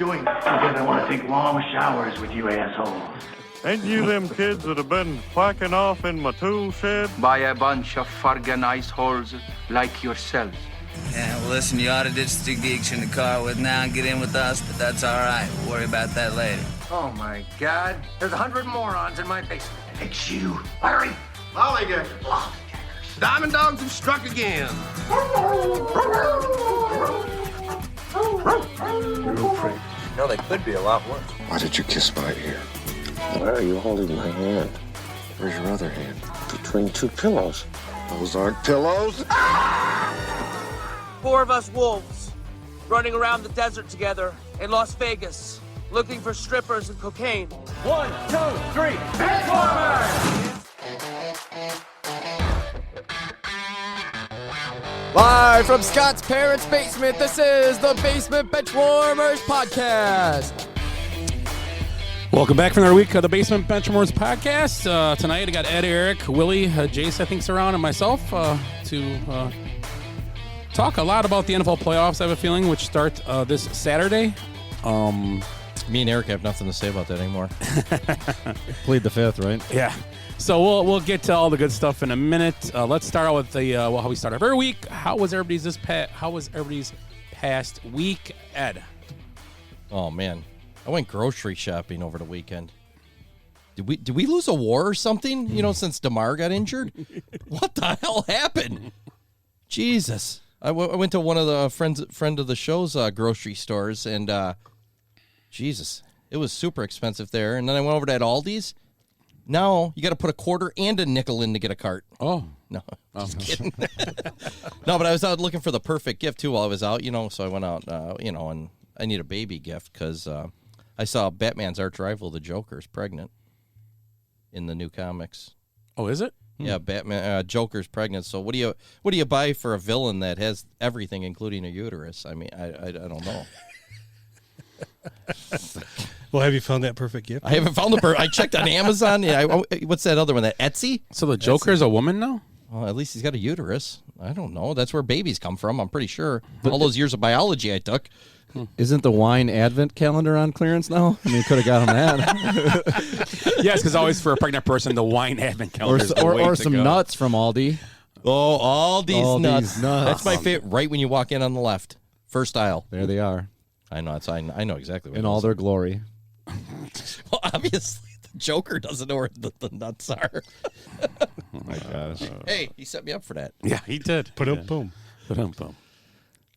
doing because I want to take long showers with you assholes. Ain't you them kids that have been quacking off in my tool shed? By a bunch of fucking ice holes like yourselves. Yeah, well, listen, you ought to ditch the geeks in the car with now and get in with us, but that's all right. We'll worry about that later. Oh my God, there's 100 morons in my basement. It's you, Larry. Lollygaggers. Diamond dogs have struck again. Real prick. No, they could be a lot worse. Why did you kiss my ear? Why are you holding my hand? Where's your other hand? Between two pillows. Those aren't pillows. 4 of us wolves running around the desert together in Las Vegas looking for strippers and cocaine. 1, 2, 3, Benchwarmers! Live from Scott's parents' basement, this is the Basement Benchwarmers Podcast. Welcome back from another week of the Basement Benchwarmers Podcast. Tonight I got Ed, Eric, Willie, Jace, I think's around, and myself to talk a lot about the NFL playoffs, I have a feeling, which start this Saturday. Me and Eric have nothing to say about that anymore. Plead the fifth, right? Yeah. So we'll get to all the good stuff in a minute. Let's start out with the how we start every week. How was everybody's past week, Ed? Oh man, I went grocery shopping over the weekend. Did we lose a war or something? You know, since DeMar got injured, what the hell happened? Jesus, I went to one of the friend of the show's grocery stores, and Jesus, it was super expensive there. And then I went over to that Aldi's. Now you got to put a quarter and a nickel in to get a cart. Oh. No, just kidding. No, but I was out looking for the perfect gift, too, while I was out, so I went out, and I need a baby gift because I saw Batman's arch rival, the Joker's pregnant in the new comics. Oh, is it? Yeah, Batman, Joker's pregnant. So what do you buy for a villain that has everything, including a uterus? I mean, I don't know. Well, have you found that perfect gift? I haven't found the perfect. I checked on Amazon. Yeah, what's that other one? That Etsy? So the Joker's a woman now? Well, at least he's got a uterus. I don't know. That's where babies come from, I'm pretty sure. All those years of biology I took. Isn't the wine advent calendar on clearance now? I mean, you could have got him that. Yes, because always for a pregnant person, the wine advent calendar is the way or to some go. nuts from Aldi. Oh, Aldi's nuts. nuts. That's my favorite. Right when you walk in on the left. First aisle. There they are. I know. I know exactly what in it all is. their glory. Well, obviously, the Joker doesn't know where the nuts are. Oh, my gosh. Hey, he set me up for that. Yeah, he did. Boom.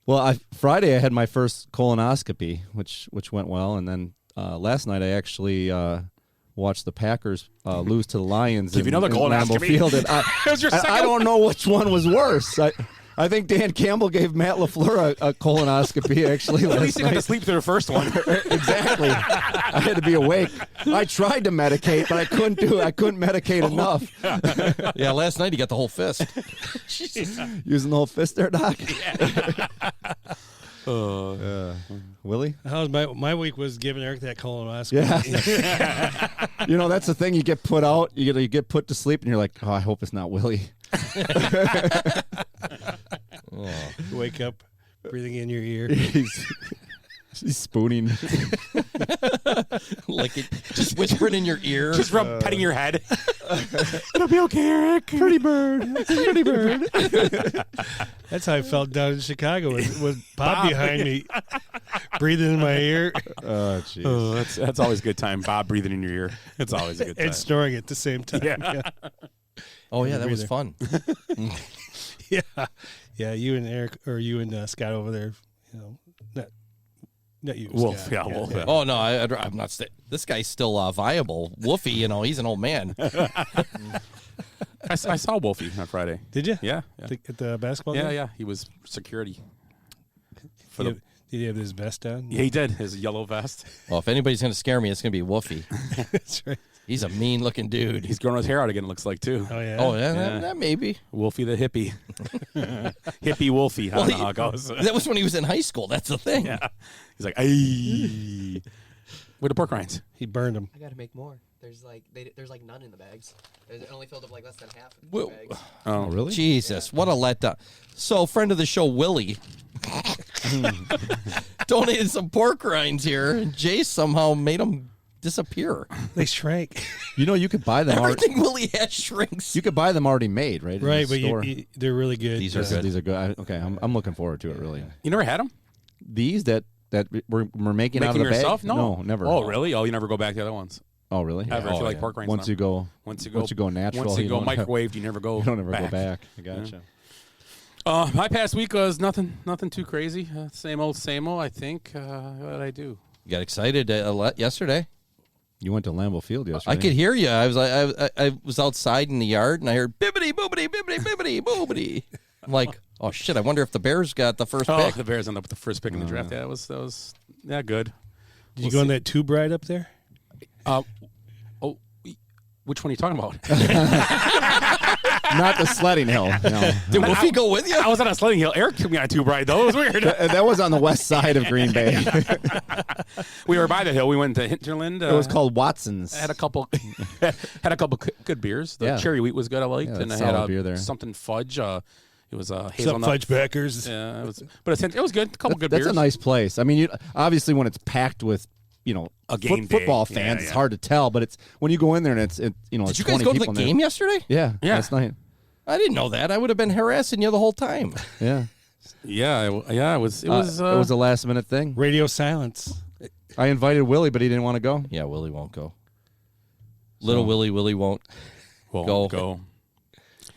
Well, Friday I had my first colonoscopy, which went well, and then last night I actually watched the Packers lose to the Lions. Give you another colonoscopy. Lambeau Field, and It was your second I don't know which one was worse. I think Dan Campbell gave Matt LaFleur a colonoscopy actually last At least you got night. to sleep through the first one. Exactly. I had to be awake. I tried to medicate, but I couldn't do it. I couldn't medicate enough. Yeah, last night he got the whole fist. Using the whole fist there, Doc. Willie? How's my week was giving Eric that colonoscopy. Yeah. That's the thing. You get put out, you get put to sleep, and you're like, oh, I hope it's not Willie. Wake up, breathing in your ear. He's spooning. Like it, just whispering in your ear. Just petting your head. It'll be okay, Eric. Pretty bird. Pretty bird. That's how I felt down in Chicago with Bob behind me, breathing in my ear. Oh, jeez. Oh, that's always a good time. Bob breathing in your ear. It's always a good time. And snoring at the same time. Yeah. Oh, yeah, that was fun. Yeah, you and Eric, or you and Scott over there, not you, Wolf, Scott. yeah, Wolf. Yeah. Oh, no, I'm not. This guy's still viable. Wolfie, he's an old man. I saw Wolfie on Friday. Did you? Yeah. At the basketball Yeah, game? yeah. He was security. Did he have his vest on? Yeah, he did. His yellow vest. Well, if anybody's going to scare me, it's going to be Wolfie. That's right. He's a mean-looking dude. He's growing his hair out again, it looks like, too. Oh, yeah? Oh, yeah, Yeah. That maybe. Wolfie the hippie. Hippie Wolfie. I don't know how it goes. That was when he was in high school. That's the thing. Yeah. He's like, ayy. Where the pork rinds? He burned them. I got to make more. There's like none in the bags. It only filled up like less than half of the Well, bags. Oh, really? Jesus, what a letdown. So, friend of the show, Willie. donated some pork rinds here, and Jace somehow made them disappear. They shrank. You know, you could buy them. Everything Willie has shrinks. You could buy them already made, right? in Right, the but store. they're really good. These are good. These are good. Okay, I'm looking forward to it. Really. You never had them? These that we're making out of the yourself? bag? No, never. Oh, really? Oh, you never go back to the other ones. Oh, really? Ever, if you like pork rinds. Once you go natural, once you go don't have- microwaved, you never go. You don't ever back. go back. I gotcha. My past week was nothing too crazy. Same old, I think. What did I do? You got excited yesterday. You went to Lambeau Field yesterday. I could hear you. I was like, I was outside in the yard, and I heard bibbity boobity bibbity bibbity boobity. I'm like, oh shit! I wonder if the Bears got the first pick. The Bears ended up with the first pick in the draft. Yeah, that was good. Did you go on that tube ride up there? Which one are you talking about? Not the sledding hill. No. Did Wolfie go with you? I was on a sledding hill. Eric took me on a tube ride, though. It was weird. That was on the west side of Green Bay. We were by the hill. We went to Hinterland. It was called Watson's. Had a couple good beers. The Yeah. cherry wheat was good. I liked, Yeah, and I solid had beer there. something fudge. It was Some hazelnut fudge backers. Yeah, it was, but it was good. A couple good That's beers. a nice place. I mean, obviously when it's packed with a game football day. fans, Yeah, it's yeah. hard to tell. But it's when you go in there and it's Did it's you guys 20 go to people the in there. game yesterday? Yeah, Yeah. last night. I didn't know that. I would have been harassing you the whole time. Yeah, Yeah, it was. it was a last minute thing. Radio silence. I invited Willie, but he didn't want to go. Yeah, Willie won't go. Little Willie won't go. Go.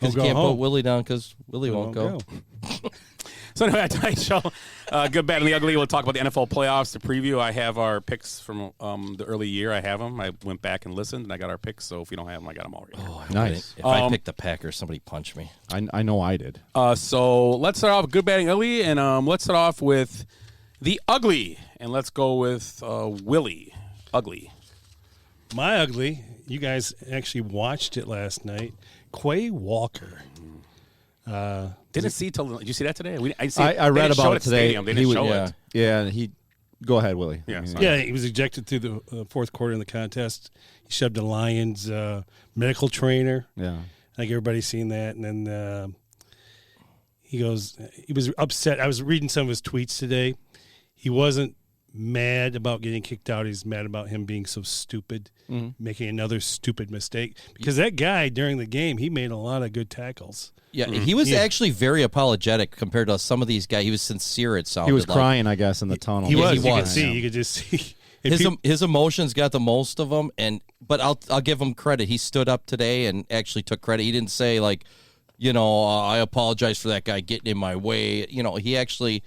Because He'll you go can't home. put Willie down because Willie won't go. So anyway, tonight's show, Good, Bad, and the Ugly. We'll talk about the NFL playoffs. To preview, I have our picks from the early year. I have them. I went back and listened, and I got our picks. So if you don't have them, I got them already. Oh, Nice. If I picked the Packers, somebody punch me. I know I did. So let's start off with Good, Bad, and Ugly, and let's start off with the Ugly, and let's go with Willie. Ugly. My ugly. You guys actually watched it last night. Quay Walker. Didn't see till. Did you see that today? I read about it today. They didn't show it. Yeah, he. Go ahead, Willie. Yeah, sorry. Yeah, he was ejected through the fourth quarter in the contest. He shoved the Lions medical trainer. Yeah. I think everybody's seen that. And then he was upset. I was reading some of his tweets today. He wasn't mad about getting kicked out. He's mad about him being so stupid, making another stupid mistake. Because that guy, during the game, he made a lot of good tackles. Yeah, he was actually very apologetic compared to some of these guys. He was sincere, it sounded He was like. crying, I guess, in the tunnel. He was. You was. could see. You could just see. His emotions got the most of him, but I'll give him credit. He stood up today and actually took credit. He didn't say like, I apologize for that guy getting in my way. He actually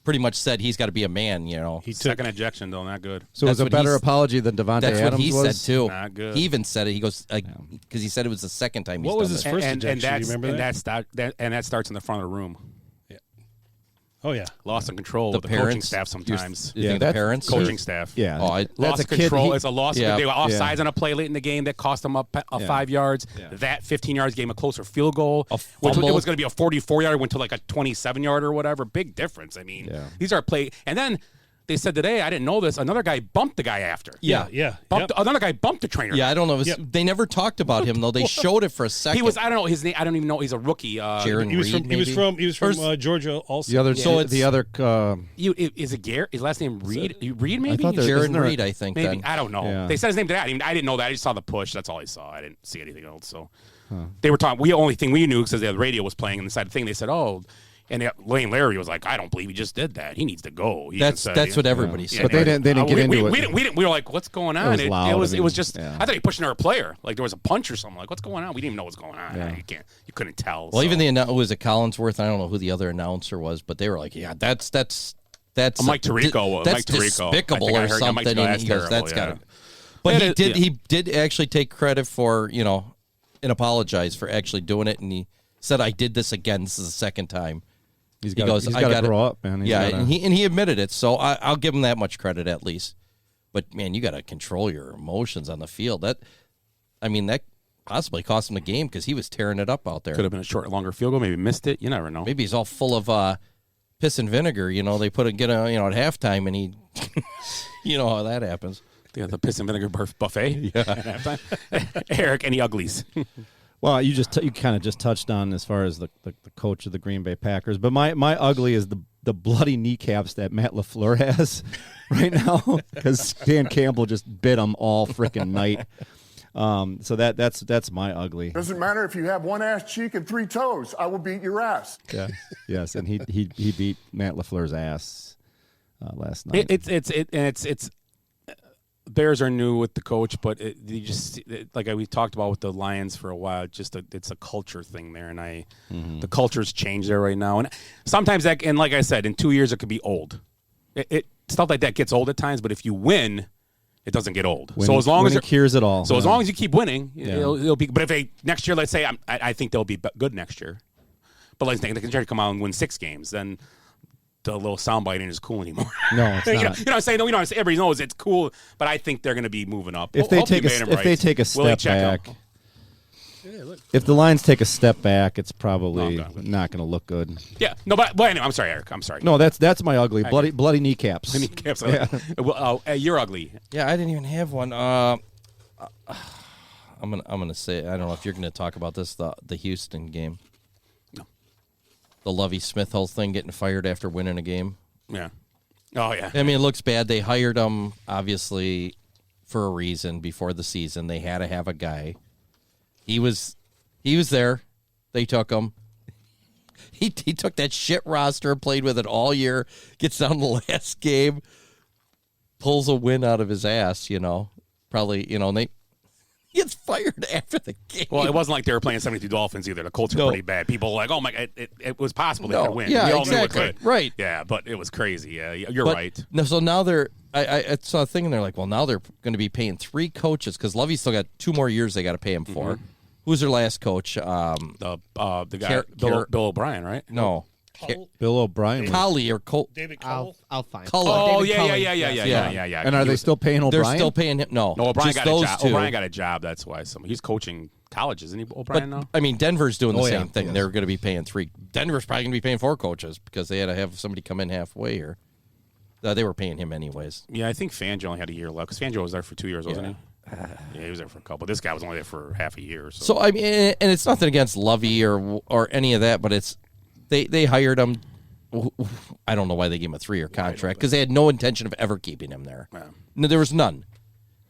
pretty much said he's got to be a man. He took an ejection though, not good. So it was That's a what better he's- apology than Devontae That's Adams what he was? said too. Not good. He even said it. He goes because he said it was the second time. What he's was done his that. first and ejection? that's, Do you remember and that starts in the front of the room. Oh yeah. Loss of control The with the coaching parents? staff sometimes. You think the that's- parents? Coaching or- staff. Yeah. Oh, That's Loss a of kid, control. It's a loss. Yeah. They were offsides Yeah. on a play late in the game that cost them up 5 yards. Yeah. That 15 yards gave them a closer field goal. A Which fumble. it was going to be a 44-yard, went to like a 27-yard or whatever. Big difference. I mean, Yeah. these are play. And then they said today, I didn't know this, another guy bumped the guy after. Yeah. Another guy bumped the trainer. Yeah, I don't know. Yep. They never talked about him though. They showed it for a second. He was, I don't know his name. I don't even know. He's a rookie. Jaron He was Reed, from maybe? Georgia also. The other, So it's- the other. Is it Garrett? His last name Reed? Reed maybe? thought there- isn't Jaron there a- Reed, I think. Maybe. Then. I don't know. Yeah. They said his name today. I didn't know that. I just saw the push. That's all I saw. I didn't see anything else. So they were talking. The only thing we knew because the radio was playing inside the thing. They said, "Oh," and Lane Larry was like, "I don't believe he just did that. He needs to go." He That's said, what everybody said. But they didn't get into we it. didn't. We were like, "What's going on?" was loud. It was I mean, just. yeah. I thought he pushed another player. Like there was a punch or something. Like what's going on? We didn't even know what's going on. Yeah. You couldn't tell. Well, so. even was it Collinsworth? I don't know who the other announcer was, but they were like, "Yeah, that's Mike Tirico. That's Mike Tirico. despicable I think I or heard- something." Mike, no, and that's he goes, terrible, "That's yeah. got to." But Yeah. he did actually take credit for and apologize for actually doing it, and he said, "I did this again. This is the second time." He's He got goes, to "I gotta grow up, man. He's Yeah, gotta- and he admitted it, so I'll give him that much credit at least. But man, you got to control your emotions on the field. That possibly cost him the game because he was tearing it up out there. Could have been a longer field goal. Maybe missed it. You never know. Maybe he's all full of piss and vinegar. They put at halftime, and he, you know how that happens. The piss and vinegar buffet. Yeah. Eric, any uglies? Well, you kind of just touched on as far as the coach of the Green Bay Packers, but my ugly is the bloody kneecaps that Matt LaFleur has right now because Dan Campbell just bit him all freaking night. So that's my ugly. Doesn't matter if you have one ass cheek and 3 toes. I will beat your ass. Yeah. Yes, and he beat Matt LaFleur's ass last night. It's Bears are new with the coach, but like we talked about with the Lions for a while. It's a culture thing there, and the culture's changed there right now. And sometimes and like I said, in 2 years it could be old. Stuff like that gets old at times, but if you win, it doesn't get old. So as long as it cures it all. So as long as you keep winning, it'll be. But if next year, let's say I think they'll be good next year, but let's think they can try to come out and win 6 games, then the little soundbite ain't as cool anymore. No, it's not. you know what I'm saying? No, everybody knows it's cool, but I think they're going to be moving up. If they take a step back, if the Lions take a step back, it's probably not going to look good. Yeah, no, but anyway, I'm sorry, Eric. I'm sorry. No, that's my ugly bloody kneecaps. Kneecaps. Yeah. You're ugly. Yeah, I didn't even have one. I'm gonna say, I don't know if you're gonna talk about this, the Houston game. No. The Lovie Smith whole thing, getting fired after winning a game. Yeah. Oh yeah. I mean, it looks bad. They hired him obviously for a reason before the season. They had to have a guy. He was there. They took him. He took that shit roster, played with it all year, gets down to the last game, pulls a win out of his ass, Probably, and he gets fired after the game. Well, it wasn't like they were playing 72 Dolphins either. The Colts were pretty bad. People were like, oh my God, it was possible they could win. Yeah, we all exactly. knew it could. Right. Yeah, but it was crazy. Yeah, you're right. No, so now I saw a thing and they're like, well, now they're going to be paying 3 coaches because Lovey's still got 2 more years they got to pay him for. Mm-hmm. Who's their last coach? The guy, Bill O'Brien, right? No. Bill O'Brien. Collie or Cole. David Cull. I'll find. Oh, David yeah. And are they still paying O'Brien? They're still paying him. No, O'Brien just got those a job. 2. O'Brien got a job. That's why he's coaching college, isn't he, O'Brien? But, now? I mean, Denver's doing the same thing. Yes. They're going to be paying 3. Denver's probably going to be paying 4 coaches because they had to have somebody come in halfway here. They were paying him anyways. Yeah, I think Fangio only had a year left because Fangio was there for 2 years, wasn't he? Yeah, he was there for a couple. This guy was only there for half a year. So I mean, and it's nothing against Lovey or any of that, but it's they hired him. I don't know why they gave him a 3-year contract because they had no intention of ever keeping him there. Yeah. No, there was none.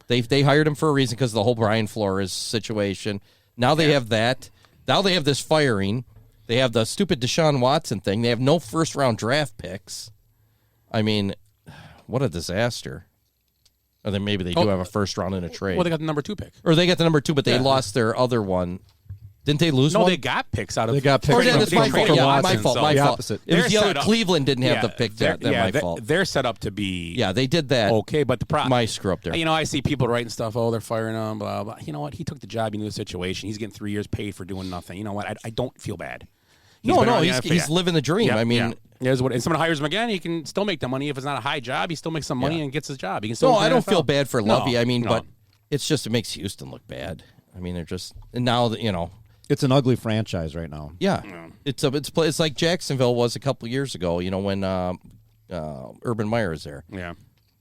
They hired him for a reason because of the whole Brian Flores situation. Now they have that. Now they have this firing. They have the stupid Deshaun Watson thing. They have no first-round draft picks. I mean, what a disaster. Or then maybe they do have a first round in a trade. Well, they got the number 2 pick. Or they got the number 2, but they lost their other one. Didn't they lose one? No, they got picks out of. They got picks. Or that's my fault. Yeah, my fault. My fault. opposite. It was the They're other. set up- Cleveland didn't have the pick. That's my fault. They're set up to be. Yeah, they did that. Okay, but the problem. My screw up there. I see people writing stuff. Oh, they're firing him. Blah blah. You know what? He took the job. He knew the situation. He's getting 3 years paid for doing nothing. You know what? I don't feel bad. He's living the dream. Yeah, I mean, if someone hires him again, he can still make the money. If it's not a high job, he still makes some money and gets his job. He can still. No, I don't feel bad for Lovey. I mean, no. but it's just it makes Houston look bad. I mean, they're just and now that it's an ugly franchise right now. Yeah, it's like Jacksonville was a couple years ago. When Urban Meyer was there. Yeah.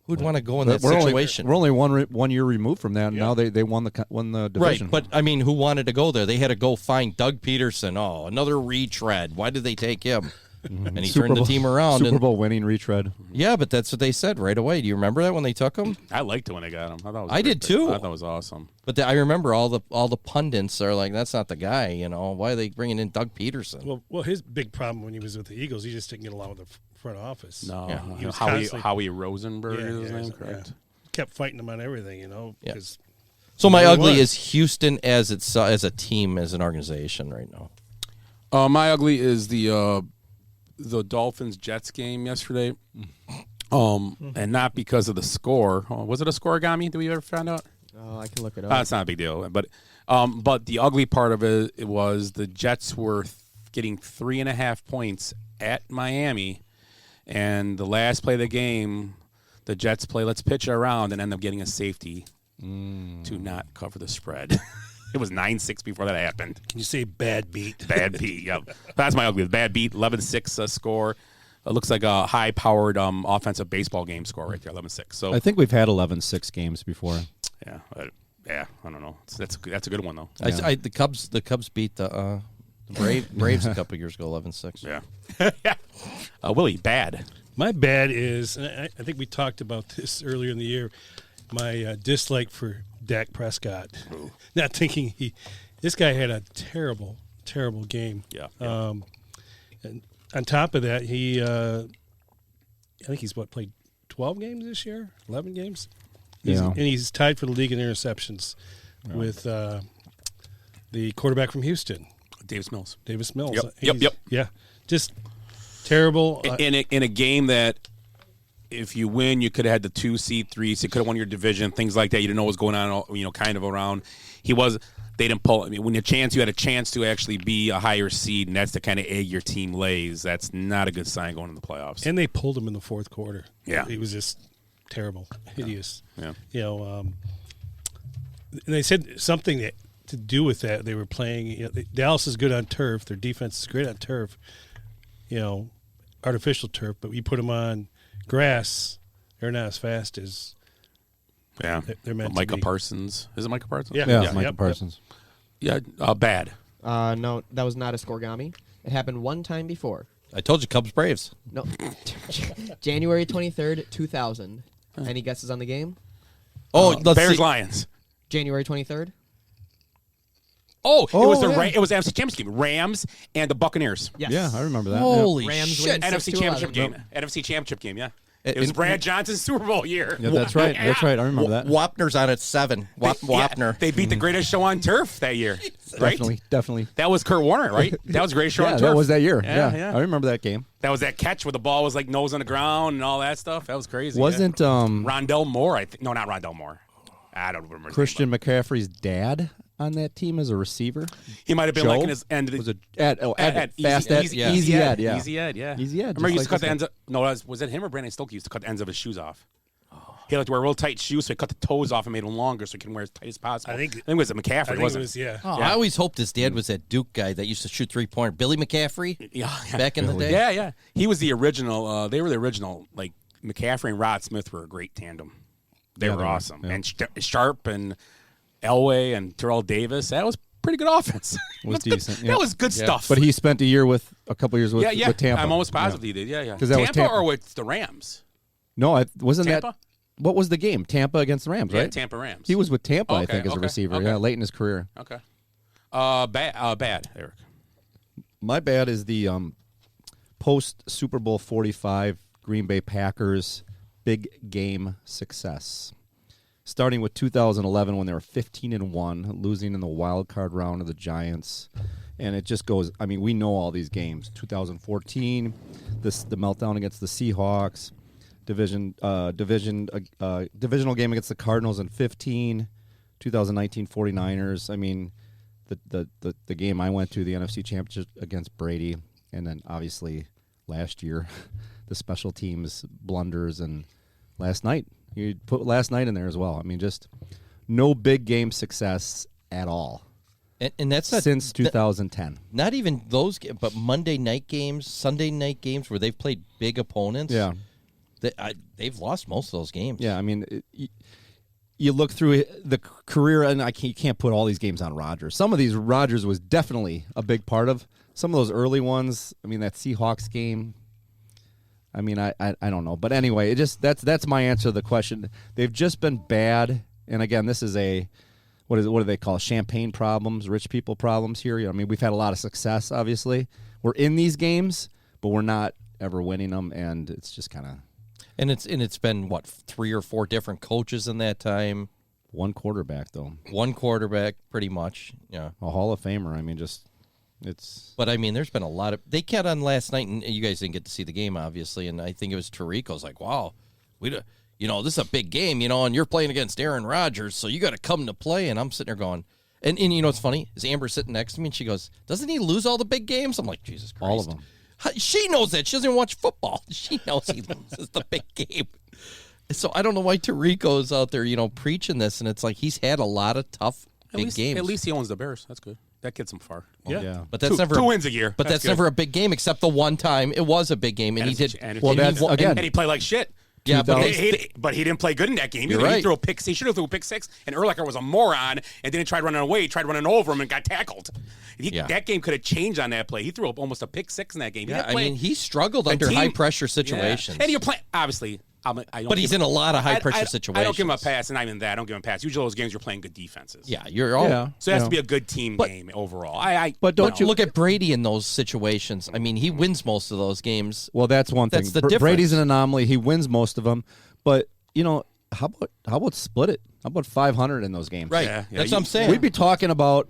Who'd want to go in that situation? We're only 1 year removed from that, and now they won the division. Right, but I mean, who wanted to go there? They had to go find Doug Peterson. Oh, another retread. Why did they take him? And he turned the team around. Super Bowl winning retread. Yeah, but that's what they said right away. Do you remember that when they took him? I liked it when they got him. I did too. I thought it was awesome. But I remember all the pundits are like, "That's not the guy." Why are they bringing in Doug Peterson? Well, his big problem when he was with the Eagles, he just didn't get along with the front office. No, he was Howie Rosenberg is his name, correct? Yeah. Kept fighting him on everything, Yeah. 'cause So my ugly is Houston as a team, as an organization right now. My ugly is the Dolphins Jets game yesterday, and not because of the score. Was it a scoregami? Did we ever find out? Oh, I can look it up. It's not a big deal, but the ugly part of it was the Jets were getting 3.5 points at Miami, and the last play of the game, the Jets play let's pitch around and end up getting a safety to not cover the spread. It was 9-6 before that happened. Can you say bad beat? Bad beat, yep. That's my ugly. Bad beat, 11-6 score. It looks like a high-powered offensive baseball game score right there, 11-6. So I think we've had 11-6 games before. Yeah, I don't know. That's a good one though. Yeah. The Cubs beat the Braves a couple years ago, 11-6. Yeah. Willie, bad. My bad is, and I think we talked about this earlier in the year, my dislike for Dak Prescott. Not thinking this guy had a terrible, terrible game. Yeah. And on top of that, I think he's played 12 games this year, 11 games. And he's tied for the league in interceptions with the quarterback from Houston, Davis Mills. Yep. Yeah, just terrible. In a game that, if you win, you could have had the 2 seed, 3 seed, could have won your division, things like that. You didn't know what was going on, kind of around. They didn't pull. I mean, when you had a chance to actually be a higher seed, and that's the kind of egg your team lays. That's not a good sign going in the playoffs. And they pulled him in the fourth quarter. Yeah, it was just terrible, hideous. Yeah. And they said something to do with that. They were playing. Dallas is good on turf. Their defense is great on turf. Artificial turf, but you put them on grass, they're not as fast as. Yeah, they're meant Micah to be. Parsons. Is it Micah Parsons? Yeah, Micah Parsons. Yeah, bad. No, that was not a scoregami. It happened one time before. I told you, Cubs Braves. No, January 23rd, 2000. Any guesses on the game? Bears Lions. January 23rd. It was it was NFC Championship game. Rams and the Buccaneers. Yes. Yeah, I remember that. Holy Rams shit! win NFC 6-11. Championship game. NFC Championship game. Yeah. It was Brad Johnson's Super Bowl year. Yeah, that's right. That's right. I remember that. Wapner's on at 7. Wapner. They beat the greatest show on turf that year. Right? Definitely. That was Kurt Warner, right? That was the greatest show on turf. that was that year. Yeah. I remember that game. That was that catch where the ball was like nose on the ground and all that stuff. That was crazy. Wasn't Rondell Moore? I think no, not Rondell Moore. I don't remember. Christian McCaffrey's dad on that team as a receiver? He might have been Joe? like in his end. Was it Ed? Easy Ed. Yeah. Easy Ed. Yeah. Easy Ed. Yeah. Easy Ed. I remember he used to cut just the like ends. Was it him or Brandon Stokes used to cut the ends of his shoes off? He liked to wear real tight shoes, so he cut the toes off and made them longer so he can wear as tight as possible. I think it was a McCaffrey, I think wasn't it was, yeah. Oh, I always hoped his dad was that Duke guy that used to shoot 3-pointer. Billy McCaffrey? Yeah. Back in the day? Yeah. He was the original. They were the original. Like, McCaffrey and Rod Smith were a great tandem. They were awesome. Yeah. And Sharp and Elway and Terrell Davis. That was pretty good offense. Was decent. That was good stuff. But he spent a couple years with Tampa. I'm almost positive he did. Yeah. Because that was Tampa or with the Rams? No, wasn't Tampa? that. What was the game? Tampa against the Rams, right? Yeah, Tampa Rams. He was with Tampa, I Okay, think, as a okay, receiver. okay. Yeah, late in his career. Okay. Bad, Eric. My bad is the post Super Bowl 45 Green Bay Packers big game success. Starting with 2011 when they were 15-1, losing in the wild card round of the Giants. And it just goes, I mean, we know all these games. 2014, the meltdown against the Seahawks, divisional game against the Cardinals in 15, 2019 49ers. I mean, the game I went to, the NFC Championship against Brady, and then obviously last year, the special teams blunders, and last night. You put last night in there as well. I mean, just no big game success at all. And that's not, since 2010. Not even those, but Monday night games, Sunday night games where they've played big opponents. Yeah. They've lost most of those games. Yeah, I mean, you look through the career, and you can't put all these games on Rodgers. Some of these Rodgers was definitely a big part of. Some of those early ones, I mean, that Seahawks game, I mean, I don't know. But anyway, that's my answer to the question. They've just been bad. And again, this is what do they call it? Champagne problems, rich people problems here. I mean, we've had a lot of success, obviously. We're in these games, but we're not ever winning them, and it's just kind of. And it's been what, 3 or 4 different coaches in that time. One quarterback though. One quarterback, pretty much. Yeah. A Hall of Famer. I mean, it's. But I mean, there's been a lot of. They kept on last night, and you guys didn't get to see the game, obviously. And I think it was Tirico's like, "Wow, this is a big game, and you're playing against Aaron Rodgers, so you got to come to play." And I'm sitting there going, and you know what's funny is Amber sitting next to me, and she goes, "Doesn't he lose all the big games?" I'm like, Jesus Christ, all of them. She knows that. She doesn't even watch football. She knows he loses the big game. So I don't know why Tirico's out there, preaching this, and it's like he's had a lot of tough big games. At least he owns the Bears. That's good. That gets him far. Yeah. But that's two wins a year. But that's good. never a big game, except the one time it was a big game, and he did. And again, he played like shit. Yeah, but but he didn't play good in that game. You're either. He right. threw a pick. He should have threw a pick 6. And Urlacher was a moron and didn't try running away. He tried running over him and got tackled. That game could have changed on that play. He threw almost a pick 6 in that game. Yeah, I mean, he struggled under high pressure situations. Yeah. And you're playing obviously. But he's in a lot of high pressure situations. I don't give him a pass, and not even that. I don't give him a pass. Usually those games you're playing good defenses. Yeah, you're all. Yeah, so it has to be a good team game overall. But don't you look at Brady in those situations? I mean, he wins most of those games. Well, that's one thing. That's the difference. Brady's an anomaly. He wins most of them. But how about split it? How about 500 in those games? Right. That's what I'm saying. We'd be talking about.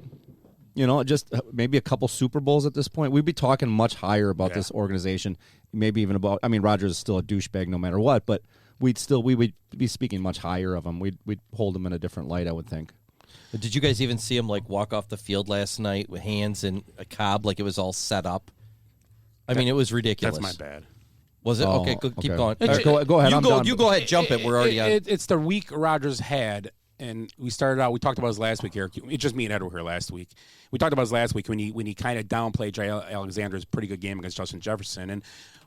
Just maybe a couple Super Bowls at this point. We'd be talking much higher about this organization. Maybe even about. I mean, Rodgers is still a douchebag no matter what, but we would be speaking much higher of him. We'd hold him in a different light, I would think. Did you guys even see him walk off the field last night with hands in a cob like it was all set up? I mean, it was ridiculous. That's my bad. Was it? Oh, okay, keep going. Go ahead. You go ahead. Jump it. We're already on. It's the week Rodgers had. And we started out. We talked about this last week, Eric. It's just me and Ed were here last week. We talked about this last week when he kind of downplayed Jay Alexander's pretty good game against Justin Jefferson, and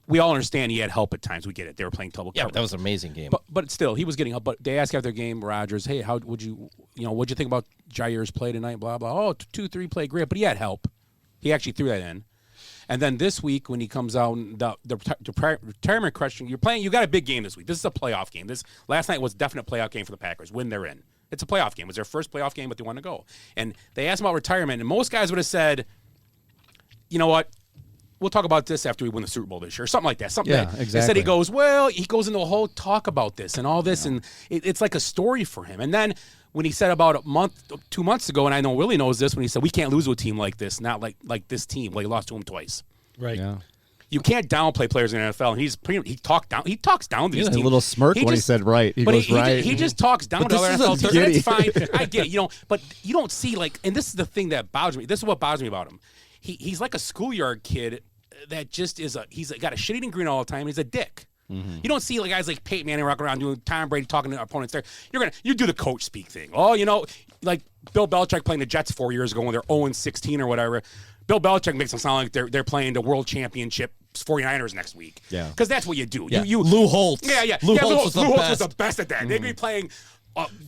we all understand he had help at times. We get it. They were playing double coverage. Yeah, that was an amazing game. But still, he was getting help. But they asked after the game, Rodgers, hey, how would you what'd you think about Jair's play tonight? Blah blah. Oh, 2-3 play great, but he had help. He actually threw that in. And then this week, when he comes out, the retirement question, you got a big game this week. This is a playoff game. This last night was a definite playoff game for the Packers. When they're in. It's a playoff game. It was their first playoff game, but they want to go. And they asked him about retirement, and most guys would have said, you know what, we'll talk about this after we win the Super Bowl this year, or something like that. Exactly. Instead, he goes into a whole talk about this and all this, and it's like a story for him. And then when he said about 2 months ago, and I know Willie knows this, when he said, we can't lose to a team like this, not like this team. Well, he lost to him twice. Right. Yeah. You can't downplay players in the NFL, and he talks down to these teams. A little smirk when he said right. He goes right. He just talks down to other NFL teams. That's fine. I get it, but you don't see and this is the thing that bothers me. This is what bothers me about him. He's like a schoolyard kid that just he's got a shit-eating grin all the time. He's a dick. Mm-hmm. You don't see guys like Peyton Manning walking around doing Tom Brady talking to opponents there. You do the coach speak thing. Oh, like Bill Belichick playing the Jets 4 years ago when they're 0-16 or whatever. Bill Belichick makes them sound like they're playing the World Championship 49ers next week. Yeah. Because that's what you do. Yeah. You Lou Holtz. Yeah. Lou Holtz was the best at that. Mm-hmm. They'd be playing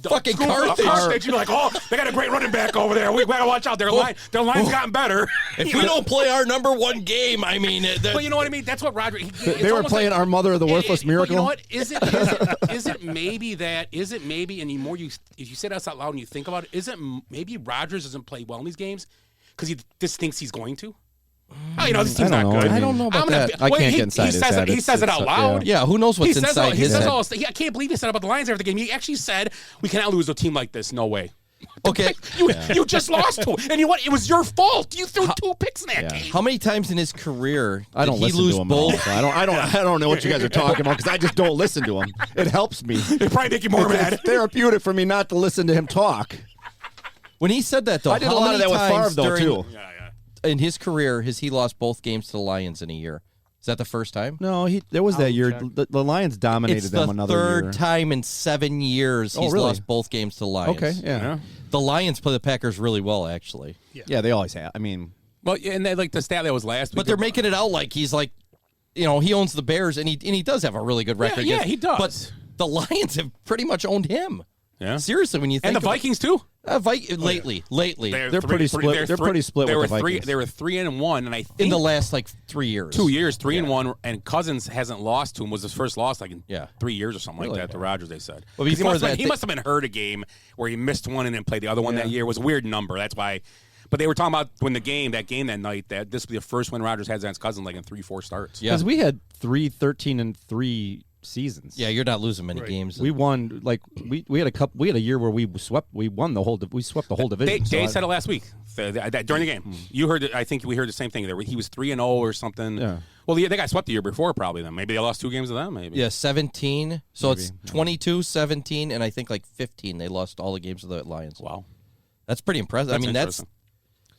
fucking Carthage. You'd be like, oh, they got a great running back over there. We got to watch out. Their line's gotten better. If we don't play our number one game, I mean. But you know what I mean? That's what Roger. They were playing Our Mother of the Worthless Miracle. You know what? Is it maybe that? Is it maybe? And if you say that out loud and you think about it, is it maybe Rodgers doesn't play well in these games because he just thinks he's going to? Oh, this team's not good. I don't know about that. I can't get inside his head. He says it out loud. Yeah, who knows what's inside his head? I can't believe he said about the Lions after the game. He actually said, we cannot lose a team like this. No way. Okay. You just lost to him. And you know what? It was your fault. You threw 2 picks in that game. How many times in his career did he lose both? So I don't know what you guys are talking about because I just don't listen to him. It helps me. It probably make you more mad. It's therapeutic for me not to listen to him talk. When he said that, though, I did a lot of that with Favre, though, too. In his career, has he lost both games to the Lions in a year? Is that the first time? No, there was that year. The Lions dominated them another year. It's the third time in 7 years he's lost both games to the Lions. Okay, yeah. The Lions play the Packers really well, actually. Yeah, they always have. I mean, well, and the stat that was last week. But they're making it out like he's he owns the Bears, and he does have a really good record. Yeah, he does. But the Lions have pretty much owned him. Yeah. Seriously, when you think and the Vikings too. Lately, they're pretty split. They're pretty split with the Vikings. They were 3-1, and I think in the last 3 years, 2 years, 3-1, and Cousins hasn't lost to him. Was his first loss in 3 years or something like that to Rodgers. They said. Well, before he must have been hurt a game where he missed one and then played the other one that year. It was a weird number. That's why. But they were talking about when that game that night that this would be the first win Rodgers has against Cousins in 3-4 starts. Because we had 13-3 seasons. Yeah, you're not losing many games. We won we had a year where we swept the whole division. They said it last week during the game. You heard it. I think we heard the same thing there. He was 3-0 or something. Yeah. Well, they got swept the year before probably. Then maybe they lost 2 games to them. Maybe. Yeah, 17. So it's 22, 17, and I think 15. They lost all the games of the Lions. Wow, that's pretty impressive. I mean, that's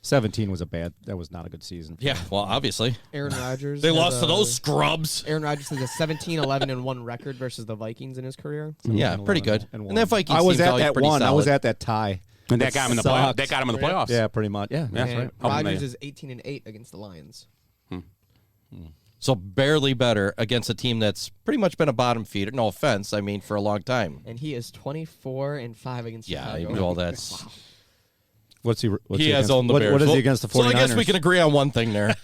17 was that was not a good season. Yeah, well, obviously. Aaron Rodgers. They lost to those scrubs. Aaron Rodgers has a 17-11-1 record versus the Vikings in his career. Yeah, pretty good. And that Vikings I was team's at that one. Solid. I was at that tie. And that got him in the playoffs. That got him in the playoffs. Yeah, pretty much. Yeah, that's right. Rodgers is 18-8 against the Lions. So barely better against a team that's pretty much been a bottom feeder. No offense, I mean, for a long time. And he is 24-5 against Chicago. Yeah, well, that's... What's he? What's he has against, owned the Bears. What is he against the 49ers? So I guess we can agree on one thing there.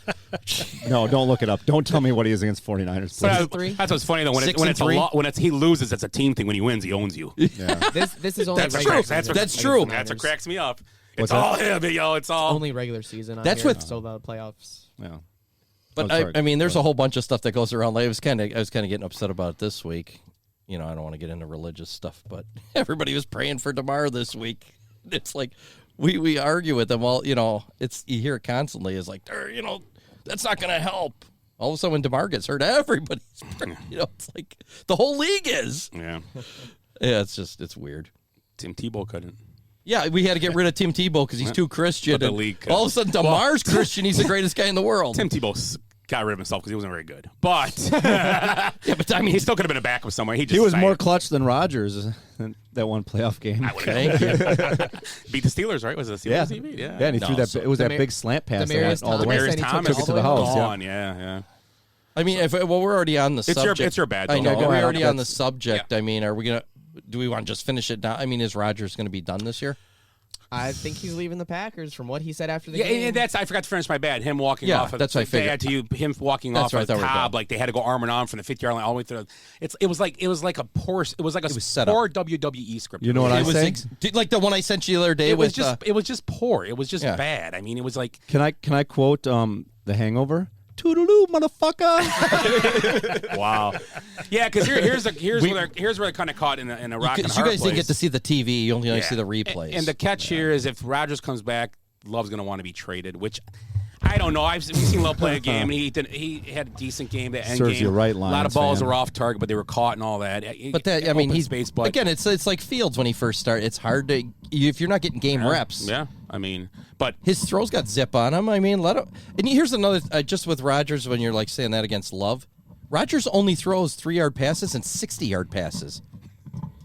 No, don't look it up. Don't tell me what he is against 49ers. Please. That's what's funny though. When he loses, it's a team thing. When he wins, he owns you. Yeah. This is only that's regular true. season. That's true. That's what cracks me up. What's It's all that? him, yo. It's all only regular season. That's here, what- so the playoffs. Yeah. But Oh, sorry. I mean, there's a whole bunch of stuff that goes around. I was kind of getting upset about it this week. You know, I don't want to get into religious stuff, but everybody was praying for DeMar this week. It's like we argue with them. Well, you know, you hear it constantly. It's like, you know, that's not going to help. All of a sudden, when DeMar gets hurt, everybody's, you know, it's like the whole league is. Yeah. Yeah, it's weird. Tim Tebow couldn't. Yeah, we had to get rid of Tim Tebow because he's too Christian. But the and league could. all of a sudden, DeMar's Christian. He's the greatest guy in the world. Tim Tebow got rid of himself because he wasn't very good. But yeah, but I mean, he still could have been a backup somewhere. He was decided- more clutch than Rodgers in that one playoff game. Thank you. Beat the Steelers, right? Was it the Yeah. Steelers? He beat? Yeah. Yeah, and he threw that. It was that big slant pass that went all the way. Demaryius Thomas Took it to the house. gone. Yeah. I mean, we're already on the subject. It's your bad. I know. go We're ahead. already on the subject. I mean, do we want to just finish it now? I mean, is Rodgers going to be done this year? I think he's leaving the Packers from what he said after the Yeah, game. and I forgot to finish my bad. Him walking Yeah, off. Of, that's what I they figured. had to him walking That's off what I of thought we were Cobb, done. like they had to go arm in arm from the 50-yard line all the way through. It was like a poor. It was like a set up. poor WWE script. You know what I say? Like the one I sent you the other day. It was with, just. It was just poor. It was just Yeah. bad. I mean, it was like. Can I quote The Hangover? Toodaloo, motherfucker. Wow. Yeah, because here's where they're kind of caught in a rock and a you hard guys didn't place. get to see the TV. You only Yeah. see the replays. And the catch here is if Rodgers comes back, Love's going to want to be traded, which I don't know. We've seen Love play a game, and he had a decent game. The end Serves game. you right, a lot of Lions balls fan. were off target, but they were caught and all that. But that, I mean, Open he's space, but again. It's like Fields when he first started. It's hard to if you're not getting game reps. Yeah, I mean, but his throws got zip on him. I mean, let him. And here's another just with Rodgers when you're like saying that against Love. Rodgers only throws 3-yard passes and 60-yard passes.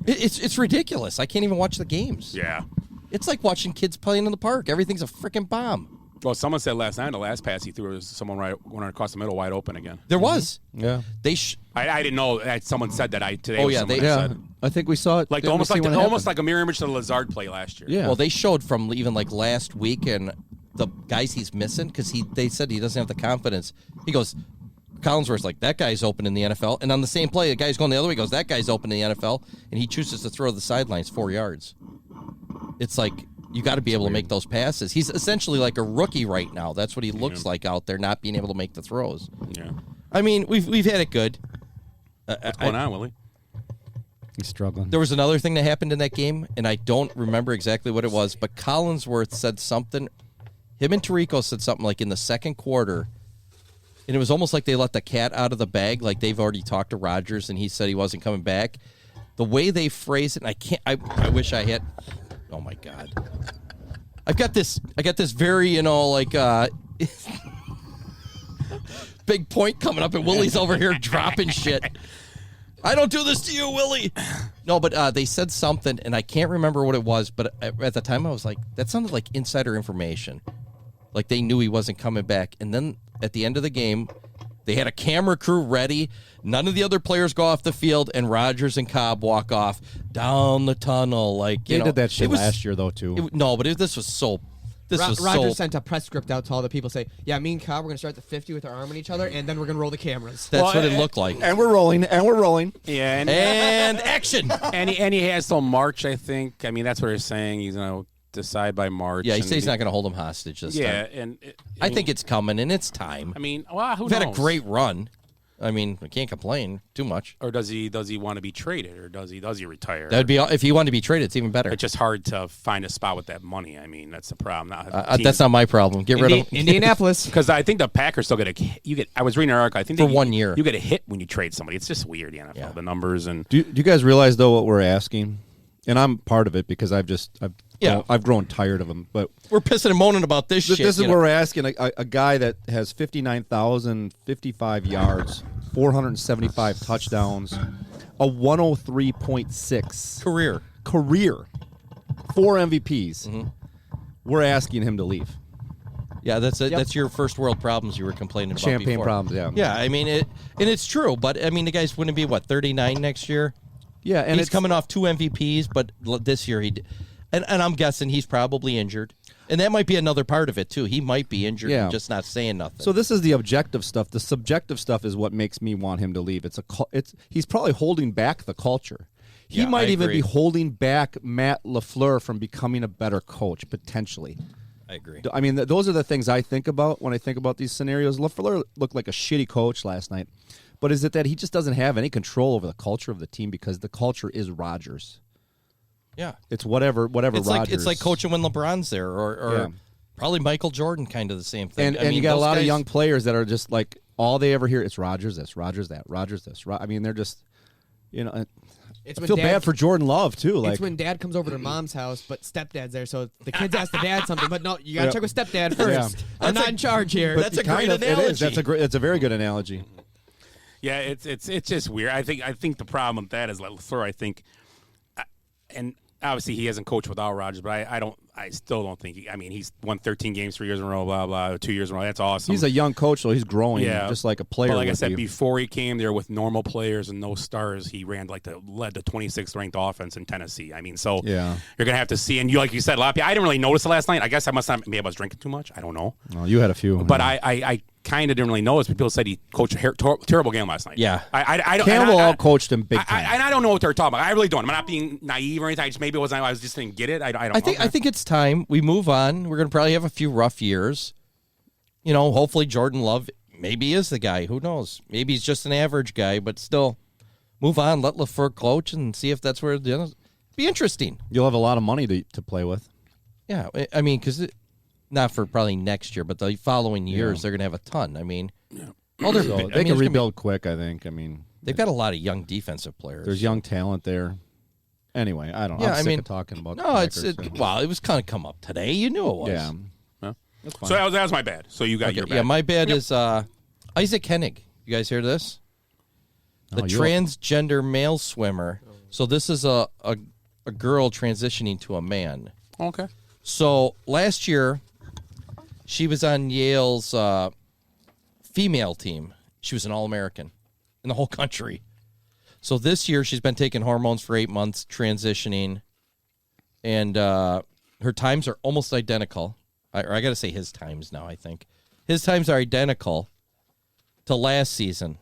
It's ridiculous. I can't even watch the games. Yeah. It's like watching kids playing in the park. Everything's a freaking bomb. Well, someone said last night the last pass he threw was someone going across the middle wide open again. There was. Yeah. They. I didn't know. Someone said that. Today. Oh, was yeah, someone they- that yeah. said. I think we saw it. Like Didn't we almost see like what almost happened? like a mirror image to the Lazard play last year. Yeah. Well, they showed from even like last week and the guys he's missing because they said he doesn't have the confidence. He goes, Collinsworth's like, that guy's open in the NFL. And on the same play, the guy's going the other way, goes, that guy's open in the NFL. And he chooses to throw the sidelines 4 yards. It's like, you got to be able to make those passes. He's essentially like a rookie right now. That's what he looks like out there, not being able to make the throws. Yeah. I mean, we've had it good. What's going on, Willie? He's struggling. There was another thing that happened in that game, and I don't remember exactly what it was, but Collinsworth said something. Him and Tirico said something like in the second quarter, and it was almost like they let the cat out of the bag, like they've already talked to Rodgers, and he said he wasn't coming back. The way they phrased it, and I wish I had. Oh my God. I got this very, like big point coming up, and Willie's over here dropping shit. I don't do this to you, Willie. No, but they said something, and I can't remember what it was, but at the time I was like, that sounded like insider information. Like they knew he wasn't coming back. And then at the end of the game, they had a camera crew ready. None of the other players go off the field, and Rodgers and Cobb walk off down the tunnel. Like They did that shit last year, though, too. This was so. Rodgers sent a press script out to all the people say, yeah, me and Cobb, we're going to start the 50 with our arm on each other, and then we're going to roll the cameras. That's what it looked like. And we're rolling. Yeah, and action. And he has till March, I think. I mean, that's what he's saying. He's going to decide by March. Yeah, he says he's not going to hold him hostage this time. Yeah, and I think it's coming, and it's time. I mean, well, who We've knows? had a great run. I mean, we can't complain too much. Or does he want to be traded, or does he retire? That'd be if he wanted to be traded. It's even better. It's just hard to find a spot with that money. I mean, that's the problem. That's not my problem. Get rid of him. Indianapolis, because I think the Packers still get I was reading an article. I think for 1 year you get a hit when you trade somebody. It's just weird. The NFL, the numbers and. Do you guys realize though what we're asking? And I'm part of it because I've grown tired of them. But we're pissing and moaning about this shit. This is where we're asking a guy that has 59,055 yards, 475 touchdowns, a 103.6 career, 4 MVPs. We're asking him to leave. Yeah, that's Yep. that's your first world problems you were complaining about Champagne before. problems, yeah. Yeah, I mean it, and it's true. But I mean, the guy's going to be 39 next year. Yeah, and he's it's- coming off 2 MVPs, but this year and I'm guessing he's probably injured, and that might be another part of it too. He might be injured and just not saying nothing. So this is the objective stuff. The subjective stuff is what makes me want him to leave. He's probably holding back the culture. He Yeah, might I even agree. be holding back Matt LaFleur from becoming a better coach potentially. I agree. I mean, those are the things I think about when I think about these scenarios. LaFleur looked like a shitty coach last night, but is it that he just doesn't have any control over the culture of the team because the culture is Rodgers? Yeah, it's whatever it's Rodgers. like it's like coaching when LeBron's there, or probably Michael Jordan, kind of the same thing. And, I and mean, you got a those lot guys, of young players that are just like all they ever hear is Rodgers this, Rodgers that, Rodgers this. I mean, they're just, I It's when feel Dad- bad for Jordan Love too. Like It's when dad comes over to mom's house, but stepdad's there, so the kids ask the dad something. But no, you gotta Yeah. check with stepdad first. Yeah. I'm not in charge here. But kind of, it is. That's a very good analogy. Yeah, it's just weird. I think the problem with that is like LaFleur. I think, and obviously he hasn't coached without Rodgers, but I still don't think. He's won 13 games 3 years in a row, blah blah, 2 years in a row. That's awesome. He's a young coach, so he's growing, Yeah, just like a player. But like I would said, be. before he came there with normal players and no stars, he led the 26th ranked offense in Tennessee. I mean, so Yeah. you're gonna have to see. And like you said, a lot of people, I didn't really notice it last night. I guess I must not. Maybe I was drinking too much. I don't know. Oh, you had a few, But I kind of didn't really notice. But people said he coached a terrible game last night. Yeah. I don't. Campbell and I- out-coached him big time. and I don't know what they're talking about. I really don't. I'm not being naive or anything. Maybe it wasn't. I just didn't get it. I don't. I think it's time we move on. We're going to probably have a few rough years. Hopefully Jordan Love maybe is the guy. Who knows? Maybe he's just an average guy, but still move on. Let LaFleur coach and see if that's where it'll be interesting. You'll have a lot of money to play with. Yeah, I mean, because not for probably next year, but the following years they're going to have a ton. I mean, So they can rebuild quick, I think. I mean, they've got a lot of young defensive players. there's young talent there. Anyway, I don't know. Yeah, I'm sick of talking about the no, Packers, it so. was kind of come up today. You knew it was. Yeah. So that was my bad. So you got your bad. Yeah, my bad is Isaac Hennig. You guys hear this? The Oh, you- transgender male swimmer. So this is a girl transitioning to a man. Okay. So last year, she was on Yale's female team. She was an All-American in the whole country. So this year, she's been taking hormones for 8 months, transitioning, and her times are almost identical. I got to say his times now, I think. His times are identical to last season.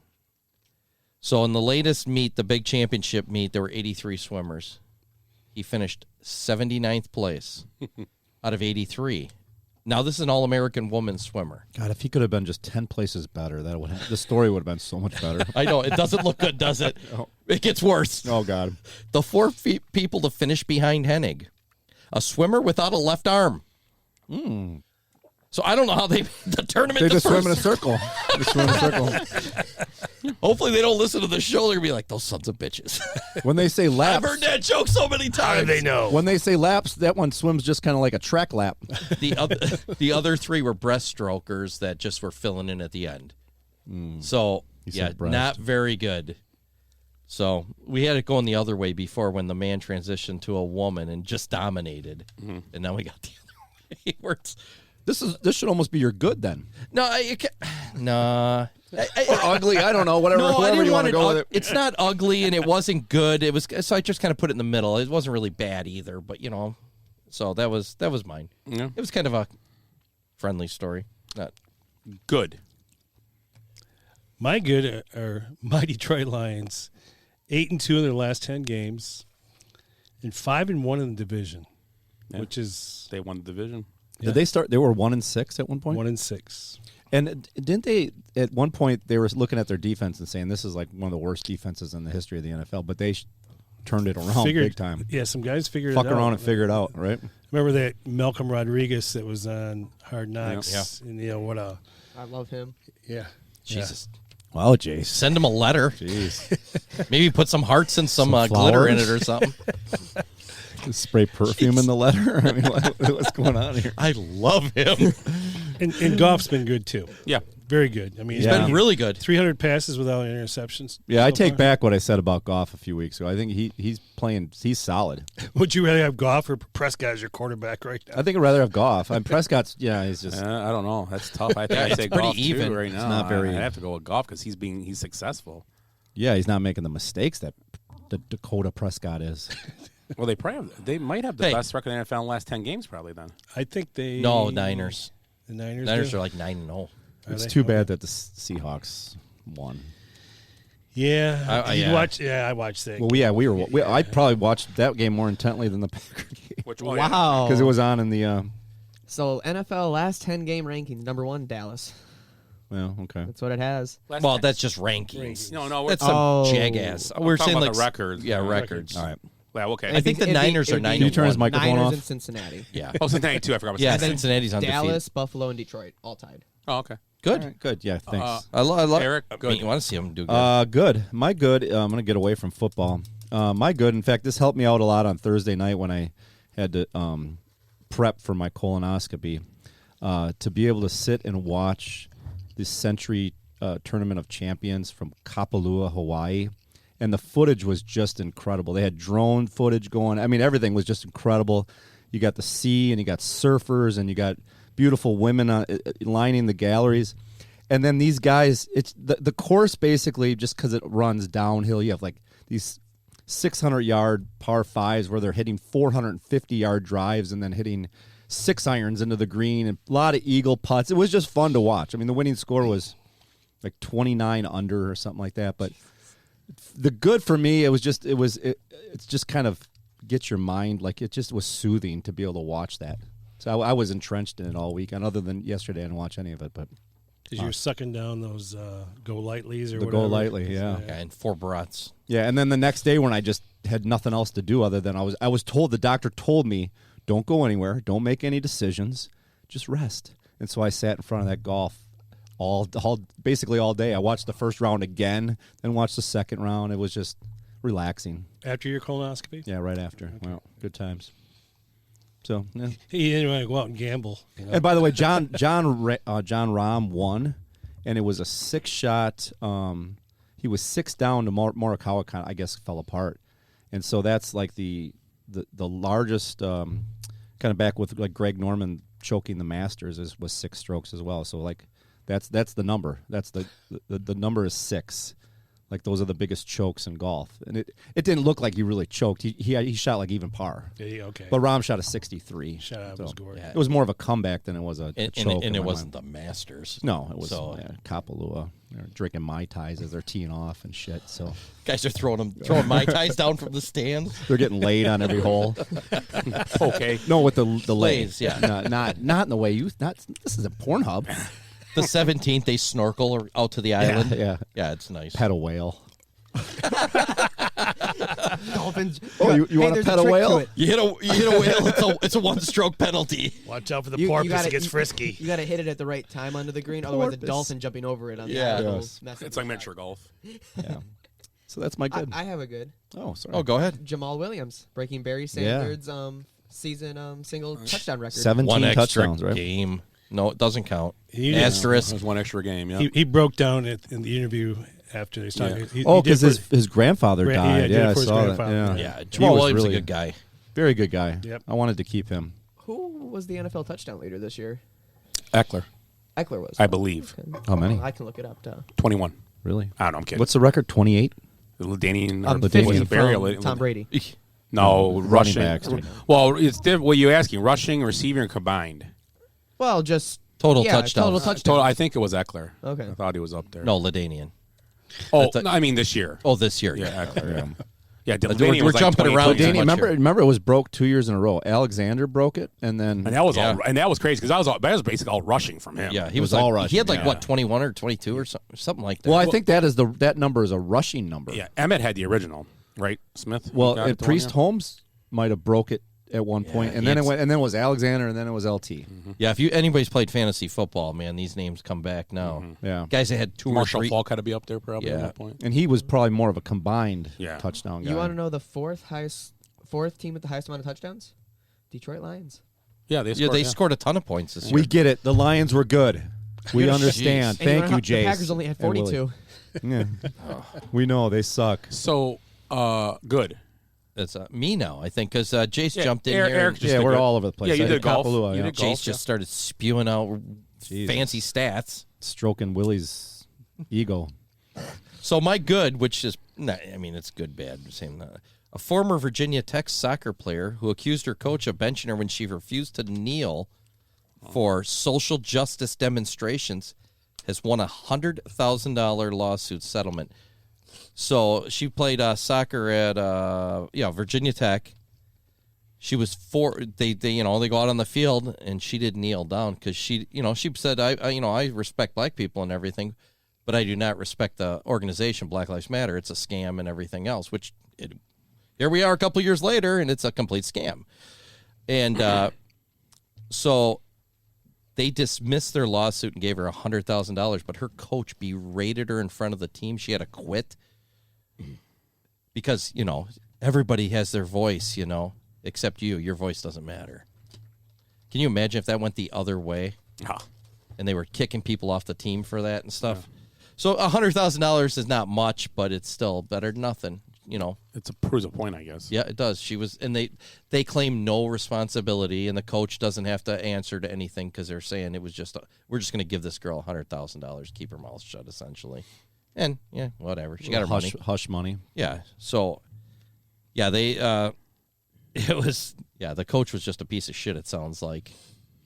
So in the latest meet, the big championship meet, there were 83 swimmers. He finished 79th place out of 83. Now, this is an All-American woman swimmer. God, if he could have been just 10 places better, the story would have been so much better. I know. It doesn't look good, does it? It gets worse. Oh, God. The 4 people to finish behind Hennig. A swimmer without a left arm. So I don't know how they made the tournament. They the just swim in a first- circle. They swim in a circle. Hopefully they don't listen to the show. They're going to be like, those sons of bitches. When they say laps. I've heard that joke so many times. When they say laps, that one swims just kind of like a track lap. The other 3 were breaststrokers that just were filling in at the end. So, He yeah, said breast. not very good. So we had it going the other way before when the man transitioned to a woman and just dominated. And now we got the other way where it's, This should almost be your good then. no, no. Or ugly, I don't know, whatever, No, I whoever didn't you want want to go with it. It's not ugly and it wasn't good. It was, so I just kind of put it in the middle. It wasn't really bad either, but so that was mine. Yeah. It was kind of a friendly story. Not good. My good are my Detroit Lions, 8-2 in their last 10 games, and 5-1 in the division, which is they won the division. Did they start? They were 1-6 at one point. 1-6. And didn't they at one point they were looking at their defense and saying this is like one of the worst defenses in the history of the NFL, but they turned it around big time. Yeah, some guys figured Fuck it out. around and figure it out, right? Remember that Malcolm Rodriguez that was on Hard Knocks? Yeah. And what a I love him. yeah. Jesus. Wow, Jace. Send him a letter. Jeez. Maybe put some hearts and some, Some glitter in flowers. it or something. Spray perfume in the letter. I mean, what's going on here? I love him. And golf's been good too. Yeah. Very good. I mean, He's been really good. 300 passes without interceptions. Yeah, I so take far. back what I said about Goff a few weeks ago. I think he's playing. He's solid. Would you rather have Goff or Prescott as your quarterback right now? I think I'd rather have Goff. Prescott's. Yeah, he's just. I don't know. That's tough. I think I'd it's say pretty Goff even. too right now. It's not very- I have to go with Goff because he's successful. Yeah, he's not making the mistakes that Dakota Prescott is. Well, they might have the best record in the NFL in the last 10 games probably then. I think they. No, Niners. The Niners. Niners do? are like 9-0. It's they? too bad that the Seahawks won. Yeah, yeah. I watched that. Well, I probably watched that game more intently than the Packer game. Wow. Because it was on in the. So NFL last 10 game rankings. Number 1, Dallas. Well, okay. That's what it has. Well, that's just rankings. No, that's some jackass. I'm We're talking saying about like the records. Yeah, records. All right. Well, okay. I think the Niners are 9-1. Can you turn his microphone Niners off? and Cincinnati. Yeah. Oh, Cincinnati too. I forgot about Yeah, Cincinnati. Cincinnati's undefeated. Dallas, Buffalo, and Detroit all tied. Oh, okay. Good. Right, good. Yeah, thanks. I love Eric, good. You want to see him do good. Good. My good. I'm going to get away from football. My good. In fact, this helped me out a lot on Thursday night when I had to prep for my colonoscopy. To be able to sit and watch the Century Tournament of Champions from Kapalua, Hawaii. And the footage was just incredible. They had drone footage going. I mean, everything was just incredible. You got the sea, and you got surfers, and you got beautiful women lining the galleries. And then these guys, it's the course basically, just because it runs downhill, you have like these 600-yard par fives where they're hitting 450-yard drives and then hitting 6 irons into the green and a lot of eagle putts. It was just fun to watch. I mean, the winning score was like 29 under or something like that, but the good for me, it's just kind of gets your mind, like it just was soothing to be able to watch that. So I was entrenched in it all weekend, other than yesterday I didn't watch any of it. But because you're sucking down those Go Lightlies or the whatever. Go Lightly, yeah, and 4 brats. Yeah, and then the next day when I just had nothing else to do other than I was told, the doctor told me, don't go anywhere, don't make any decisions, just rest. And so I sat in front of that golf basically all day. I watched the first round again, then watched the second round. It was just relaxing. After your colonoscopy? Yeah, right after. Okay. Well, good times. So, yeah. He didn't want to go out and gamble. You know? And by the way, John Rahm won, and it was a 6-shot. He was 6 down to Morikawa. Kind of, I guess, fell apart, and so that's like the largest. Kind of back with like Greg Norman choking the Masters was 6 strokes as well. So like that's the number. That's the number is 6. Like those are the biggest chokes in golf, and it didn't look like he really choked. He shot like even par. Yeah, okay. But Rahm shot a 63. Shut up, it was gorgeous. It was more of a comeback than it was a choke. And it wasn't the Masters. No, it was Kapalua. They're drinking Mai Tais as they're teeing off and shit. So guys are throwing Mai Tais down from the stand. They're getting laid on every hole. Okay. No, with the lays, yeah. not in the way you. This is a Pornhub. The 17th, they snorkel or out to the island. Yeah. It's nice. Pet a whale. Dolphins. Oh, you want to pet a whale? You hit a whale. It's a 1-stroke penalty. Watch out for the porpoise. It gets frisky. You got to hit it at the right time under the green, otherwise the dolphin jumping over it on the island will mess It's like miniature golf. Yeah. So that's my good. I have a good. Oh, sorry. Oh, go ahead. Jamal Williams breaking Barry Sanders' season single touchdown record. 17 1 extra touchdowns, right? game. No, it doesn't count. Asterisk. There's 1 extra game. Yeah. He broke down in the interview after they started. Yeah. Because his grandfather died. Yeah, I saw that. Yeah, Jamal Williams is a good guy. Very good guy. Yep. I wanted to keep him. Who was the NFL touchdown leader this year? Eckler. Eckler was. I believe. Okay. How many? I can look it up. 21. Really? I don't know. I'm kidding. What's the record? 28? LaDainian. 50 from Tom Brady. No, rushing. Backs. Well, it's different. What are you asking? Rushing, receiving, or combined? Well, just Total touchdowns. touchdowns. Total touchdowns. I think it was Eckler. Okay. I thought he was up there. No, LaDainian. Oh, no, I mean this year. Oh, this year. Yeah, Eckler. Yeah, We're was like jumping 22. around. LaDainian, remember it was broke 2 years in a row. Alexander broke it, and then And that was crazy because that was basically all rushing from him. Yeah, he It was was all like, rushing, He had like yeah. what 21 or 22 or something like that. well, I think that number is a rushing number. Yeah, Emmett had the original, right? Smith. Well, got it and the Priest one year? Holmes might have broke it at one point, and then it was Alexander, and then it was LT. Yeah, if anybody's played fantasy football, man, these names come back now. Yeah, Guys that had 2 Marshall or 3. Falk had to be up there probably at Yeah. that point. and he was probably more of a combined touchdown guy. You want to know the fourth team with the highest amount of touchdowns? Detroit Lions. Yeah, they Scored a ton of points this year. We get it. The Lions were good. We understand. And Thank you, the Jace. Packers only had and Willie. 42. Yeah. We know they suck. So, good. It's me now, I think, because Jace jumped in Eric, here. Eric just Yeah, did we're good. all over the place. Yeah, you I did golf. Kapalua, You yeah. did Jace golf, just started spewing out fancy stats. Stroking Willie's ego. So my good, which is, I mean, it's good, bad, same. A former Virginia Tech soccer player who accused her coach of benching her when she refused to kneel for social justice demonstrations has won a $100,000 lawsuit settlement. So she played soccer at Virginia Tech. She was they go out on the field and she didn't kneel down because she said I respect black people and everything, but I do not respect the organization Black Lives Matter. It's a scam and everything else. Here we are a couple years later and it's a complete scam, and so they dismissed their lawsuit and gave her $100,000. But her coach berated her in front of the team. She had to quit because everybody has their voice, except you. Your voice doesn't matter. Can you imagine if that went the other way? And they were kicking people off the team for that and stuff? So $100,000 is not much, but it's still better than nothing, It proves a point, I guess. Yeah, it does. She was, and they claim no responsibility, and the coach doesn't have to answer to anything because they're saying it was just, we're just going to give this girl $100,000, keep her mouth shut, essentially. And, yeah, whatever. She got her money. Hush money. Yeah. So, yeah, the coach was just a piece of shit, it sounds like,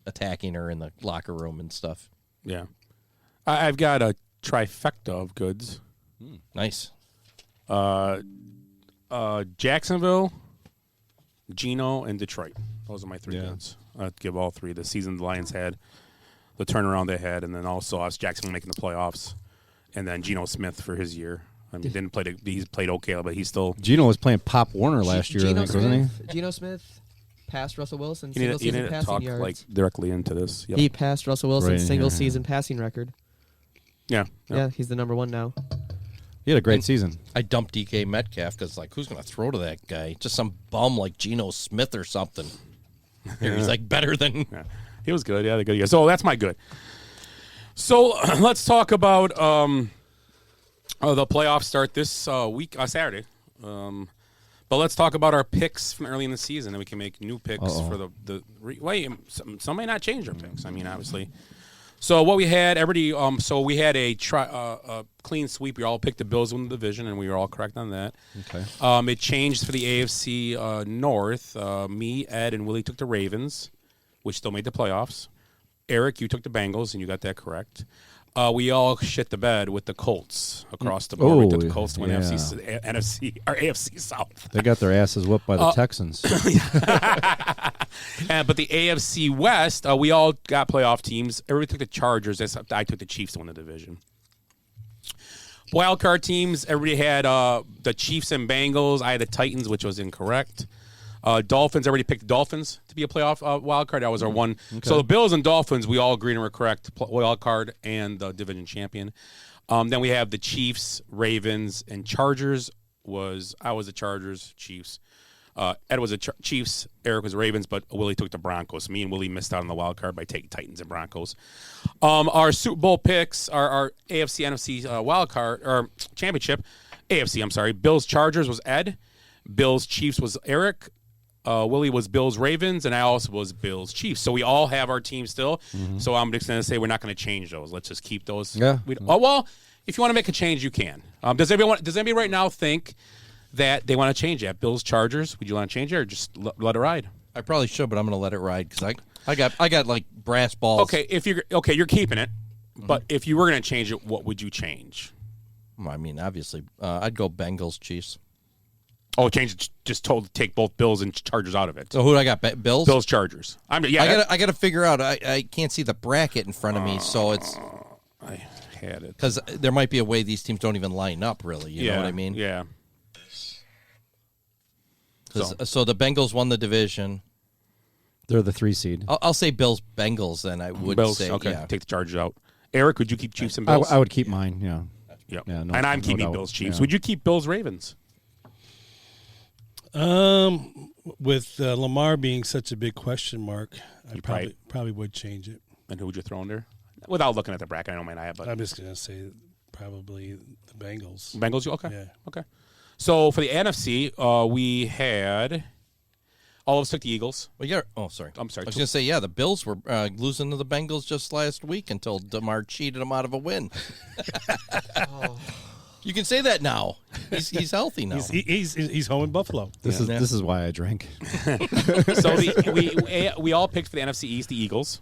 attacking her in the locker room and stuff. Yeah. I've got a trifecta of goods. Nice. Jacksonville, Geno, and Detroit. Those are my three goods. I'd give all three. The season the Lions had, the turnaround they had, and then also us Jacksonville making the playoffs, and then Geno Smith for his year. I mean, he's played okay, but he's still. Geno was playing Pop Warner last year, I think, wasn't he? Geno Smith passed Russell Wilson You single-season need to passing talk yards. directly into this. Yep. He passed Russell Wilson's single-season passing record. Yeah. Yeah, he's the number one now. He had a great season. I dumped DK Metcalf because, who's going to throw to that guy? Just some bum like Geno Smith or something. He's better than. Yeah. He was good. Yeah, the good guy. So that's my good. So let's talk about the playoffs start this week, Saturday. But let's talk about our picks from early in the season, and we can make new picks for the. Some may not change their picks. I mean, obviously. So what we had, everybody. So we had a clean sweep. We all picked the Bills to win the division, and we were all correct on that. Okay. It changed for the AFC North. Me, Ed, and Willie took the Ravens, which still made the playoffs. Eric, you took the Bengals, and you got that correct. We all shit the bed with the Colts across the board. We took the Colts to win AFC South. They got their asses whooped by the Texans. But the AFC West, we all got playoff teams. Everybody took the Chargers. I took the Chiefs to win the division. Wild card teams, everybody had the Chiefs and Bengals. I had the Titans, which was incorrect. Dolphins, everybody picked the Dolphins to be a playoff wild card. That was our one. Okay. So the Bills and Dolphins, we all agreed and were correct. Wild card and the division champion. Then we have the Chiefs, Ravens, and Chargers. I was the Chargers, Chiefs. Ed was the Chiefs, Eric was Ravens, but Willie took the Broncos. Me and Willie missed out on the wild card by taking Titans and Broncos. Our Super Bowl picks, our AFC, NFC wild card, or championship, AFC, I'm sorry. Bills, Chargers was Ed. Bills, Chiefs was Eric. Willie was Bills, Ravens, and I also was Bills, Chiefs. So we all have our team still. Mm-hmm. So I'm just going to say we're not going to change those. Let's just keep those. Yeah. Well, if you want to make a change, you can. Does anybody right now think that they want to change that? Bills, Chargers, would you want to change it or just let it ride? I probably should, but I'm going to let it ride because I got like brass balls. Okay, you're keeping it. Mm-hmm. But if you were going to change it, what would you change? Well, I mean, obviously, I'd go Bengals, Chiefs. Oh, change it. Just take both Bills and Chargers out of it. So who do I got? Bills, Bills, Chargers. I got to figure out. I can't see the bracket in front of me, so it's. I had it because there might be a way these teams don't even line up. Really, you know what I mean? Yeah. So the Bengals won the division. They're the 3 seed. I'll say Bills, Bengals. Then I would Bills, say okay. Yeah. Take the Chargers out. Eric, would you keep Chiefs and Bills? I would keep mine. Yeah. Yep. Yeah. And I'm keeping doubt. Bills, Chiefs. Yeah. Would you keep Bills, Ravens? With Lamar being such a big question mark, I You probably would change it. And who would you throw in there? Without looking at the bracket, I don't mind I have, but I'm just gonna say probably the Bengals. Bengals, okay. Yeah. Okay. So for the NFC, we had all of us took the Eagles. Well, yeah. Oh, sorry. I'm sorry. I was going to say, the Bills were losing to the Bengals just last week until DeMar cheated them out of a win. You can say that now. He's healthy now. He's home in Buffalo. This is why I drink. So we all picked for the NFC East the Eagles.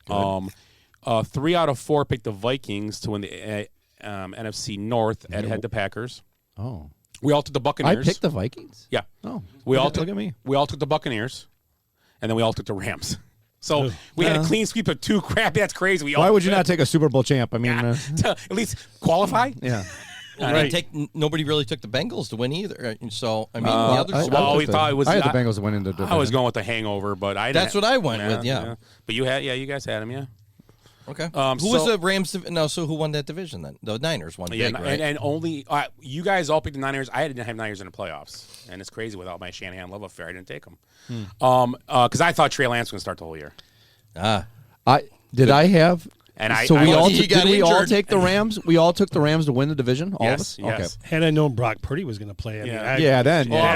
3 out of 4 picked the Vikings to win the NFC North. Ed had the Packers. Oh. We all took the Buccaneers. I picked the Vikings? Yeah. Oh. Look at me. We all took the Buccaneers, and then we all took the Rams. So we had a clean sweep of 2 crap. That's crazy. Why would you not take a Super Bowl champ? I mean, to at least qualify? Yeah. Nobody really took the Bengals to win either. So, I mean, the others. we thought it was. I had the Bengals to win into the I was going with the hangover, but I didn't. That's what I went with, yeah. But you guys had them, yeah. Okay. Who was the Rams? No, so who won that division then? The Niners won big, right? And only you guys all picked the Niners. I didn't have Niners in the playoffs, and it's crazy without my Shanahan love affair. I didn't take them because I thought Trey Lance was going to start the whole year. I have. And we all take the Rams? We all took the Rams to win the division? All of us? Yes. Okay. Had I known Brock Purdy was going to play, I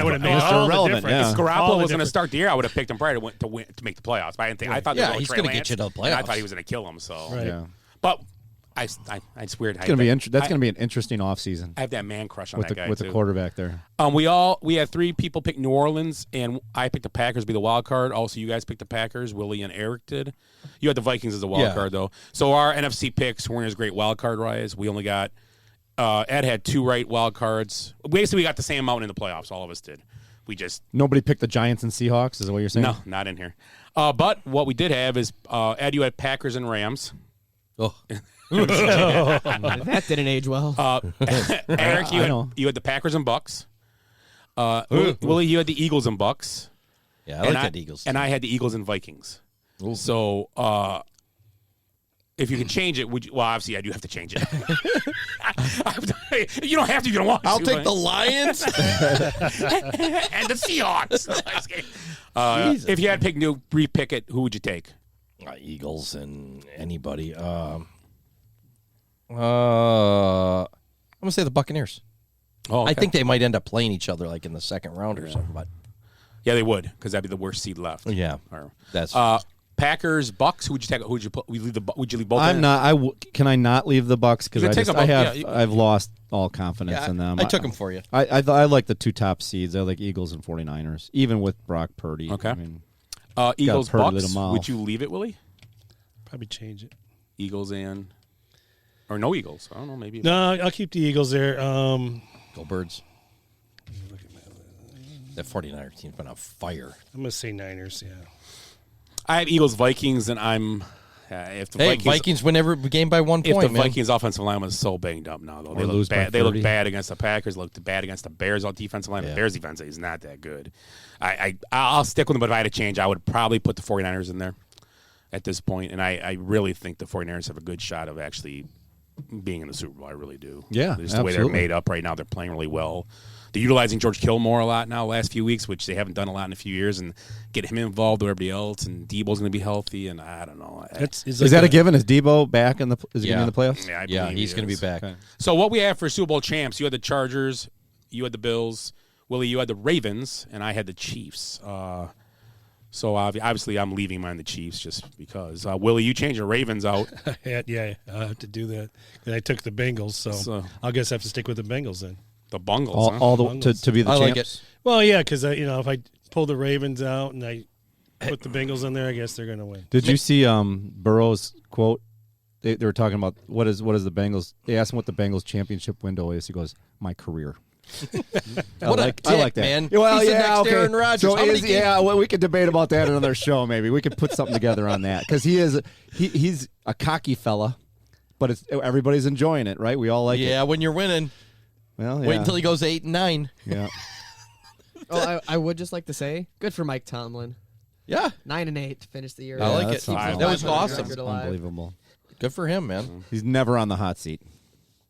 would have made all the difference. If Garoppolo was going to start the year, I would have picked him prior to make the playoffs. But I didn't think. I thought he's going to get you to the playoffs. I thought he was going to kill him. So, Yeah. But it's weird. That's going to be an interesting offseason. I have that man crush on with that guy with too. the quarterback there. We had 3 people pick New Orleans, and I picked the Packers to be the wild card. Also, you guys picked the Packers. Willie and Eric did. You had the Vikings as the wild card though. So our NFC picks weren't as great wild card wise. We only got Ed had 2 right wild cards. Basically, we got the same amount in the playoffs. All of us did. We just nobody picked the Giants and Seahawks. Is that what you're saying? No, not in here. But what we did have is Ed, you had Packers and Rams. Oh. That didn't age well. Eric, you had the Packers and Bucks. Willie, you had the Eagles and Bucks. Yeah, I like the Eagles. And I had the Eagles and Vikings. Ooh. So if you can change it, would you? Well, obviously, I do have to change it. You don't have to if you don't want to. I'll take the Lions and the Seahawks. If you had to repick it, who would you take? Eagles and anybody. I'm gonna say the Buccaneers. Oh, okay. I think they might end up playing each other like in the second round or something. But yeah, they would because that'd be the worst seed left. Yeah, that's Packers, Bucks. Who would you take? Who would you put? Would you leave both? I'm not. Can I not leave the Bucks because I've lost all confidence in them. I took them for you. I like the 2 top seeds. I like Eagles and 49ers, even with Brock Purdy. Okay. I mean, Eagles, Bucks. Would you leave it, Willie? Probably change it. Eagles or no Eagles? I don't know. Maybe. No, I'll keep the Eagles there. Go Birds. That 49ers team's been on fire. I'm gonna say Niners. Yeah. I have Eagles, Vikings, and I'm. If the Vikings win every game by 1 point. If the Vikings offensive line was so banged up now, though, they look bad. They look bad against the Packers. Looked bad against the Bears on defensive line. The Bears defense is not that good. I'll stick with them, but if I had to change, I would probably put the 49ers in there at this point, and I really think the 49ers have a good shot of actually being in the Super Bowl. I really do. Yeah, just the way they're made up right now, they're playing really well. They're utilizing George Kittle more a lot now last few weeks, which they haven't done a lot in a few years, and get him involved with everybody else, and Debo's going to be healthy, and I don't know. Is that a given? Is Debo back in the playoffs? Yeah, he's going to be back. Okay. So what we have for Super Bowl champs, you had the Chargers, you had the Bills, Willie, you had the Ravens, and I had the Chiefs. So obviously I'm leaving mine the Chiefs just because. Willie, you changed the Ravens out. Yeah, I have to do that. And I took the Bengals, so I guess I have to stick with the Bengals then. The Bungles, to be the champs? Like it. Well, yeah, because if I pull the Ravens out and I put the Bengals in there, I guess they're going to win. Did you see Burrow's quote? They were talking about what is the Bengals. They asked him what the Bengals championship window is. He goes, "My career." I like that, man. Well, he's yeah, the next okay. Aaron Rodgers. So we could debate about that in another show. Maybe we could put something together on that because he's a cocky fella, but everybody's enjoying it, right? We all like it. Yeah, when you're winning. Well, yeah. Wait until he goes 8-9. Yeah. I would just like to say, good for Mike Tomlin. Yeah, 9-8 to finish the year. I like it. That was awesome. Unbelievable. Good for him, man. He's never on the hot seat.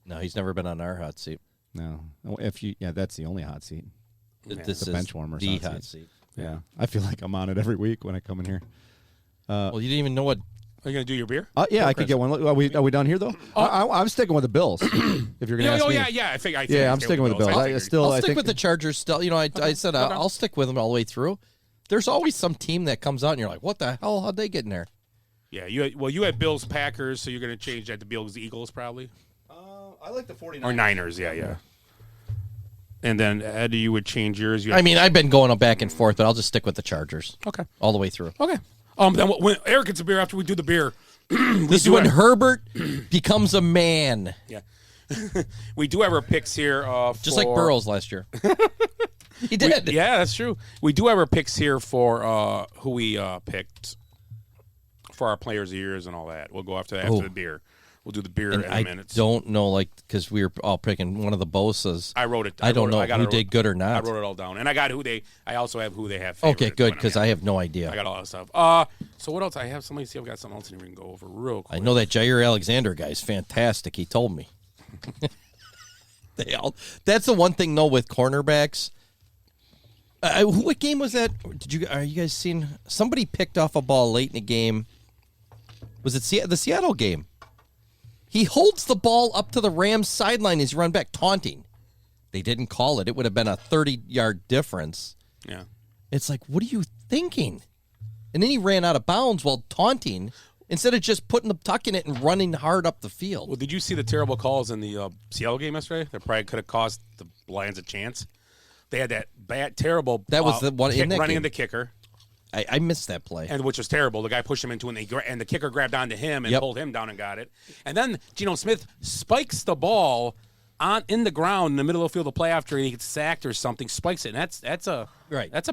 No, he's never been on our hot seat. No, that's the only hot seat. This the is bench warmers the hot seat. Yeah, I feel like I'm on it every week when I come in here. Well, you didn't even know what Are you gonna do your beer? Yeah, I could get one. Are we done here though? I'm sticking with the Bills. If you're gonna ask me. Yeah. I think I'm sticking with the Bills. I'll stick think with the Chargers. Still, I said I'll stick with them all the way through. There's always some team that comes out and you're like, what the hell? How'd they get in there? Yeah, you had Bills Packers, so you're gonna change that to Bills Eagles probably. I like the 49ers. Or Niners, yeah. And then Ed, you would change yours. I've been going back and forth, but I'll just stick with the Chargers. Okay, all the way through. Okay. Then when Eric gets a beer after we do the beer, this is when Herbert becomes a man. Yeah. We do have our picks here. Just like Burrows last year. He did. Yeah, that's true. We do have our picks here for who we picked for our players of years and all that. We'll go after the beer. We'll do the beer in a minute. I don't know, because we were all picking one of the Bosas. I wrote it. I don't know who did good or not. I wrote it all down, and I got I also have who they have. Okay, good, because I have no idea. I got all that stuff. So what else? I have somebody see. I've got something else we can go over real quick. I know that Jair Alexander guy is fantastic. He told me. That's the one thing though with cornerbacks. What game was that? Are you guys seen? Somebody picked off a ball late in the game. Was it the Seattle game? He holds the ball up to the Rams sideline as he run back, taunting. They didn't call it. It would have been a 30-yard difference. Yeah. It's like, what are you thinking? And then he ran out of bounds while taunting instead of just tucking it and running hard up the field. Well, did you see the terrible calls in the Seattle game yesterday? That probably could have cost the Lions a chance. They had that bad, terrible. That was the one in that running game. in the kicker. I missed that play, and which was terrible. The guy pushed him into it, and the kicker grabbed onto him and pulled him down and got it. And then Geno Smith spikes the ball in the ground in the middle of the field of play after he gets sacked or something. Spikes it, and that's a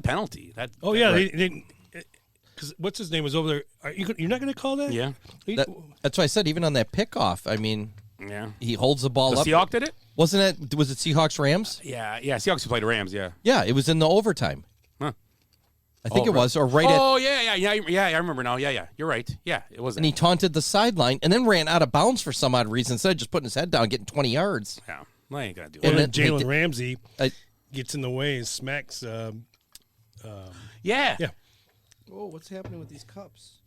penalty. Because what's his name was over there. You're not going to call that? Yeah. That's why I said even on that pickoff. I mean, he holds the ball up. The Seahawks did it. Wasn't it? Was it Seahawks Rams? Yeah. Seahawks played the Rams. Yeah. Yeah, it was in the overtime. Huh. I think it was, or right at... Oh, yeah, I remember now. Yeah, you're right. Yeah, it was. And he taunted the sideline and then ran out of bounds for some odd reason instead of just putting his head down, getting 20 yards. Yeah, I ain't going to do it. And then Jalen Ramsey gets in the way and smacks... Yeah. Oh, what's happening with these cups?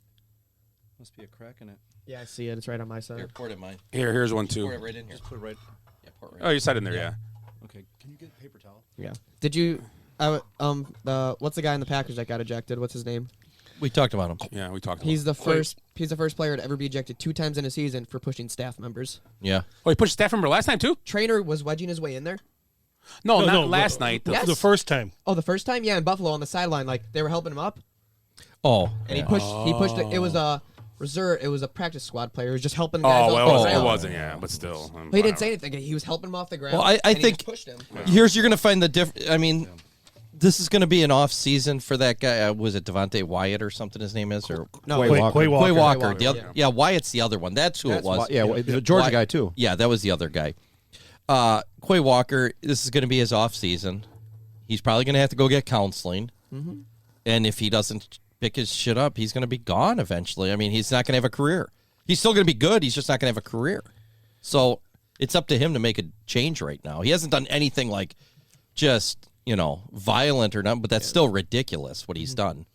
Must be a crack in it. Yeah, I see it. It's right on my side. Here, pour it in mine. Here's one, too. Pour it right in here. Just put it right... Yeah, pour it right Oh, you said in there, yeah. Okay, can you get a paper towel? Yeah. Did you... what's the guy in the Packers that got ejected? What's his name? We talked about him. Yeah, we talked about He's him. the first player to ever be ejected 2 times in a season for pushing staff members. Yeah. Oh, he pushed staff member last time, too? Trainer was wedging his way in there. No, not last night. The first time. Oh, the first time? Yeah, in Buffalo on the sideline. Like, they were helping him up. Oh. And he pushed it. It was a reserve. It was a practice squad player. He was just helping guys off the ground. It wasn't, yeah, but still. He didn't say anything. He was helping him off the ground. Well, I and think he just pushed him. Here's you're going to find the difference. I mean, this is going to be an off season for that guy. Was it Devontae Wyatt or something his name is? Or No, Quay Walker. The other, yeah, Wyatt's the other one. That's who it was. The Georgia guy, too. Yeah, that was the other guy. Quay Walker, this is going to be his off season. He's probably going to have to go get counseling. Mm-hmm. And if he doesn't pick his shit up, he's going to be gone eventually. I mean, he's not going to have a career. He's still going to be good. He's just not going to have a career. So it's up to him to make a change right now. He hasn't done anything like just, violent or not, but that's still ridiculous what he's done.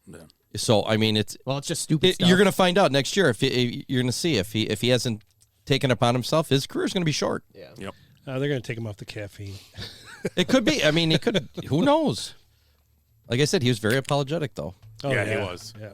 Yeah. So I mean, it's just stupid stuff. You're going to find out next year if you're going to see if he hasn't taken it upon himself, his career is going to be short. Yeah. Yep. They're going to take him off the caffeine. It could be. I mean, he could. Who knows? Like I said, he was very apologetic, though. Oh, yeah, he was. Yeah.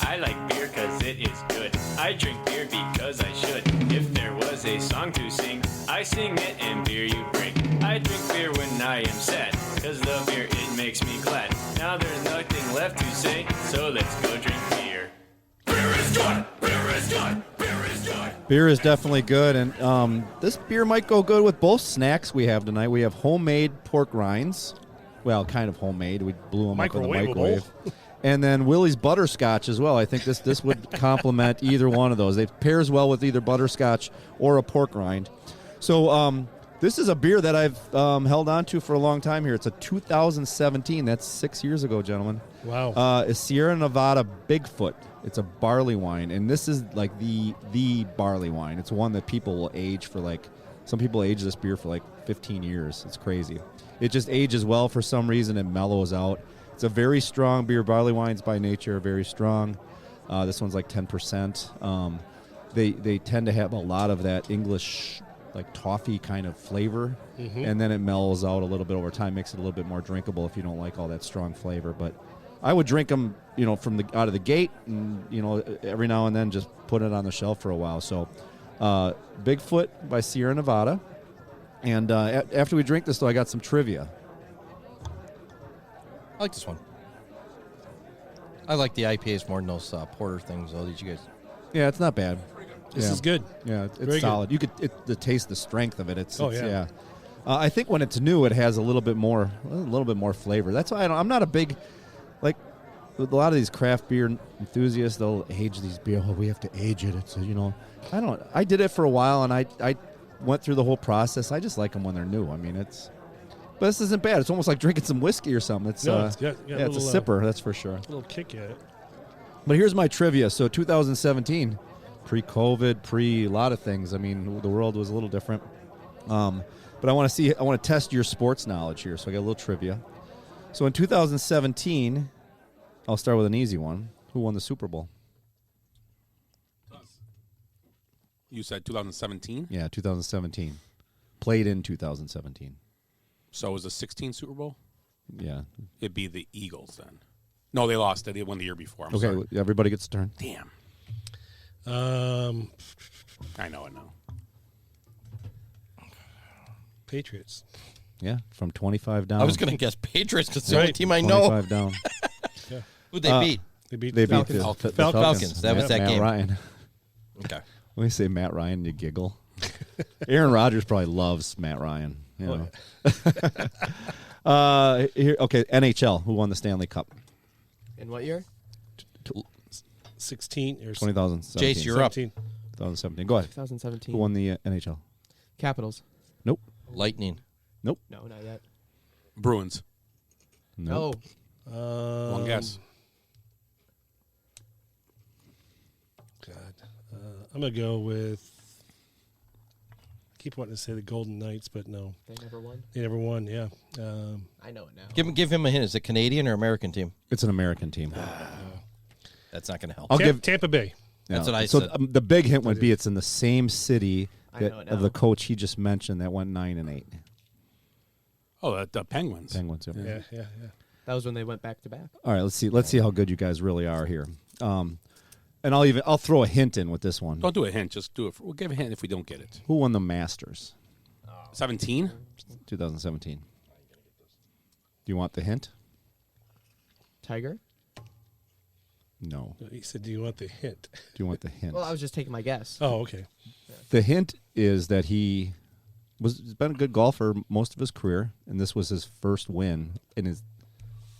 I like beer cause it is good. I drink beer because I should. If there was a song to sing, I sing it and beer you bring. I drink beer when I am sad, cause the beer it makes me glad. Now there's nothing left to say, so let's go drink beer. Beer is good! Beer is good! Beer is good! Beer is definitely good, and this beer might go good with both snacks we have tonight. We have homemade pork rinds. Well, kind of homemade. We blew them up in the microwave. And then Willie's butterscotch as well. I think this would complement either one of those. It pairs well with either butterscotch or a pork rind. So this is a beer that I've held on to for a long time here. It's a 2017. That's 6 years ago, gentlemen. Wow. A Sierra Nevada Bigfoot. It's a barley wine, and this is like the barley wine. It's one that people will age for like Some people age this beer for like 15 years. It's crazy. It just ages well for some reason. It mellows out. It's a very strong beer. Barley wines by nature are very strong. This one's like 10%. They tend to have a lot of that English like toffee kind of flavor, and then it mellows out a little bit over time, makes it a little bit more drinkable if you don't like all that strong flavor. But I would drink them, from out of the gate, and every now and then just put it on the shelf for a while. So, Bigfoot by Sierra Nevada, and after we drink this, though, I got some trivia. I like this one. I like the IPAs more than those porter things, though. Did you guys? Yeah, it's not bad. This is good. Yeah, it's Very solid. good. You could taste the strength of it. It's Oh, it's- yeah. I think when it's new, it has a little bit more flavor. That's why I'm not a big like with a lot of these craft beer enthusiasts. They'll age these beer. Oh, we have to age it. It's I don't. I did it for a while, and I went through the whole process. I just like them when they're new. I mean, but this isn't bad. It's almost like drinking some whiskey or something. It's it's got it's a sipper. That's for sure. A little kick at it. But here's my trivia. So 2017, pre-COVID, a lot of things. I mean, the world was a little different. But I want to test your sports knowledge here. So I got a little trivia. So in 2017, I'll start with an easy one. Who won the Super Bowl? You said 2017? Yeah, 2017. Played in 2017. So it was the 16 Super Bowl? Yeah. It'd be the Eagles then. No, they lost. They won the year before. I'm sorry. Everybody gets a turn. Damn. I know it now. Patriots. Yeah, from 25 down. I was going to guess Patriots because it's the only team I know. 25 down. Yeah. Who'd they beat? They beat the Falcons. Falcons. That was that Matt game. Ryan. Okay. When you say Matt Ryan, you giggle. Aaron Rodgers probably loves Matt Ryan. Here, okay, NHL. Who won the Stanley Cup? In what year? 16 or 2017. Jace, you're up. 2017. Go ahead. 2017. Who won the NHL? Capitals. Nope. Lightning. Nope. No, not yet. Bruins. Nope. One guess. God. I'm going to go with. I keep wanting to say the Golden Knights, but no. They never won? They never won, yeah. I know it now. Give him a hint. Is it Canadian or American team? It's an American team. That's not going to help. I'll give Tampa Bay. That's what I so said. The big hint would be it's in the same city I know it of now. the coach he just mentioned that went 9-8. Oh, the Penguins. Penguins. Yeah. That was when they went back to back. All right, let's see how good you guys really are here. And I'll throw a hint in with this one. Don't do a hint. Just do it. We'll give a hint if we don't get it. Who won the Masters? 17? 2017. Do you want the hint? Tiger? No. He said, do you want the hint? Do you want the hint? Well, I was just taking my guess. Oh, okay. The hint is that he's been a good golfer most of his career, and this was his first win in his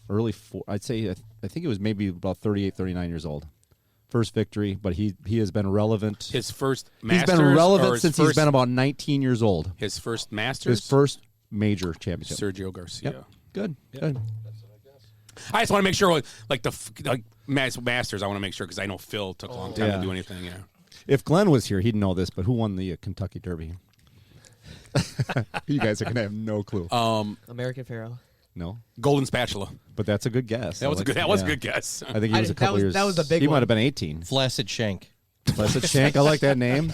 early I'd say I think it was maybe about 38, 39 years old. First victory, but he has been relevant. His first Masters? He's been relevant or since he's been about 19 years old. His first Masters? His first major championship. Sergio Garcia. Yep. Good. Yep. Good. I just want to make sure, like Masters, I want to make sure because I know Phil took a long time to do anything. Yeah. If Glenn was here, he'd know this, but who won the Kentucky Derby? You guys are going to have no clue. American Pharoah. No. Golden Spatula. But that's a good guess. That was a good guess. I think he was a couple years. That was the big He one. might have been 18. Flaccid Shank. Flaccid Shank. I like that name.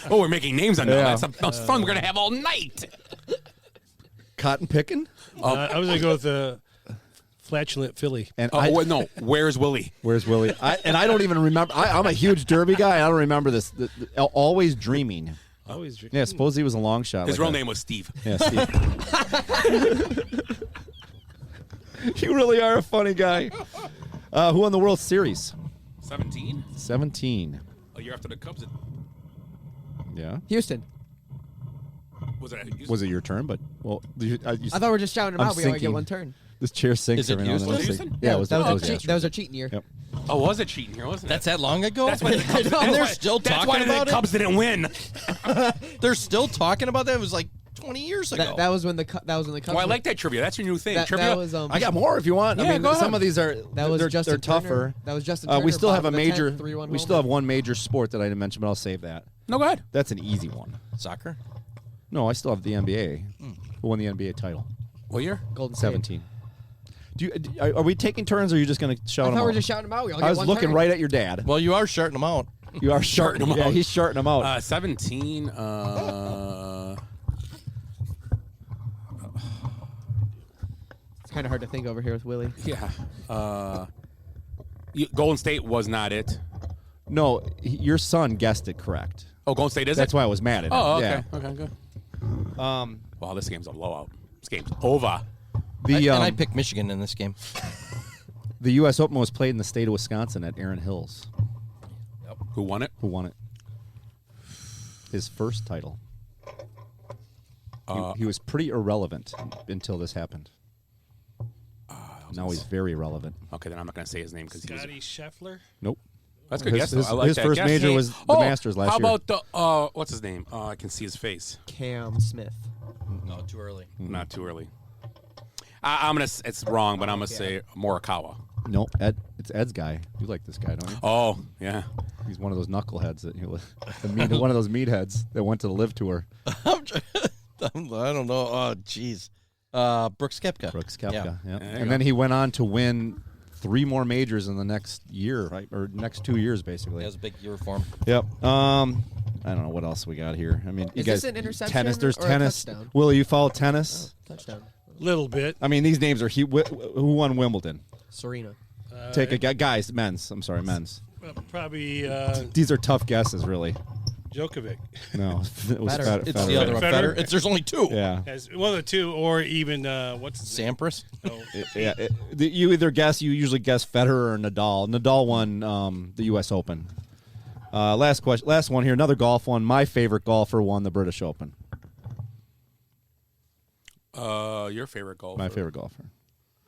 Oh, we're making names on Yeah. that. That's fun. We're going to have all night. Cotton picking? I was going to go with Flatulent Philly. And no. Where's Willie? Where's Willie? I don't even remember. I'm a huge Derby guy. I don't remember this. Always Dreaming. Always Dreaming. Yeah, suppose he was a long shot. His like real that. name was Steve. Yeah, Steve. You really are a funny guy. Who won the World Series? 17? 17. A year after the Cubs. Yeah. Houston. Was it your turn? But I thought we were just shouting them out. We only get one turn. This chair sinks Is it every now and then. Houston? Yeah, it was. that was yesterday. that was a cheating year. Yep. Oh, was it cheating here, wasn't it? That's that long ago? That's why the Cubs, And they're still that's talking why about the it? Cubs didn't win. They're still talking about that? It was like 20 years ago. That was when the Cubs. Oh, I like that trivia. That's your new thing. Trivia. That was, I got more if you want. Yeah, I mean, go some ahead. of these are That was they're Justin tougher. Turner. That was Justin Turner. We still have a bottom of the major. 10th, 3-1 We still have one major sport that I didn't mention, but I'll save that. No, go ahead. That's an easy one. Soccer? No, I still have the NBA. Who won the NBA title? What year? Golden State. 17. Are we taking turns, or are you just going to shout I them thought out? we were just shouting them out. We all I get was one looking turn. right at your dad. Well, you are shorting them out. You are shorting them out. Yeah, he's shorting them out. 17. It's kind of hard to think over here with Willie. Yeah. Golden State was not it. No, your son guessed it correct. Oh, Golden State is That's it? why I was mad at him. Oh, okay. Yeah. Okay, good. Wow, this game's a blowout. This game's over. And I picked Michigan in this game. The U.S. Open was played in the state of Wisconsin at Erin Hills. Yep. Who won it? Who won it? His first title. He was pretty irrelevant until this happened. Now he's very relevant. Okay, then I'm not going to say his name because he's Scotty Scheffler? Nope. That's a good guess. His, though. I like his that first guess. major Hey, was the Masters last year. How about the what's his name? I can see his face. Cam Smith. No, too early. Not too early. I'm gonna. It's wrong, but I'm gonna say Morikawa. No, it's Ed's guy. You like this guy, don't you? Oh, yeah. He's one of those knuckleheads that one of those meatheads that went to the Live Tour. I don't know. Oh, jeez. Brooks Koepka. Brooks Koepka. Yeah. Yeah. And then he went on to win 3 more majors in the next year, right, or next 2 years, basically. That was a big year for him. Yep. I don't know what else we got here. I mean, you Is guys, this an interception tennis. There's or a tennis. touchdown? Willie, you follow tennis? Touchdown. Little bit. I mean, these names are who won Wimbledon? Serena. Take a guys, men's. I'm sorry, men's. Probably These are tough guesses, really. Djokovic. No, it was Federer. It's the other one. Federer. There's only 2. Yeah. As one of the 2, or even what's his name? Sampras. No. You either guess. You usually guess Federer or Nadal. Nadal won the U.S. Open. Last one here. Another golf one. My favorite golfer won the British Open. Your favorite golfer? My favorite golfer.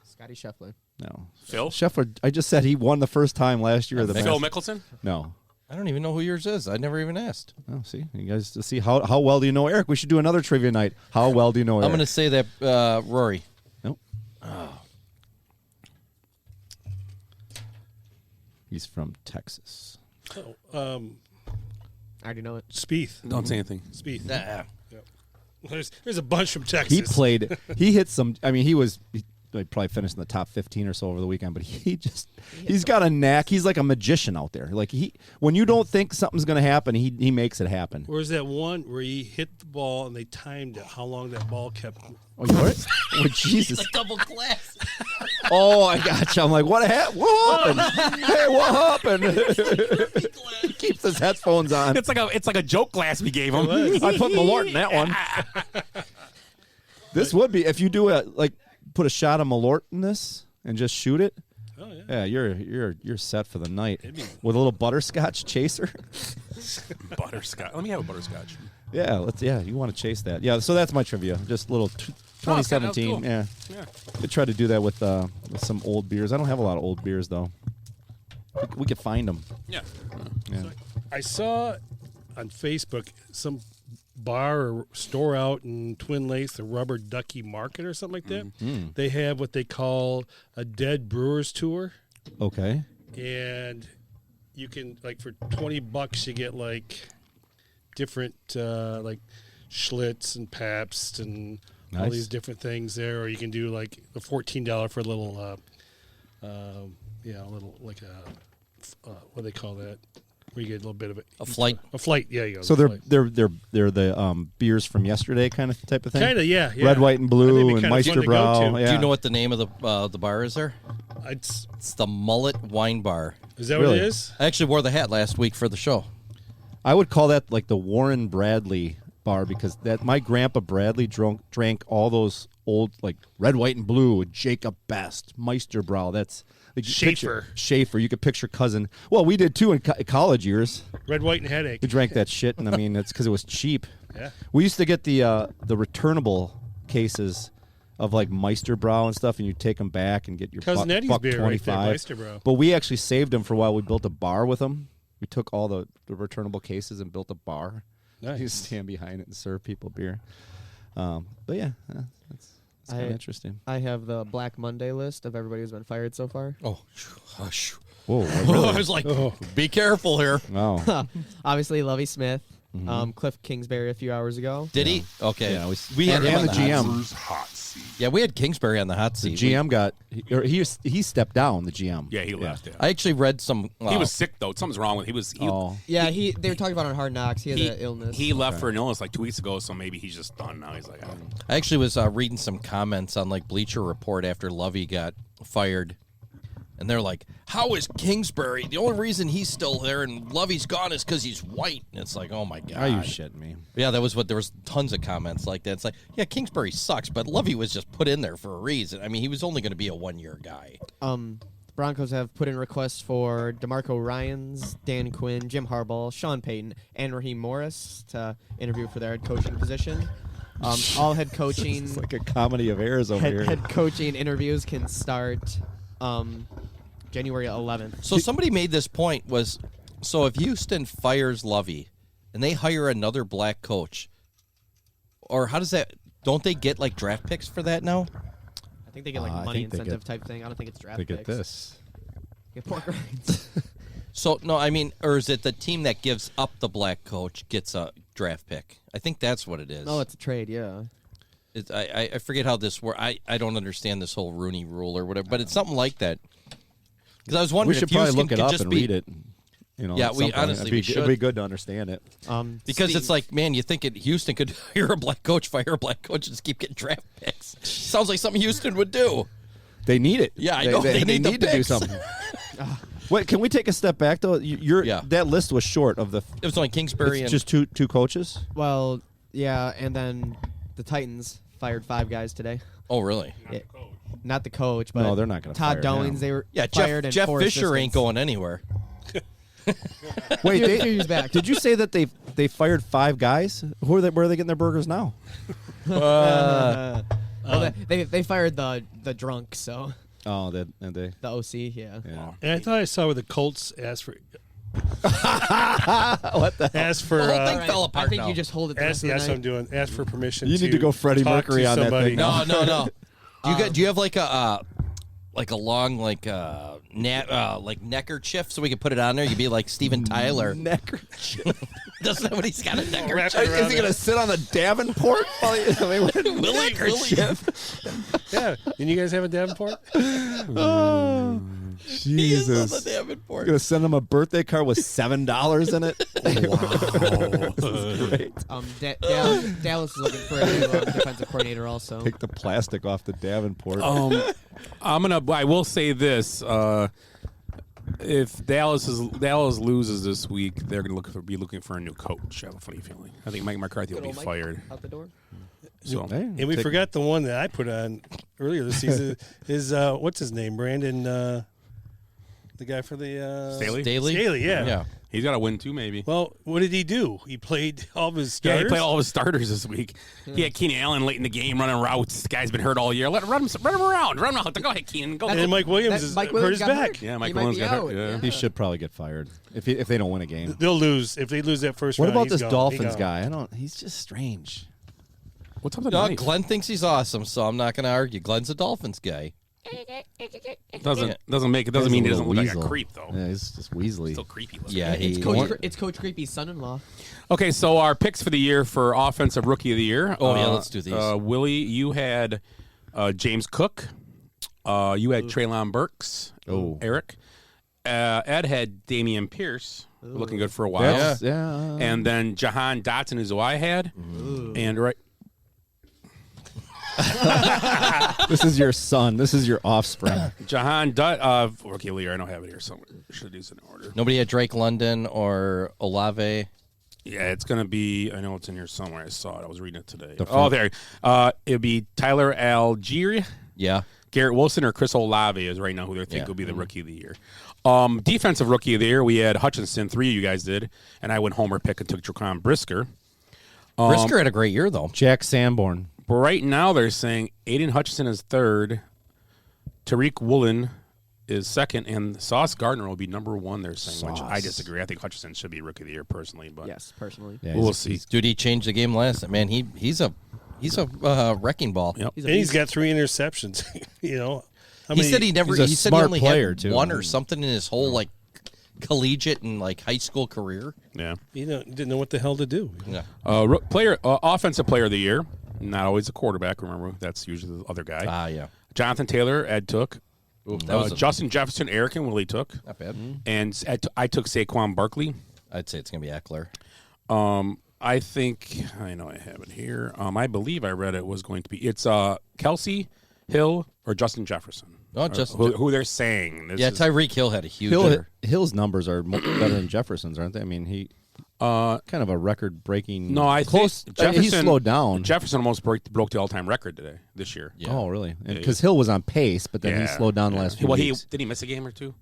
Scotty Scheffler. No. Phil? Scheffler. I just said he won the first time last year. Phil Mickelson? No. I don't even know who yours is. I never even asked. Oh, see, you guys to see how well do you know Eric? We should do another trivia night. How well do you know Eric? I'm going to say that Rory. Nope. He's from Texas. Oh, I already know it. Spieth. Don't say anything. Spieth. Nah. Yep. There's a bunch from Texas. He played. He hit some. I mean, he probably finished in the top 15 or so over the weekend. But he's got a knack. He's like a magician out there. Like when you don't think something's going to happen, he makes it happen. Where's that one where he hit the ball and they timed it? How long that ball kept? Oh, you what? Oh, Jesus! Double class. Oh, I got you. I'm like, what happened? What happened? Hey, what happened? He keeps his headphones on. It's like a joke glass we gave him. I put Malort in that one. This would be if you do put a shot of Malort in this and just shoot it. Oh yeah. Yeah, you're set for the night with a little butterscotch chaser. Butterscotch. Let me have a butterscotch. Yeah, you want to chase that. Yeah, so that's my trivia. Just a little 2017. cool. Yeah. I tried to do that with some old beers. I don't have a lot of old beers though. We could find them. Yeah. Yeah. I saw on Facebook some bar or store out in Twin Lakes, the Rubber Ducky Market or something like that. Mm-hmm. They have what they call a Dead Brewers Tour. Okay. And you can, for $20, you get different like Schlitz and Pabst and all Nice. these different things there. Or you can do the $14 for a little, what do they call that? Where you get a little bit of it. A flight. A flight, yeah, you go. So the they're flight. they're the beers from yesterday kind of type of thing. Kinda, yeah. Red, white, and I think blue, it'd be and kinda fun to go Meisterbrau. to. Yeah. Do you know what the name of the bar is there? It's the Mullet Wine Bar. Is that what Really? it is? I actually wore the hat last week for the show. I would call that like the Warren Bradley bar because my grandpa Bradley drank all those old red, white, and blue, Jacob Best, Meisterbrau. That's Schaefer. You could picture cousin. Well, we did too in college years. Red, white, and headache. We drank that shit, and I mean it's because it was cheap. Yeah. We used to get the returnable cases of Meisterbrau and stuff, and you take them back and get your Cousin Eddie's buck beer right there, 25. Meisterbrau. But we actually saved them for a while. We built a bar with them. We took all the returnable cases and built a bar. Nice. You stand behind it and serve people beer. But yeah, that's kind of interesting. I have the Black Monday list of everybody who's been fired so far. Oh, hush. Whoa, I was like, be careful here. Wow. Obviously, Lovie Smith, Cliff Kingsbury a few hours ago. Did he? Okay. Yeah, we had him and on the hot GM. seat. Yeah, we had Kingsbury on the hot The seat. GM got he stepped down. The GM. Yeah, he left. Yeah. I actually read some. He was sick though. Something's wrong with. He was. He, Yeah, they were talking about on Hard Knocks. He had an illness. He left for an illness like 2 weeks ago, so maybe he's just done now. He's like, I actually was reading some comments on like Bleacher Report after Lovey got fired, and they're like, "How is Kingsbury? The only reason he's still there and Lovey's gone is because he's white." And it's like, oh my god, Are you shitting me? Yeah, that was what. There was tons of comments like that. It's like, yeah, Kingsbury sucks, but Lovey was just put in there for a reason. I mean, he was only going to be a 1-year guy. The Broncos have put in requests for DeMarco Ryans, Dan Quinn, Jim Harbaugh, Sean Payton, and Raheem Morris to interview for their head coaching position. All head coaching. It's like a comedy of errors over here. Head coaching interviews can start January 11th. So somebody made this point was, so if Houston fires Lovey and they hire another black coach, or how does that? Don't they get like draft picks for that now? I think they get like money incentive type thing. I don't think it's draft They picks. get this. Get pork rinds. So no, I mean, or is it the team that gives up the black coach gets a draft pick? I think that's what it is. No, it's a trade. Yeah. I forget how this works. I don't understand this whole Rooney Rule or whatever, but it's something like that. Because I was wondering We should if probably Houston look it could up just and be, read it. You know, yeah, at we some point. honestly we should. It'd be good to understand it. Because it's like, man, you think Houston could hire a black coach, fire a black coach, and just keep getting draft picks. Sounds like something Houston would do. They need it. Yeah, I know. They need need the to do picks. something. Wait, can we take a step back though? That list was short of the. It was only Kingsbury it's and just two coaches. Well, yeah, and then the Titans fired 5 guys today. Oh, really? Not the coach, but No, they're not gonna Todd fire him. Dowings. They were Yeah, fired and Jeff 4 Fisher ain't assistants. going anywhere. Wait, Few years back. did you say that they fired 5 guys? Where are they getting their burgers now? Well, they fired the drunk, so Oh, they. the OC, yeah. And I thought I saw where the Colts asked for. What the hell? Asked for. The whole thing fell apart I think now. you just hold it the rest Asked, of the that's night. what I'm doing. Ask for permission. You need to go Freddie talk Mercury to on that somebody. thing. No. Do you have like a long like neckerchief so we can put it on there? You'd be like Steven Tyler. Neckerchief. Doesn't that what he's got a neckerchief? Wrap it around Is he going to sit on the Davenport? Neckerchief. Yeah. Didn't you guys have a Davenport? Oh, He is on Jesus. the Davenport. Going to send him a birthday card with $7 in it. Wow. This is great. Dallas is looking for a new defensive coordinator also. Take the plastic off the Davenport. I will say this: if Dallas loses this week, they're going to be looking for a new coach. I have a funny feeling. I think Mike McCarthy will be fired. Out the door. So And we forgot the one that I put on earlier this season is what's his name? Brandon, the guy for the Staley? Staley, yeah. He's got to win too, maybe. Well, what did he do? He played all of his Yeah, starters. he played all of his starters this week. He had Keenan Allen late in the game running routes. The guy's been hurt all year. Run him around. Run him out. Go ahead, Keenan. Go. And Mike Williams is hurt his got back. hurt. Yeah, Mike He might Williams be got out, hurt. Yeah. He should probably get fired if they don't win a game. They'll lose if they lose that first What round. about he's this gone. Dolphins He guy? He's just strange. What's up with No, the Glenn thinks he's awesome, so I'm not going to argue. Glenn's a Dolphins guy. Doesn't mean he He's doesn't a look like a weasel. creep though. Yeah, he's just Weasley. Still creepy looking. Yeah, It's Coach Creepy's son-in-law. Okay, so our picks for the year for offensive rookie of the year. Oh, yeah, let's do these. Willie, you had James Cook. You had Treylon Burks. Oh. Eric. Ed had Damian Pierce. Looking good for a while. Yeah. And then Jahan Dotson is who I had. And right. This is your son. This is your offspring. Jahan rookie of the year. I don't have it here somewhere. Should do this in order. Nobody had Drake London or Olave. Yeah, it's going to be, I know it's in here somewhere. I saw it. I was reading it today. The There. It would be Tyler Algier. Yeah. Garrett Wilson or Chris Olave is right now who they think Yeah. will be the rookie of the year. Defensive rookie of the year, we had Hutchinson. 3 of you guys did. And I went homer pick and took Jaquan Brisker. Brisker had a great year, though. Jack Sanborn. But right now they're saying Aiden Hutchinson is 3rd. Tariq Woolen is 2nd. And Sauce Gardner will be number 1, they're saying, which I disagree. I think Hutchinson should be rookie of the year personally. But Yes, personally. Yeah, we'll see. Dude, he changed the game last. Man, he's a wrecking ball. Yep. And he's got 3 interceptions. He said he never. He's a he said he smart only player, had too. 1 or something in his whole collegiate and like high school career. Yeah. You didn't know what the hell to do. Yeah. Offensive player of the year. Not always a quarterback. Remember, that's usually the other guy. Yeah. Jonathan Taylor, Ed took. Ooh, that was Justin Jefferson, Eric and Willie took. Not bad. And I took Saquon Barkley. I'd say it's gonna be Eckler. I think I know I have it here. I believe I read it was going to be Kelsey, Hill, or Justin Jefferson. Oh, Justin. Who they're saying? Tyreek Hill had a huge. Hill's numbers are better than Jefferson's, aren't they? I mean, he kind of a record-breaking. No, I close. think Jefferson He slowed down. Jefferson almost broke the all-time record this year. Yeah. Oh, really? Because Hill was on pace, but then he slowed down the last few weeks. Did he miss a game or two?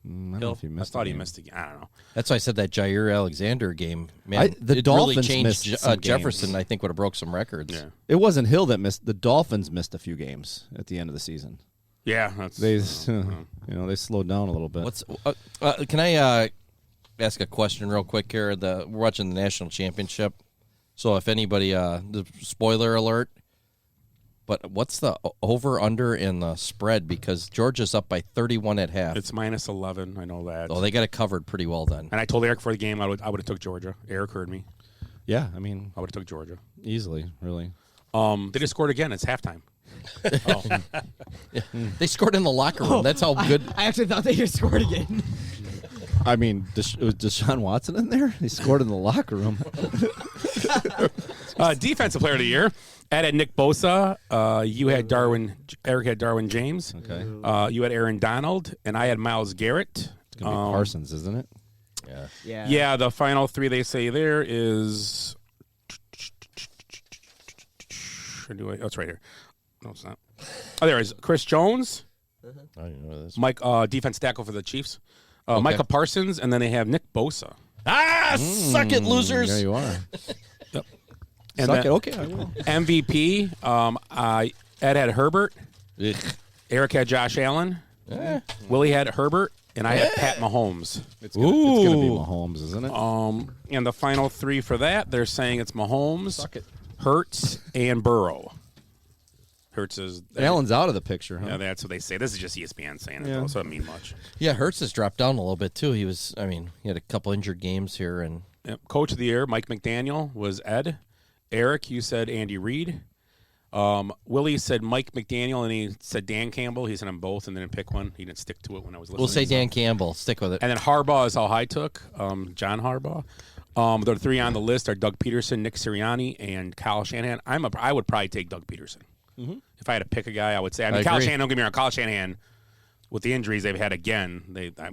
I don't know if he missed. I thought he missed a game. I don't know. That's why I said that Jair Alexander game. Man, the it Dolphins really changed. missed some Jefferson, games. I think, would have broke some records. Yeah. It wasn't Hill that missed. The Dolphins missed a few games at the end of the season. Yeah, they slowed down a little bit. Can I ask a question real quick here? We're watching the national championship, so if anybody, the spoiler alert. But what's the over under in the spread? Because Georgia's up by 31 at half. It's -11. I know that. Oh, they got it covered pretty well then. And I told Eric for the game I would have took Georgia. Eric heard me. Yeah, I mean, I would have took Georgia easily. Really. They just scored again. It's halftime. Yeah. They scored in the locker room. That's how good. I actually thought they just scored again. I mean, was Deshaun Watson in there? He scored in the locker room. Defensive player of the year. Ed had Nick Bosa. Eric had Darwin James. Okay. You had Aaron Donald, and I had Myles Garrett. It's gonna be Parsons, isn't it? Yeah. Yeah. The final three they say there is. Oh, it's right here. No, it's not. Oh, there is Chris Jones. I don't know this. Mike, defense tackle for the Chiefs. Micah Parsons, and then they have Nick Bosa. Suck it, losers. There you are. Yep. And Suck it. Okay, I will. MVP. Ed had Herbert. Ugh. Eric had Josh Allen. Willie had Herbert, and I had Pat Mahomes. It's gonna be Mahomes, isn't it? And the final three for that, they're saying it's Mahomes, Hurts, and Burrow. Hurts is Allen's out of the picture, huh? Yeah, that's what they say. This is just ESPN saying it, Yeah. though, so it doesn't mean much. Yeah, Hurts has dropped down a little bit too. He had a couple injured games here, and Yep. Coach of the year, Mike McDaniel, was Ed. Eric, you said Andy Reid. Willie said Mike McDaniel, and he said Dan Campbell. He said them both, and didn't pick one. He didn't stick to it when I was listening. we'll say Dan Campbell. Stick with it. And then Harbaugh is how I took, John Harbaugh. The three on the list are Doug Peterson, Nick Sirianni, and Kyle Shanahan. I would probably take Doug Peterson. Mm-hmm. If I had to pick a guy, I would say. I mean, I Kyle agree. Shanahan, don't get me wrong, Kyle Shanahan, with the injuries they've had again,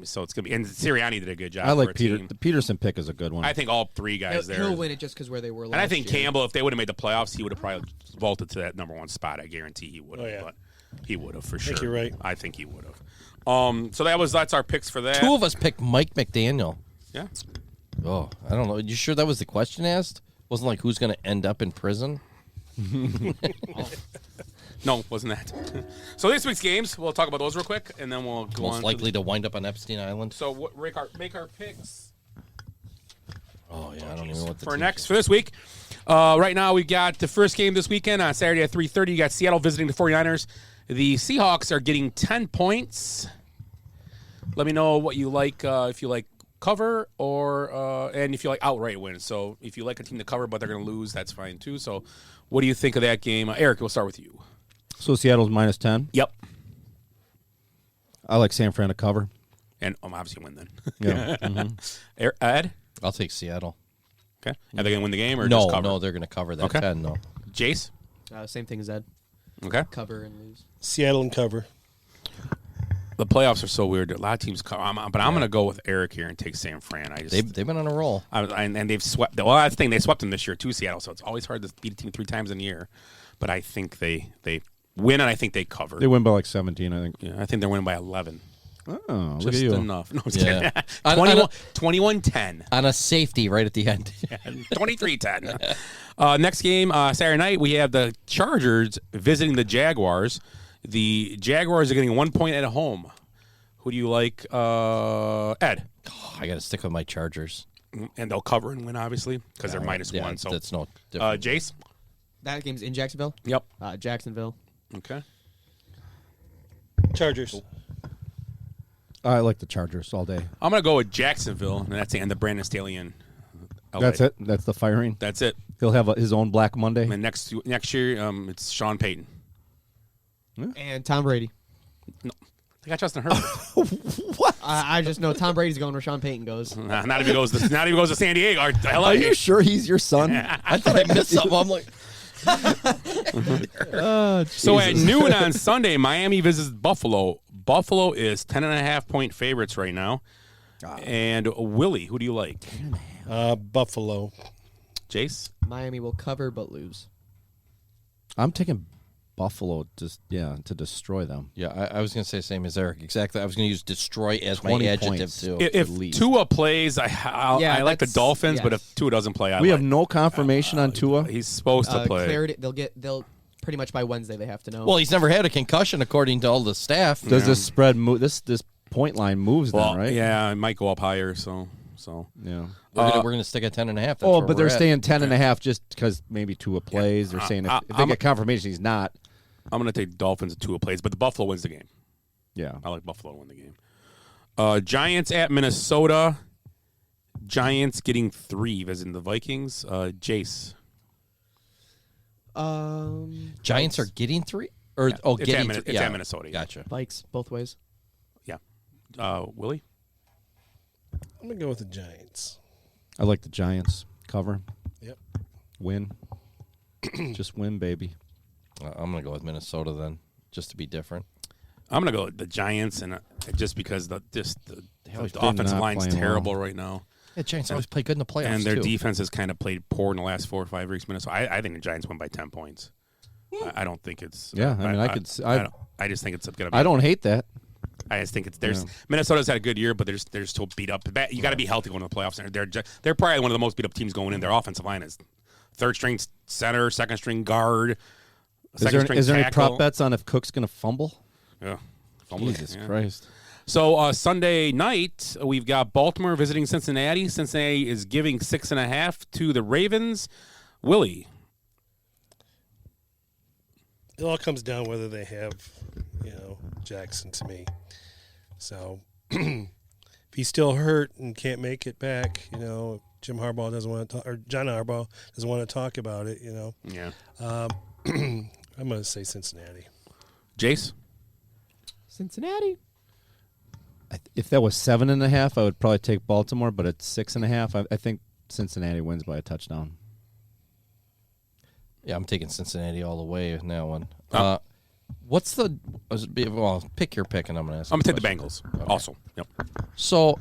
so it's going to be. And Sirianni did a good job. I like for a Peter. team. The Peterson pick is a good one. I think all three guys there. He'll win it just because where they were last And I think year. Campbell, if they would have made the playoffs, he would have probably vaulted to that number one spot. I guarantee he would have. Oh, yeah. But he would have for I sure. think you're right. I think he would have. So that's our picks for that. Two of us picked Mike McDaniel. Yeah. Oh, I don't know. You sure that was the question asked? Wasn't like who's going to end up in prison? No, wasn't that. So this week's games, we'll talk about those real quick, and then we'll go on. Most likely to wind up on Epstein Island. So make our picks. Oh yeah, I don't even know what the For team next for this week. Right now we got the first game this weekend on Saturday at 3:30. You got Seattle visiting the 49ers. The Seahawks are getting 10 points. Let me know what you like, if you like cover or and if you like outright win. So if you like a team to cover but they're going to lose, that's fine too. So what do you think of that game? Eric, we'll start with you. So Seattle's -10. Yep. I like San Fran to cover. And obviously win then. Yeah. Mm-hmm. Ed? I'll take Seattle. Okay. Are they going to win the game or no, just cover? No, they're going to cover that Okay. 10, though. Jace? Same thing as Ed. Okay. Cover and lose. Seattle and cover. The playoffs are so weird. A lot of teams cover. But I'm going to go with Eric here and take San Fran. They've been on a roll. And they've swept. Well, that's the thing. They swept them this year too, Seattle. So it's always hard to beat a team 3 times in a year. But I think they win, and I think they cover. They win by like 17, I think. Yeah, I think they're winning by 11. Oh, look just at you. enough. No, I'm just Yeah. kidding. 21-10. On a safety right at the end. 23-10. Next game, Saturday night, we have the Chargers visiting the Jaguars. The Jaguars are getting 1 point at home. Who do you like, Ed? I got to stick with my Chargers. And they'll cover and win, obviously, because they're -1. Yeah, So that's no different. Jace? That game's in Jacksonville? Yep. Jacksonville. Okay. Chargers. I like the Chargers all day. I'm gonna go with Jacksonville, and that's the end of Brandon Staley in LA. That's it. That's the firing. That's it. He'll have his own Black Monday. And next year, it's Sean Payton And Tom Brady. No, they got Justin Herbert. What? I just know Tom Brady's going where Sean Payton goes. Not if he goes to San Diego or LA. Are you sure he's your son? I thought I missed something. I'm like, So at noon on Sunday, Miami visits Buffalo. Buffalo is 10.5-point favorites right now. And Willie, who do you like? Buffalo. Jace? Miami will cover but lose. I'm taking Buffalo to destroy them. Yeah, I was going to say the same as Eric. Exactly. I was going to use destroy as my 20 adjective, points. too. If Tua plays, I like the Dolphins, but if Tua doesn't play, we have no confirmation on Tua. He's supposed to play. Clarity, they'll pretty much by Wednesday they have to know. Well, he's never had a concussion, according to all the staff. Does this spread move? This point line moves then, right? Yeah, it might go up higher. So yeah, we're gonna stick at 10.5. That's oh, where but they're we're at. staying 10.5 just because maybe Tua plays. They're saying if they get confirmation he's not. I'm going to take Dolphins if Tua plays, but the Buffalo wins the game. Yeah, I like Buffalo to win the game. Giants at Minnesota. Giants getting 3 visiting the Vikings. Jace. Giants are getting 3? Or Yeah, it's getting at, 3? it's at Minnesota. Yeah. Gotcha. Vikes both ways. Yeah. Willie? I'm going to go with the Giants. I like the Giants cover. Yep. Win. Just win, baby. I'm going to go with Minnesota then, just to be different. I'm going to go with the Giants, and just because the offensive line's terrible right now. Yeah, Giants always play good in the playoffs, and their too. defense has kind of played poor in the last 4 or 5 weeks. Minnesota, I think the Giants win by 10 points. I don't think it's. Yeah, I mean, I just think it's going to be. I don't hate that. I just think Minnesota's had a good year, but they're still beat up. You got to be healthy going to the playoffs. They're probably one of the most beat up teams going in. Their offensive line is third string center, second string guard. Is there any prop bets on if Cook's going to fumble? Yeah. Jesus Christ. So Sunday night, we've got Baltimore visiting Cincinnati. Cincinnati is giving 6.5 to the Ravens. Willie. It all comes down whether they have, Jackson to me. So if he's still hurt and can't make it back, Jim Harbaugh doesn't want to talk, or John Harbaugh doesn't want to talk about it, Yeah. I'm going to say Cincinnati. Jace? Cincinnati. If that was 7.5, I would probably take Baltimore, but at 6.5, I think Cincinnati wins by a touchdown. Yeah, I'm taking Cincinnati all the way in that one. What's the? Well, pick your pick, and I'm going to ask. I'm going to take the Bengals. Okay. Also, yep. So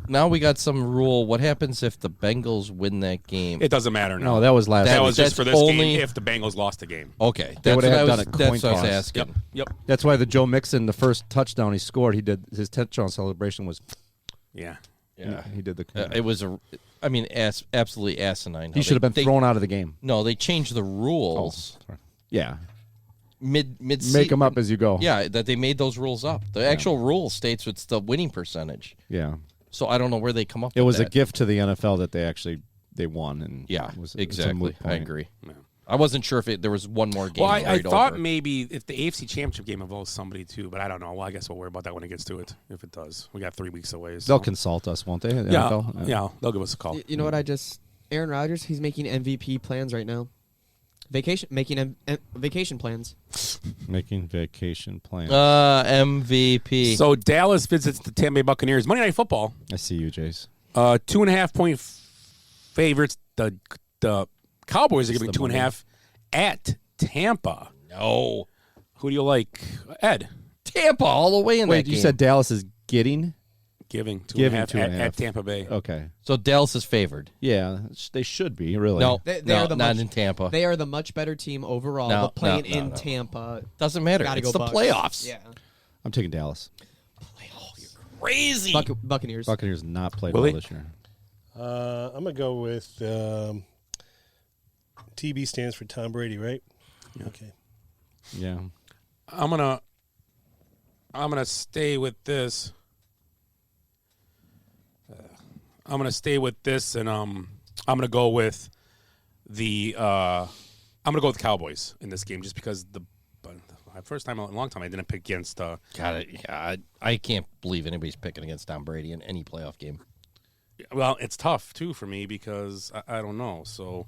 now we got some rule. What happens if the Bengals win that game? It doesn't matter. No, that was last. That was just for this game. If the Bengals lost the game, okay, they would have done a coin That's what I was toss. asking. Yep. That's why the Joe Mixon, the first touchdown he scored, he did his touchdown celebration was. Yeah. He did the. It was absolutely asinine. He should have been thrown out of the game. No, they changed the rules. Oh, yeah. Mid Make them up as you go. Yeah, that they made those rules up. The actual rule states it's the winning percentage. Yeah. So I don't know where they come up. It with was that. a gift to the NFL that they won, and yeah, it was exactly. a moot I point. agree. Yeah. I wasn't sure if there was one more game. Well, I thought over. maybe if the AFC Championship game involves somebody too, but I don't know. Well, I guess we'll worry about that when it gets to it. If it does, we got 3 weeks away. So. They'll consult us, won't they? The Yeah, NFL? yeah, they'll give us a call. You know what? Aaron Rodgers, he's making MVP plans right now. Making vacation plans. Making vacation plans. MVP. So Dallas visits the Tampa Bay Buccaneers. Monday Night Football. I see you, Jace. 2.5-point favorites. The Cowboys are giving 2.5 at Tampa. No. Who do you like, Ed? Tampa all the way in that Wait, game. you said Dallas is giving 2.5 at Tampa Bay. Okay. So Dallas is favored. Yeah, they should be, really. No, They no, are the not in Tampa. They are the much better team overall, No, but playing no, in no. Tampa. Doesn't matter. Gotta It's go the Bucs. playoffs. Yeah. I'm taking Dallas. Crazy. Buccaneers. Buccaneers not played Willie? well this year. I'm going to go with TB stands for Tom Brady, right? Yeah. Okay. Yeah. I'm gonna stay with this. I'm gonna stay with this, and I'm gonna go with the Cowboys in this game, just because First time in a long time I didn't pick against. I can't believe anybody's picking against Tom Brady in any playoff game. Well, it's tough too for me because I don't know. So,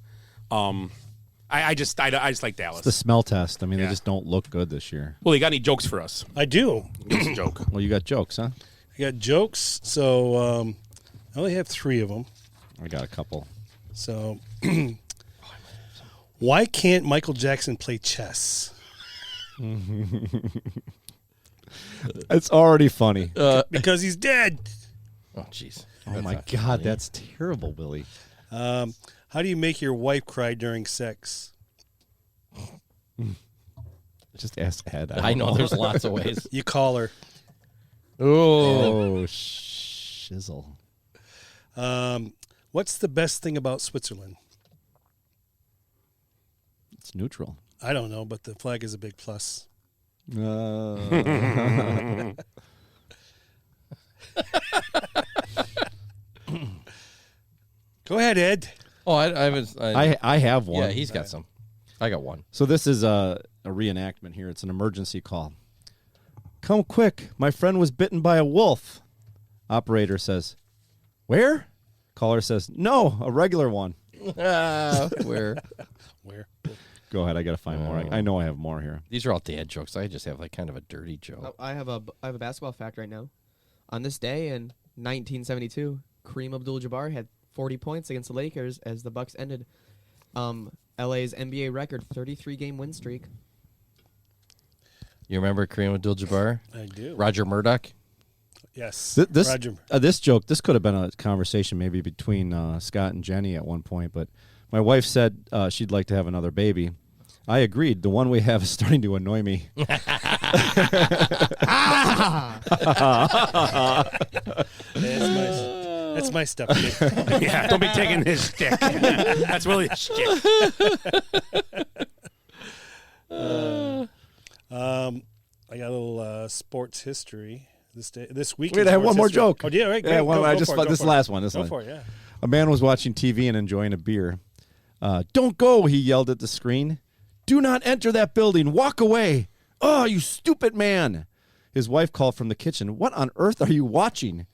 I just like Dallas. It's the smell test. I mean, Yeah. they just don't look good this year. Well, you got any jokes for us? I do. Give us a joke. Well, you got jokes, huh? I got jokes, so I only have 3 of them. I got a couple. So, why can't Michael Jackson play chess? It's already funny. Because he's dead. Oh, jeez. Oh, my God. That's terrible, Billy. How do you make your wife cry during sex? Just ask Ed. I know, there's lots of ways. You call her. Oh, shizzle. What's the best thing about Switzerland? It's neutral. I don't know, but the flag is a big plus. Go ahead, Ed. Oh, I have one. Yeah, he's got some. I got one. So this is a reenactment here. It's an emergency call. Come quick. My friend was bitten by a wolf. Operator says, where? Caller says, no, a regular one. Where? Where? Go ahead. I got to find more. I know I have more here. These are all dad jokes. I just have like kind of a dirty joke. I have a basketball fact right now. On this day in 1972, Kareem Abdul-Jabbar had 40 points against the Lakers as the Bucks ended LA's NBA record 33-game win streak. You remember Kareem Abdul-Jabbar? I do. Roger Murdoch? Yes. This joke, this could have been a conversation maybe between Scott and Jenny at one point, but my wife said she'd like to have another baby. I agreed. The one we have is starting to annoy me. That's my stuff. Yeah, don't be taking his stick. That's Willie's stick. I got a little sports history this week. Wait, I have one more joke. Oh, yeah, right. Yeah, Go this for it. last one. Go for it, yeah. A man was watching TV and enjoying a beer. Don't go, he yelled at the screen. Do not enter that building. Walk away. Oh, you stupid man. His wife called from the kitchen. What on earth are you watching?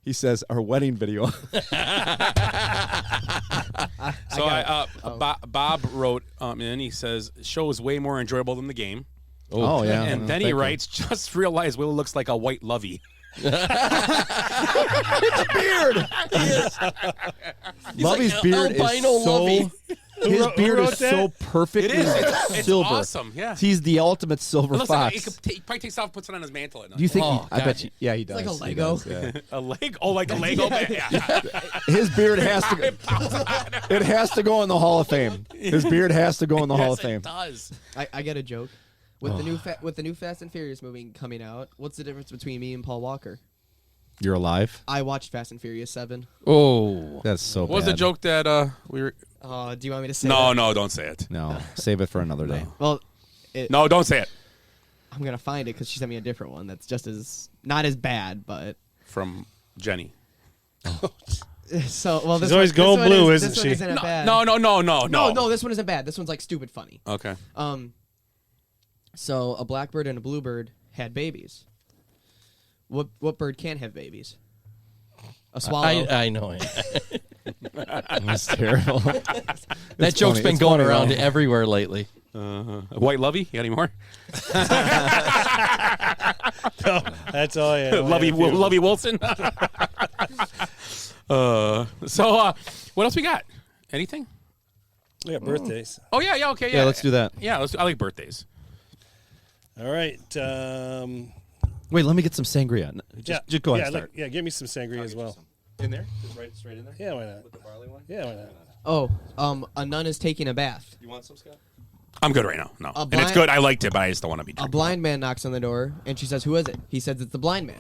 He says, our wedding video. Bob wrote in, he says, show is way more enjoyable than the game. Oh, yeah. And then he writes, just realized Will looks like a white lovey. It's a beard. Lovey's like beard is albino so... Lovey. His beard is that? so perfectly It is. It's silver. awesome, yeah. He's the ultimate silver It looks fox. like he probably takes off, puts it on his mantle at night. Do you think? Oh, I God. bet you. Yeah, he does. like a He Lego. does, yeah. A leg? Oh, like a Lego man. Yeah. His beard has to. It has to go in the Hall of Fame. His beard has to go in the Hall of Fame. It does. I get a joke. With the new Fast and Furious movie coming out, what's the difference between me and Paul Walker? You're alive. I watched Fast and Furious 7. Oh, That's so. What was the bad. joke that we were... Do you want me to say No, that? no, don't say it. No, save it for another day. Well, No, don't say it. I'm going to find it because she sent me a different one that's just not as bad, but... From Jenny. So, well, She's always going blue, isn't she? This one isn't bad. No, No, this one isn't bad. This one's like stupid funny. Okay. So a blackbird and a bluebird had babies. What bird can't have babies? A swallow. I know it. That's terrible. That joke's been going around everywhere lately. White Lovey? You got any more? No, that's all I have. Lovey Wilson? What else we got? Anything? We got birthdays. Oh, yeah, okay, yeah. Yeah, let's do that. Yeah, I like birthdays. All right. Wait, let me get some sangria. Just go ahead. Yeah, Start. give me some sangria as well. In there? Just right straight in there? Yeah, why not? With the barley one? Yeah, why not? Oh, a nun is taking a bath. You want some, Scott? I'm good right now. No. A And it's blind- good. I liked it, but I just don't want to be A drunk. blind man knocks on the door, and she says, "Who is it?" He says, "It's the blind man."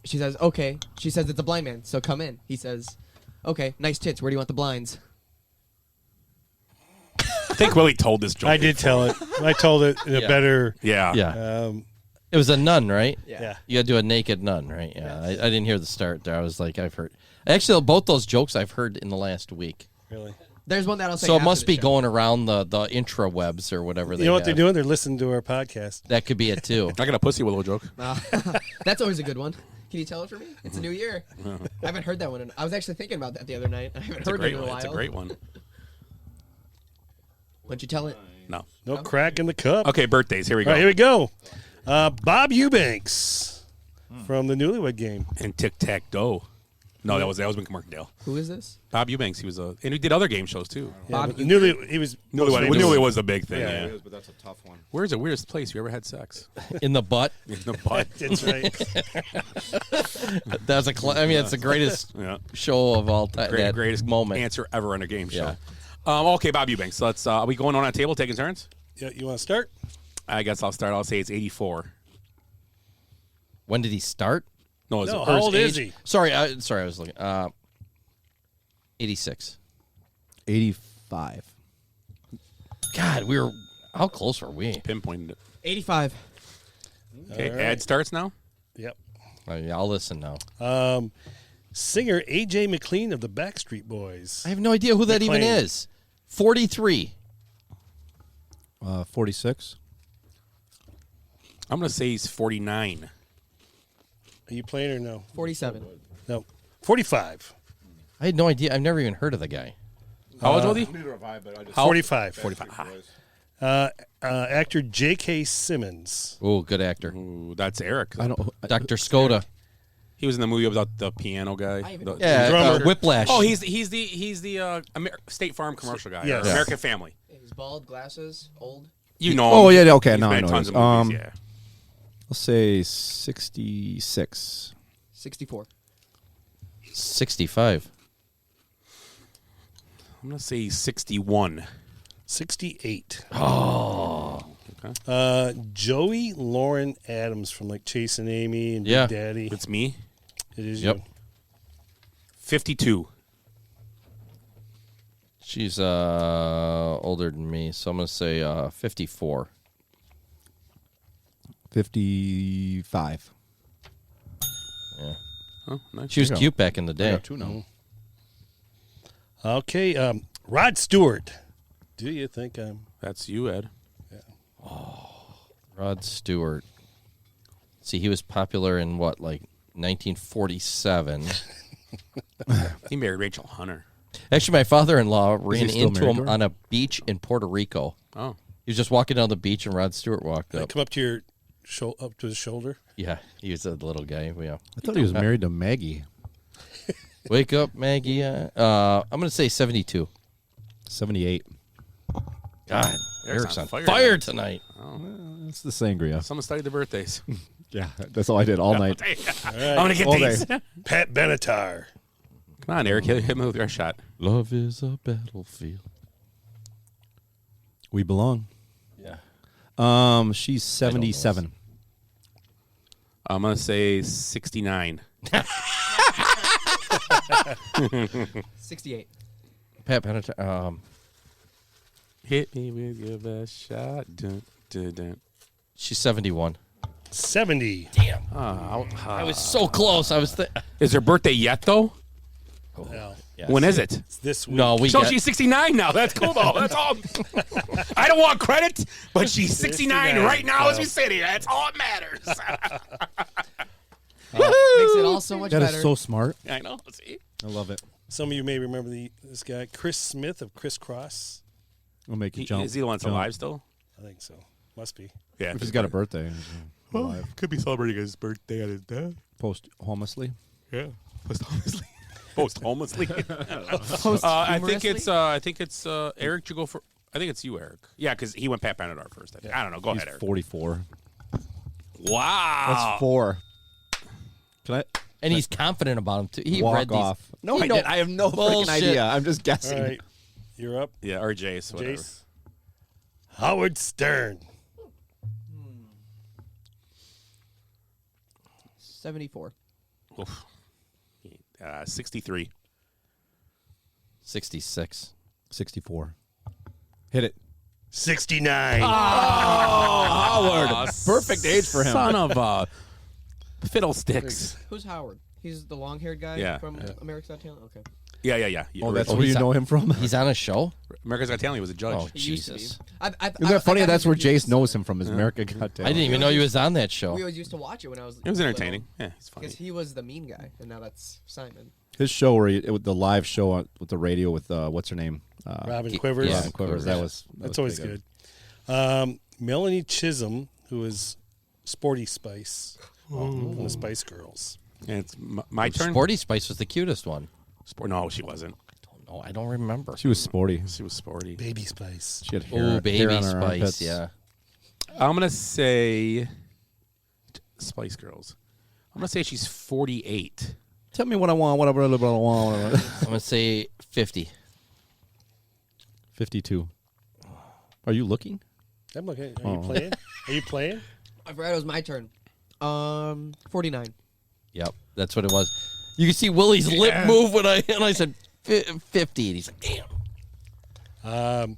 She says, "Okay." She says, "It's a blind man, so come in." He says, "Okay, nice tits. Where do you want the blinds?" I think Willie told this joke. I did tell it. I told it in a better. Yeah. Yeah. It was a nun, right? Yeah. You got to do a naked nun, right? Yeah. I didn't hear the start there. I was like, I've heard. Actually, both those jokes I've heard in the last week. Really? There's one that'll say So it after must the be show. going around the intra-webs or whatever You they know what have. they're doing? They're listening to our podcast. That could be it, too. I got a Pussy Willow joke. That's always a good one. Can you tell it for me? It's a new year. I haven't heard that one. I was actually thinking about that the other night. I haven't It's a heard great it in a one. while. It's a great one. Why'd you tell it? No. No crack in the cup. Okay, birthdays. Here we go. All right, here we go. Bob Eubanks from the Newlywed Game. And Tic Tac Toe. No, that was Mick Markendale. Who is this? Bob Eubanks. He was and he did other game shows too. Yeah, but he was Newlywed was a big thing. Yeah, Yeah, it is, but that's a tough one. Where's the weirdest place you ever had sex? In the butt. In the butt. That's right. That's it's the greatest show of all time. that Greatest moment. answer ever on a game show. Yeah. Okay, Bob Eubanks. Let's. Are we going on a table taking turns? Yeah, you want to start? I guess I'll start. I'll say it's 84. When did he start? No, No, how old is he? Sorry, I was looking. 86. 85. God, we were. How close were we? Pinpointed it. 85. Okay, All right. ad starts now. Yep. I'll listen now. Singer AJ McLean of the Backstreet Boys. I have no idea who that even McLean. is. 43. 46. I'm gonna say he's 49. Are you playing or no? 47. No. 45. I had no idea. I've never even heard of the guy. How old was he? Neither have I, but I just 45. 45. Actor J.K. Simmons. Oh, good actor. Ooh, that's Eric. I don't. Dr. Skoda. He was in the movie about the piano guy. Yeah, Whiplash. Oh, he's the State Farm commercial guy. Yes. Or American Family. He's bald, glasses, old. You know. Oh, him. yeah, okay, He's now been I in know tons this. of movies. Yeah. I'll say 66. 64. 65. I'm gonna say 61. 68. Oh. Okay. Joey Lauren Adams from like Chase and Amy and Yeah. Big Daddy. It's me. It is Yep. you. 52. She's older than me, so I'm going to say 54. 55. Yeah. Oh, nice. She was There you go. cute back in the I day. got two now. Okay, Rod Stewart. Do you think I'm... That's you, Ed. Rod Stewart. See, he was popular in what, like 1947? He married Rachel Hunter. Actually, my father-in-law ran still into married him to her? on a beach in Puerto Rico. Oh. He was just walking down the beach, and Rod Stewart walked Did I up. come up to your up to his shoulder? Yeah, he was a little guy. Yeah. I thought he was married to Maggie. Wake up, Maggie. I'm going to say 72. 78. God, Eric's Eric's on on fire fire tonight. Oh. That's the sangria. Someone studied the birthdays. Yeah, that's all I did all night. All right. I'm gonna get All these. day. Pat Benatar. Come on, Eric. Hit me with your shot. Love is a battlefield. We belong. Yeah. She's 77. I'm gonna say 69. 68. Pat Benatar. Hit me with your best shot. Dun, dun, dun. She's 71. 70. Damn. Oh, I was so close. I was. Is her birthday yet, though? No. Yes. When is it? It's this week. No, we So got, she's 69 now. That's cool, though. That's all. I don't want credit, but she's 69 right now as we sit here. That's all that matters. Makes it all so much That better. is so smart. I know. See? I love it. Some of you may remember this guy, Chris Smith of Criss Cross. I'll make you jump. Is he the one that's jump. alive still? I think so. Must be. Yeah. If he's got a birthday. Alive. Could be celebrating his birthday at his death. Posthumously. Yeah. Posthumously. Posthumously. Posthumously? I think it's Eric. You go for. I think it's you, Eric. Yeah, because he went Pat Benatar first. I think. I don't know. Go He's ahead, Eric. 44. Wow. That's 4. Can I and he's confident about him too. He walk read these. off? No, He I know- did. I have no freaking Bullshit. idea. I'm just guessing. All right. You're up. Yeah, or Jace. Whatever. Jace. Howard Stern. 74. Oof. 63. 66. 64. Hit it. 69. Howard. Perfect age for him. Son of a fiddlesticks. Who's Howard? He's the long-haired guy Yeah. from America's Got Talent? Okay. Yeah. Oh, that's where you know him from? He's on a show? America's Got Talent. He was a judge. Oh, Jesus. Isn't that funny? That's where Jace knows him from, is America Got Talent. I didn't even know he was on that show. We always used to watch it when I was. It was entertaining. Yeah, he's funny. Because he was the mean guy, and now that's Simon. His show, where the live show with the radio with what's her name, Robin Quivers. Robin Quivers. That's always good. Melanie Chisholm, who is Sporty Spice from the Spice Girls. And it's my turn. Sporty Spice was the cutest one. No, she wasn't. No, I don't remember. She was sporty. She was sporty. Baby Spice. She had hair, Baby hair on her Spice, armpits. yeah. I'm going to say Spice Girls. I'm going to say she's 48. Tell me what I want. What I want. I'm going to say 50. 52. Are you looking? I'm looking. Are you playing? Are you playing? I forgot it was my turn. 49. Yep, that's what it was. You can see Willie's lip move when I said 50, and he's like, damn.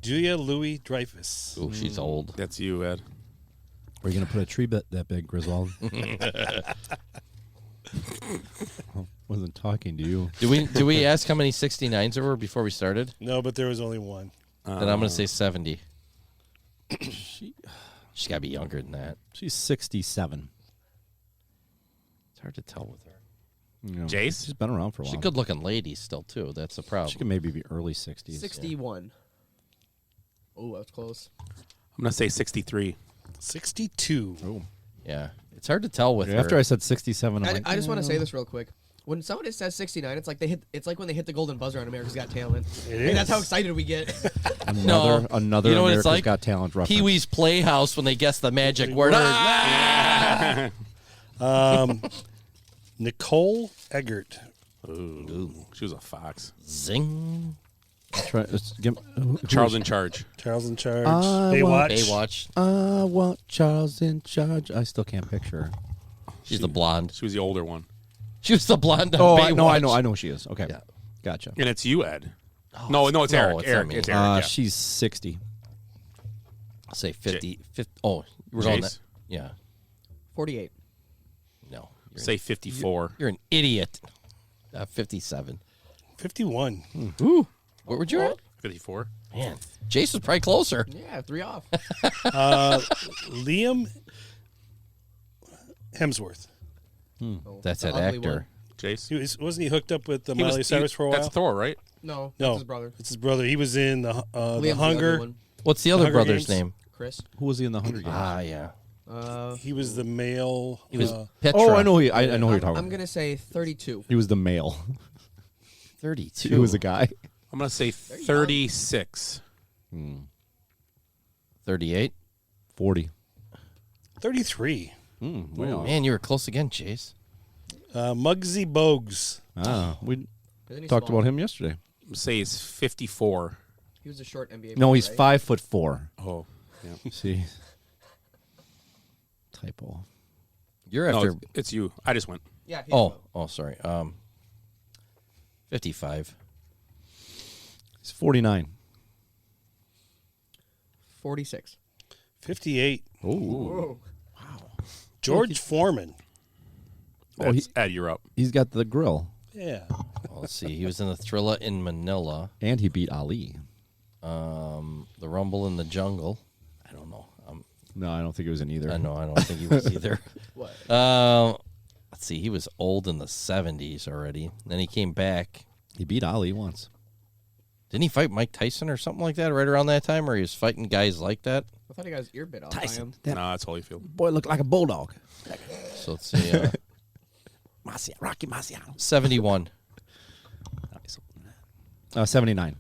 Julia Louis-Dreyfus. Oh, she's old. That's you, Ed. Are you going to put a tree that big, Griswold? Wasn't talking to you. Do we ask how many 69s there were before we started? No, but there was only one. Then I'm going to say 70. She's got to be younger than that. She's 67. It's hard to tell with her. You know, Jace? She's been around for a while. She's a good-looking lady still, too. That's the problem. She could maybe be early 60s. 61. Oh, that's close. I'm going to say 63. 62. Oh. Yeah. It's hard to tell with her. After I said 67, I just want to say this real quick. When somebody says 69, it's like it's like when they hit the golden buzzer on America's Got Talent. That's how excited we get. Another you know America's what it's like? Got Talent reference. Pee-wee's Playhouse when they guess the magic word. Nicole Eggert. Ooh. She was a fox. Zing. That's right. Charles in Charge. Charles in Charge. Baywatch. I want Charles in Charge. I still can't picture her. She's the blonde. She was the older one. She was the blonde on Oh, Baywatch. I know who she is. Okay. Yeah. Gotcha. And it's you, Ed. No, it's Eric. it's Eric. not me. It's Eric. Yeah. She's 60. I'll say 50. 50 oh, we're going that. Jace? Yeah. 48. No. Say 54. You're an idiot. 57. 51. Ooh. Where would you at? 54. Man, Jace was probably closer. Yeah, 3 off. Liam Hemsworth. That's an ugly actor. one. Jace? Wasn't he hooked up with Miley Cyrus for a while? That's Thor, right? No, No, that's his brother. It's his brother. He was in the Liam's the Hunger. ugly one. What's the other Hunger brother's Games? name? Chris. Who was he in the Hunger Games? Ah, yeah. He was the male. He was Petra. Oh, I know. I know who you're talking I'm about. going to say 32. He was the male. 32. He was a guy. I'm going to say 36. 38. 40. 33. Wow. Man, you were close again, Chase. Muggsy Bogues. We Isn't he talked small? about him yesterday. Say he's 54. He was a short NBA No, player, he's right? 5'4". Oh, yeah. See, typo. You're No, after. it's you. I just went. Yeah. Sorry. 55. He's 49. 46. 58. Ooh. Whoa. George Foreman. Oh, Ed, you're up. He's got the grill. Yeah. Let's see. He was in the Thriller in Manila. And he beat Ali. The Rumble in the Jungle. I don't know. No, I don't think he was in either. I know. I don't think he was either. What? Let's see. He was old in the 70s already. Then he came back. He beat Ali once. Didn't he fight Mike Tyson or something like that right around that time? Or he was fighting guys like that? I thought he got his ear bit off by Tyson. him. No, it's Holyfield. Boy looked like a bulldog. So let's see. Rocky Marciano. 71. 79.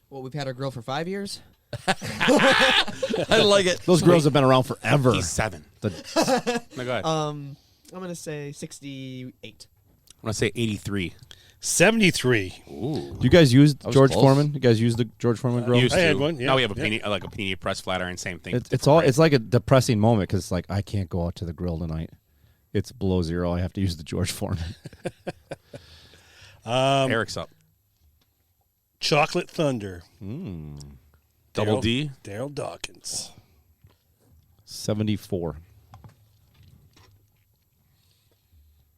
Well, we've had our grill for 5 years. I like it. Those girls have been around forever. He's 7. No, go ahead. I'm going to say 68. I'm going to say 83. 73. Ooh. Do you guys use That was George close. Foreman? You guys use the George Foreman grill? Used I had to. one, yeah, Now we have a yeah. panini press flat iron, same thing. It's like a depressing moment because it's like I can't go out to the grill tonight. It's below zero. I have to use the George Foreman. Eric's up. Chocolate Thunder. Double D. Daryl Dawkins. 74.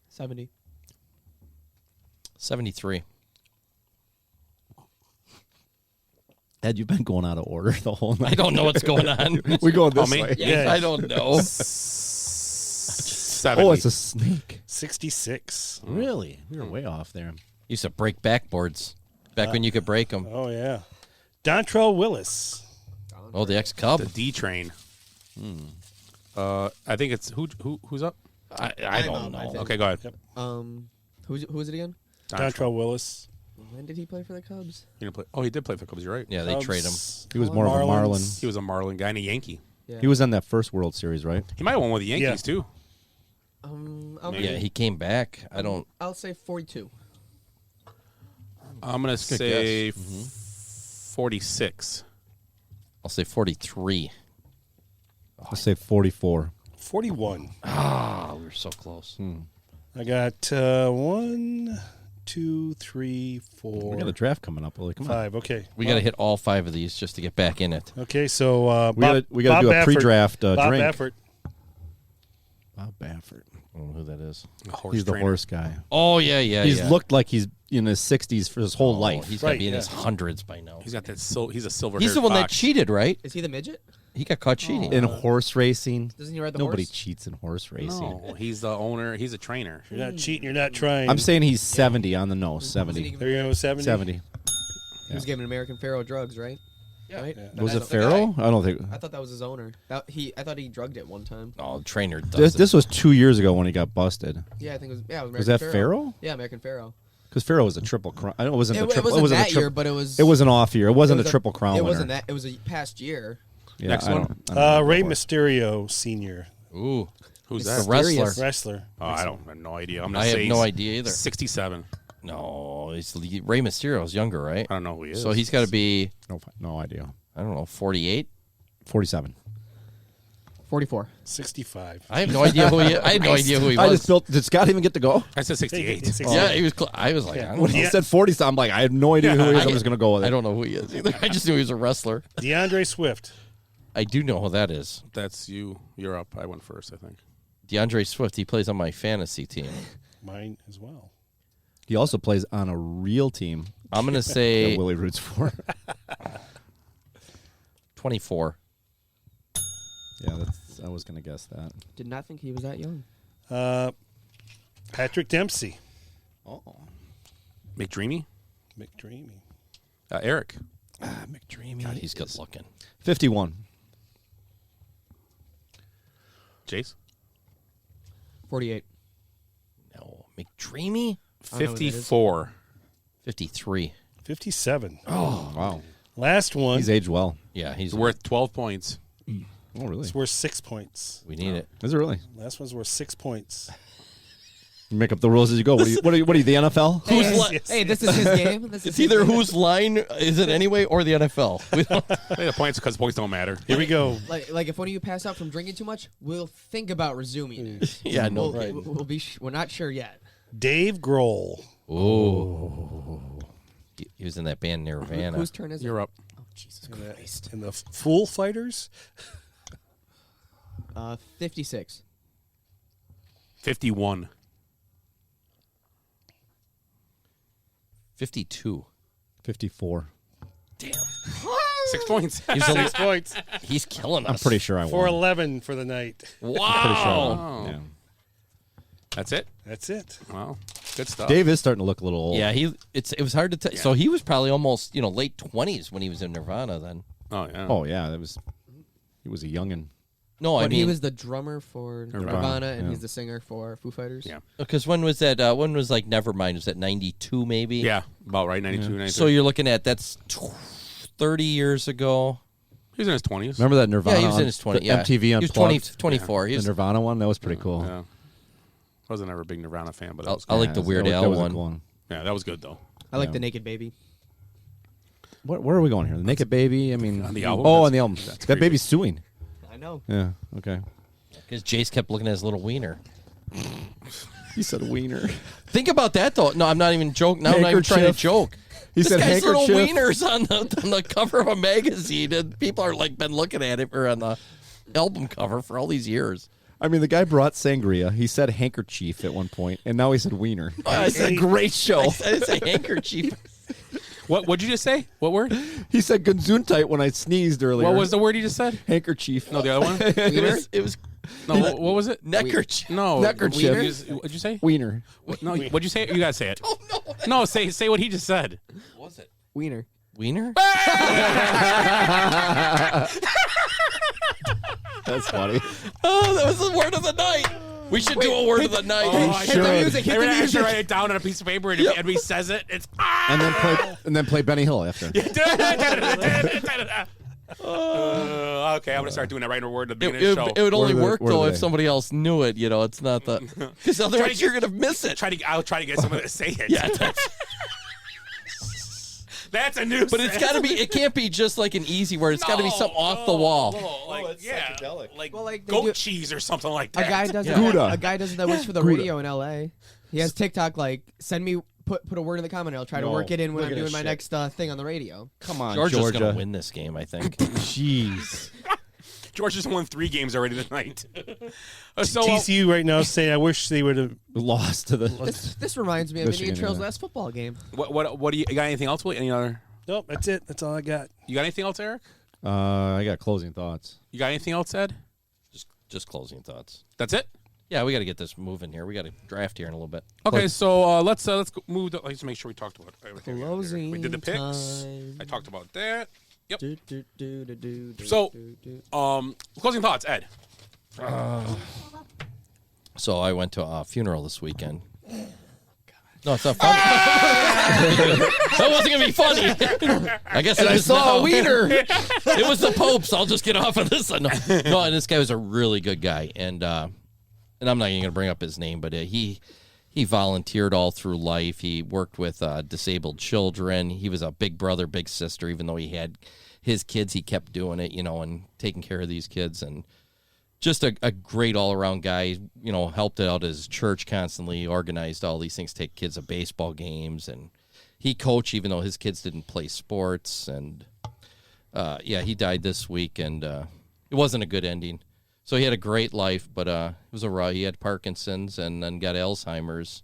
70. 73. Ed, you've been going out of order the whole night. I don't know what's going on. We going this me? way. I don't know. 70. Oh, it's a snake. 66. Really? We were way off there. Used to break backboards back when you could break them. Oh, yeah. Dontrell Willis. Oh, the ex-Cub. The D train. I think it's who's up? I don't know. Okay, go ahead. Yep. Who is it again? Dontrell Willis. When did he play for the Cubs? You know, he did play for the Cubs. You're right. Yeah, they trade him. He was more of a Marlin. He was a Marlin guy and a Yankee. Yeah. He was on that first World Series, right? He might have won with the Yankees too. Yeah, he came back. I'll say 42. I'm gonna Good say guess. 46. I'll say 43. I'll say 44. 41. Ah, we were so close. I got 1, 2, 3, 4. We got a draft coming up, Willie. Come on. 5. Okay. We got to hit all 5 of these just to get back in it. Okay, so We gotta do a pre-draft Bob drink. Baffert. Bob Baffert. I don't know who that is. He's the horse guy. Oh, yeah. He's looked like he's in his 60s for his whole life. He's got to be in his hundreds by now. He's got that. He's a silver. He's the one that cheated, right? Is he the midget? He got caught cheating. In horse racing. Doesn't he ride the Nobody horse? cheats in horse racing. No, he's the owner. He's a trainer. You're not cheating. You're not trying. I'm saying he's 70 on the nose. 70. There you go, 70. 70. He was giving American Pharoah drugs, right? Yeah. Right? Was That's it the guy. Pharaoh? I don't think. I thought that was his owner. I thought he drugged it one time. Oh, the trainer does This was 2 years ago when he got busted. Yeah, I think it was. Yeah, it was, Was American that Pharaoh? Yeah, American Pharaoh. Because Pharaoh was a triple crown. I know it wasn't It a triple. wasn't wasn't that a tri- year, but it was. It was an off year. It wasn't was a triple crown. It winner. wasn't that. It was a past year. Yeah, Next I one. don't- I don't know Ray before. Mysterio Sr. Ooh. Who's The that? wrestler. Wrestler. Oh, I have no idea. I'm gonna I have say no he's idea either. 67. No, he's Rey Mysterio's younger, right? I don't know who he is. So he's got to be, No idea. I don't know, 48? 47. 44. 65. I have no idea who he. I had no idea who he I was. just built. Did Scott even get to go? I said 68. Yeah, he was. I was like, I, don't When he know. said 40, I'm like, I have no idea who he is. I'm just gonna go with it. I don't know who he is either. I just knew he was a wrestler. DeAndre Swift. I do know who that is. That's you. You're up. I went first, I think. DeAndre Swift. He plays on my fantasy team. Mine as well. He also plays on a real team. I'm gonna say that Willie roots for. 24. Yeah, I was gonna guess that. Did not think he was that young. Patrick Dempsey. Oh, McDreamy. McDreamy. Eric. McDreamy. God, he's good looking. 51. Jace. 48. No, McDreamy. 54. 53. 57. Oh, wow. Last one. He's aged well. Yeah, he's He's worth 12 points. Oh, really? It's worth 6 points. We need it. Is it really? Last one's worth 6 points. You make up the rules as you go. What are you, the NFL? Hey, this is his game. This is It's his either game. whose line is it anyway or the NFL. We don't- I think the points because points don't matter. Here we go. Like if one of you pass out from drinking too much, we'll think about resuming it. Yeah, no, we'll, right. We'll be. We're not sure yet. Dave Grohl. Oh, he was in that band Nirvana. Whose turn is it? You're up. Oh, Jesus Christ. And the Fool Fighters. 56. 51. 52. 54. Damn. 6 points. He's 6 points. He's killing us. I'm pretty sure I won. 411 for the night. Wow. Pretty sure I won. Yeah. That's it. That's it. Wow. Good stuff. Dave is starting to look a little old. Yeah, it was hard to tell. So he was probably almost late 20s when he was in Nirvana. Then. Oh yeah. Oh yeah, he was a youngin. No, I But mean he was the drummer for Nirvana, and yeah. he's the singer for Foo Fighters. Yeah. because when was that? When was like Nevermind? Was that 92 maybe? Yeah. About right. 92, 93. So you're looking at that's 30 years ago. He was in his 20s. Remember that Nirvana? Yeah, he was in his 20s. the Yeah. MTV He was 20, Unplugged? 24. He The was, Nirvana one that was pretty cool. Yeah. Wasn't ever a big Nirvana fan, but that was I like the Weird Al one. Cool. yeah, that was good though. I like Yeah. the Naked Baby. Where are we going here? The Naked Baby? I mean, On the album? Oh, That's- on the album. that's That baby's suing. I know. Yeah. Okay. Because Jace kept looking at his little wiener. He said wiener. Think about that though. No, I'm not even joking. Now I'm not even trying to Handkerchief. joke. He This said guy's little handkerchief. wiener's on the cover of a magazine, and people are like been looking at it or on the album cover for all these years. I mean, the guy brought sangria. He said handkerchief at one point, and now he said wiener. Oh, It's a great show. I said handkerchief. What'd you just say? What word? He said Gesundheit when I sneezed earlier. What was the word you just said? Handkerchief. No, the other one. It was. No, what was it? Neckerchief. No, Neckerchief. What'd you say? Wiener. No, what'd you say? You gotta say it. Oh no! No, say what he just said. What was it? Wiener. Wiener? That's funny. Oh, that was the word of the night. We should do a word of the night. Oh, I Hit the music. Hit the I should music. write it down on a piece of paper, and if Edwin says it, it's And then play Benny Hill after. Okay, I'm gonna start doing that right in a word at the beginning of the show. It would only work word of though the if day. somebody else knew it. You know, it's not the because otherwise you're gonna miss it. I'll try to get someone to say it. Yeah, that's a new. but it's got to be. It can't be just like an easy word. It's got to be something off the wall. Like Like they goat do- cheese or something like A that. guy does Gouda. a guy does that works for the Gouda. radio in L.A. He has TikTok like send me put a word in the comment. I'll try to No, work it in when look I'm at doing this my shit. next thing on the radio. Come on, Georgia's Georgia. gonna win this game, I think. Jeez. George just won 3 games already tonight. So TCU right now saying, I wish they would have Lost to the. This reminds me of Michigan, Indian Trail's yeah. last football game. what do you got? Anything else? Willie? Any other? Nope, that's it. That's all I got. You got anything else, Eric? I got closing thoughts. You got anything else, Ed? Just closing thoughts. That's it. Yeah, we got to get this moving here. We got to draft here in a little bit. Okay, so let's go move. Let's make sure we talked about everything. Closing We did the picks. time. I talked about that. Yep. Do, do, do, do, do, do, So, do, do. closing thoughts, Ed. So I went to a funeral this weekend. No, it's not funny. That wasn't gonna be funny. I guess And it I is saw a now. wiener. It was the Pope, so I'll just get off of this. No, and this guy was a really good guy, and I'm not even gonna bring up his name, but he volunteered all through life. He worked with disabled children. He was a big brother, big sister. Even though he had his kids, he kept doing it, and taking care of these kids, and just a great all-around guy. Helped out his church constantly, organized all these things, take kids to baseball games, and he coached even though his kids didn't play sports. And he died this week, and it wasn't a good ending. So he had a great life, but it was he had Parkinson's and then got Alzheimer's,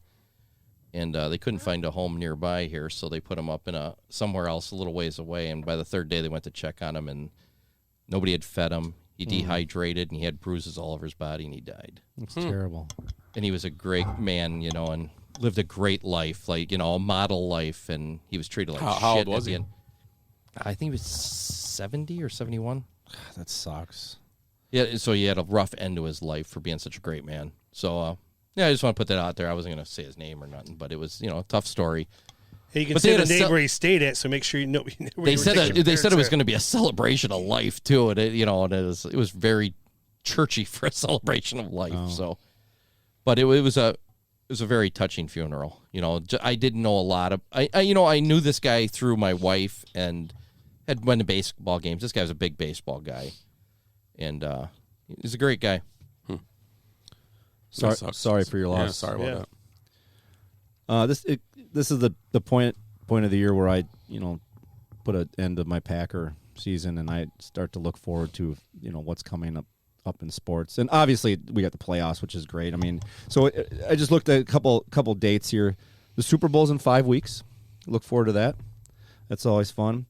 and they couldn't find a home nearby here, so they put him up in somewhere else a little ways away. And by the 3rd day, they went to check on him, and nobody had fed him. He dehydrated, and he had bruises all over his body, and he died. That's terrible. And he was a great man, and lived a great life, like, a model life, and he was treated like shit. How old was at the he? end. I think he was 70 or 71. That sucks. Yeah, so he had a rough end to his life for being such a great man. So, I just want to put that out there. I wasn't going to say his name or nothing, but it was, a tough story. Hey, you can But say they the had a name cel- where he stayed at, so make sure you know. They said it was going to be a celebration of life too, and and it was very churchy for a celebration of life. Oh. So, but it was a very touching funeral. I didn't know a lot of I knew this guy through my wife and had went to baseball games. This guy was a big baseball guy, and he's a great guy. Sorry for your loss. Yeah, sorry about that. This is the point of the year where I put an end to my Packer season, and I start to look forward to what's coming up in sports. And obviously we got the playoffs, which is great. I mean, so I just looked at a couple dates here. The Super Bowl's in 5 weeks. Look forward to that. That's always fun.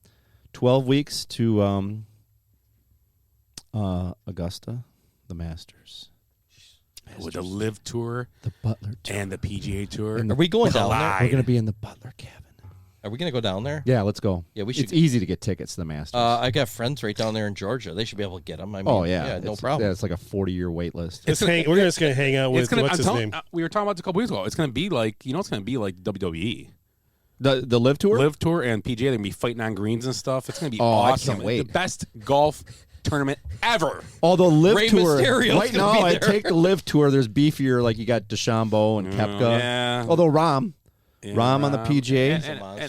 12 weeks to Augusta, the Masters. With the Live Tour, the Butler Tour, and the PGA Tour. Are we going down there? We're going to be in the Butler cabin. Are we going to go down there? Yeah, let's go. Yeah, we should. It's easy to get tickets to the Masters. I got friends right down there in Georgia. They should be able to get them. I mean, oh yeah, no It's- problem. Yeah, it's like a 40-year wait list. We're just going to hang out with what's his name. We were talking about this a couple weeks ago. It's going to be like it's going to be like WWE. The Live Tour, Live Tour, and PGA. They're going to be fighting on greens and stuff. It's going to be Oh, I awesome. can't wait. The best golf tournament ever. Although Live Rey Tour Mysterio's right gonna now, be I there. take the Live Tour. There's beefier, like you got DeChambeau and Koepka. yeah. Although Rahm Yeah, on the PGA.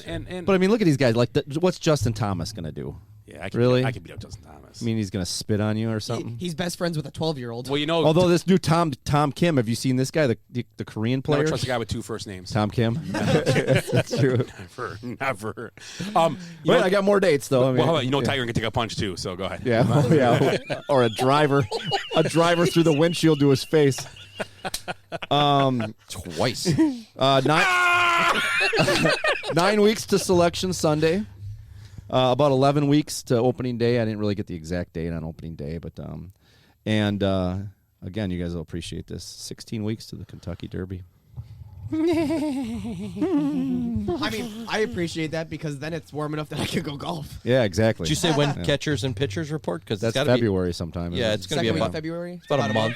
and But I mean, look at these guys. Like, what's Justin Thomas going to do? Yeah, I can Really? I can beat up Justin Thomas. I mean, he's gonna spit on you or something. He's best friends with a 12-year-old. Well, you know, Although this new Tom Kim, have you seen this guy, the Korean player? never trust a guy with 2 first names. Tom Kim. That's true. Never. Wait, I got more dates though. I mean, well, how about, yeah. Tiger can take a punch too. So go ahead. Yeah, yeah. Or a driver through the windshield to his face. Twice. 9 weeks to Selection Sunday. About 11 weeks to opening day. I didn't really get the exact date on opening day, but again, you guys will appreciate this. 16 weeks to the Kentucky Derby. I mean, I appreciate that because then it's warm enough that I can go golf. Yeah, exactly. Did you say when Yeah. catchers and pitchers report? Because That's February sometime. Yeah, isn't it's it? going to be Second week about of February? It's about a month.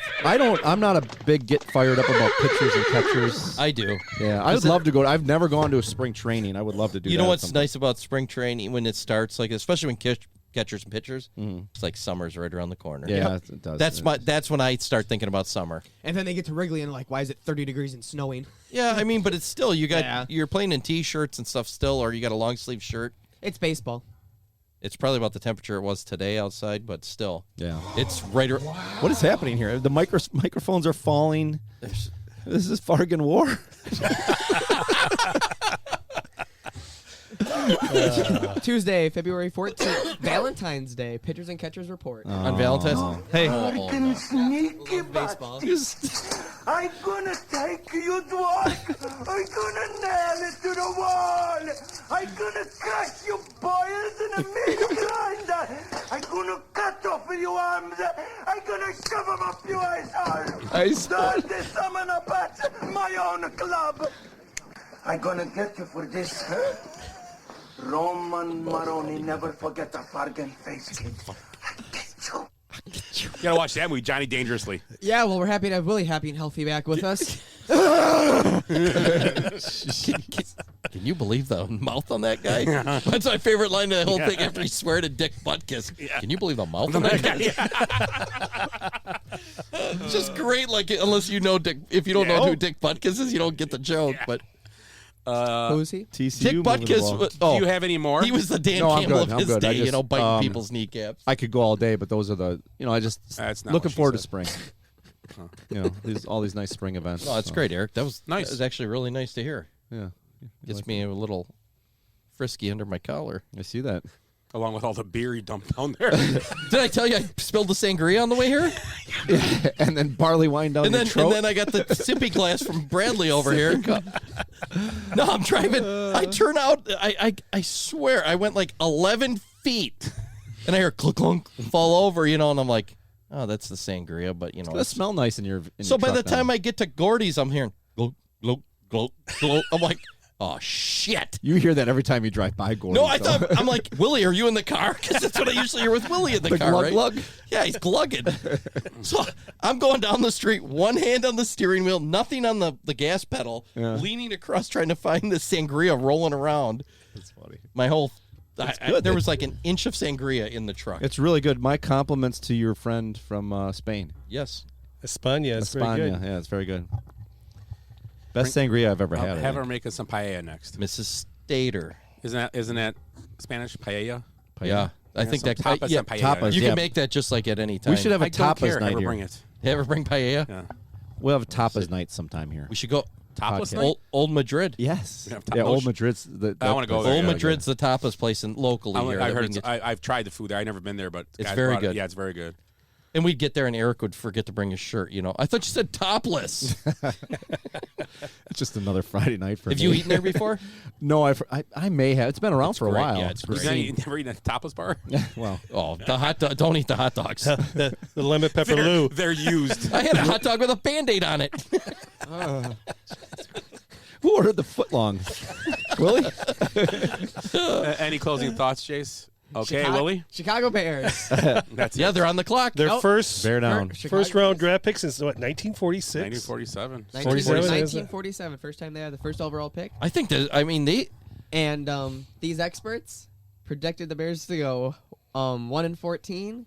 I'm not a big get fired up about pitchers and catchers. I do. Yeah, I would love to go. I've never gone to a spring training. I would love to do. You that know at what's some point. nice about spring training when it starts, like especially when catchers and pitchers, it's like summer's right around the corner. Yeah, it does. That's when I start thinking about summer. And then they get to Wrigley and like, why is it 30 degrees and snowing? Yeah, I mean, but it's still you're playing in t-shirts and stuff still, or you got a long sleeve shirt. It's baseball. It's probably about the temperature it was today outside, but still, Yeah. it's right. What is happening here? The microphones are falling. This is Fargan War. Tuesday, February 14th, Valentine's Day, pitchers and catchers report. On Valentine's. Hey, Sneaky baseball. I'm gonna take you to work. I'm gonna nail it to the wall. I'm gonna cut you boys in a meat grinder. I'm gonna cut off your arms. I'm gonna shove them up your asshole. Start this summer at my own club. I'm gonna get you for this, huh? Roman Maroni, never forget a Fargan face, kid. You gotta watch that movie, Johnny Dangerously. Yeah, well, we're happy to have Willie happy and healthy back with us. Can you believe the mouth on that guy? That's my favorite line of the whole thing after he swear to Dick Butkus. Can you believe the mouth on that guy? It's just great, like, unless you know Dick. If you don't know who Dick Butkus is, you don't get the joke, but... Who's he? TCU. Dick Butkus. Do you have any more? He was the Dan No, I'm Campbell good. of I'm his good. I day, just, biting people's kneecaps. I could go all day, but those are the, I just That's not looking what she forward to said. spring. All these nice spring events. Oh, that's so. great, Eric. That was Nice. That was actually really nice to hear. Yeah, Gets me a little frisky under my collar. I see that. Along with all the beer you dumped down there. Did I tell you I spilled the sangria on the way here? And then barley wine down And your then, throat. and then I got the sippy glass from Bradley over here. No, I'm driving. I turn out. I swear I went like 11 feet, and I hear clunk clunk fall over. And I'm like, oh, that's the sangria. But It's gonna smell nice in your. So by the time I get to Gordy's, I'm hearing gloat gloat gloat gloat. I'm like, oh shit. You hear that every time you drive by Gordon. No, I'm like, Willie, are you in the car? Because that's what I usually hear with Willie in the car, glug right? glug? Yeah, he's glugging. So I'm going down the street, one hand on the steering wheel, nothing on the gas pedal, leaning across trying to find the sangria rolling around. That's funny. My whole... good. There was like an inch of sangria in the truck. It's really good. My compliments to your friend from Spain. Yes. España. It's very good. Yeah, it's very good. Best sangria I've ever had. I Have her think. make us some paella next. Mrs. Stater. Isn't that Spanish paella? Yeah. I think that... tapas yeah, and paella. tapas. you Yeah. can make that just like at any time. We should have a I don't tapas care. night Ever here. bring it. You ever bring paella? Yeah. We'll have a tapas night sometime here. We should go... Topless Podcast. night? Old Madrid. Yes. We have Yeah, tapas. Old Madrid's. I wanna go there. Old Yeah, Madrid's the tapas place locally here. I that we heard. can get- I've tried the food there. I've never been there, but It's guys very brought it. good. Yeah, it's very good. And we'd get there, and Eric would forget to bring his shirt. I thought you said topless. It's just another Friday night for Have me. you eaten there before? No, I may have. It's been around for a great. while. Yeah, it's great. You never eaten at a tapas bar? Well, Oh, the hot dog! Don't eat the hot dogs. the lemon pepper Lou. They're used. I had a hot dog with a Band-Aid on it. who ordered the footlong? Willie? Any closing thoughts, Jace? Okay, Chicago- Willie. Chicago Bears. That's Yeah, they're on the clock. Their first Bear down. first round draft pick since what 1946. 1947. 1947. First time they had the first overall pick. I think that. I mean, they. And these experts predicted the Bears to go 1-14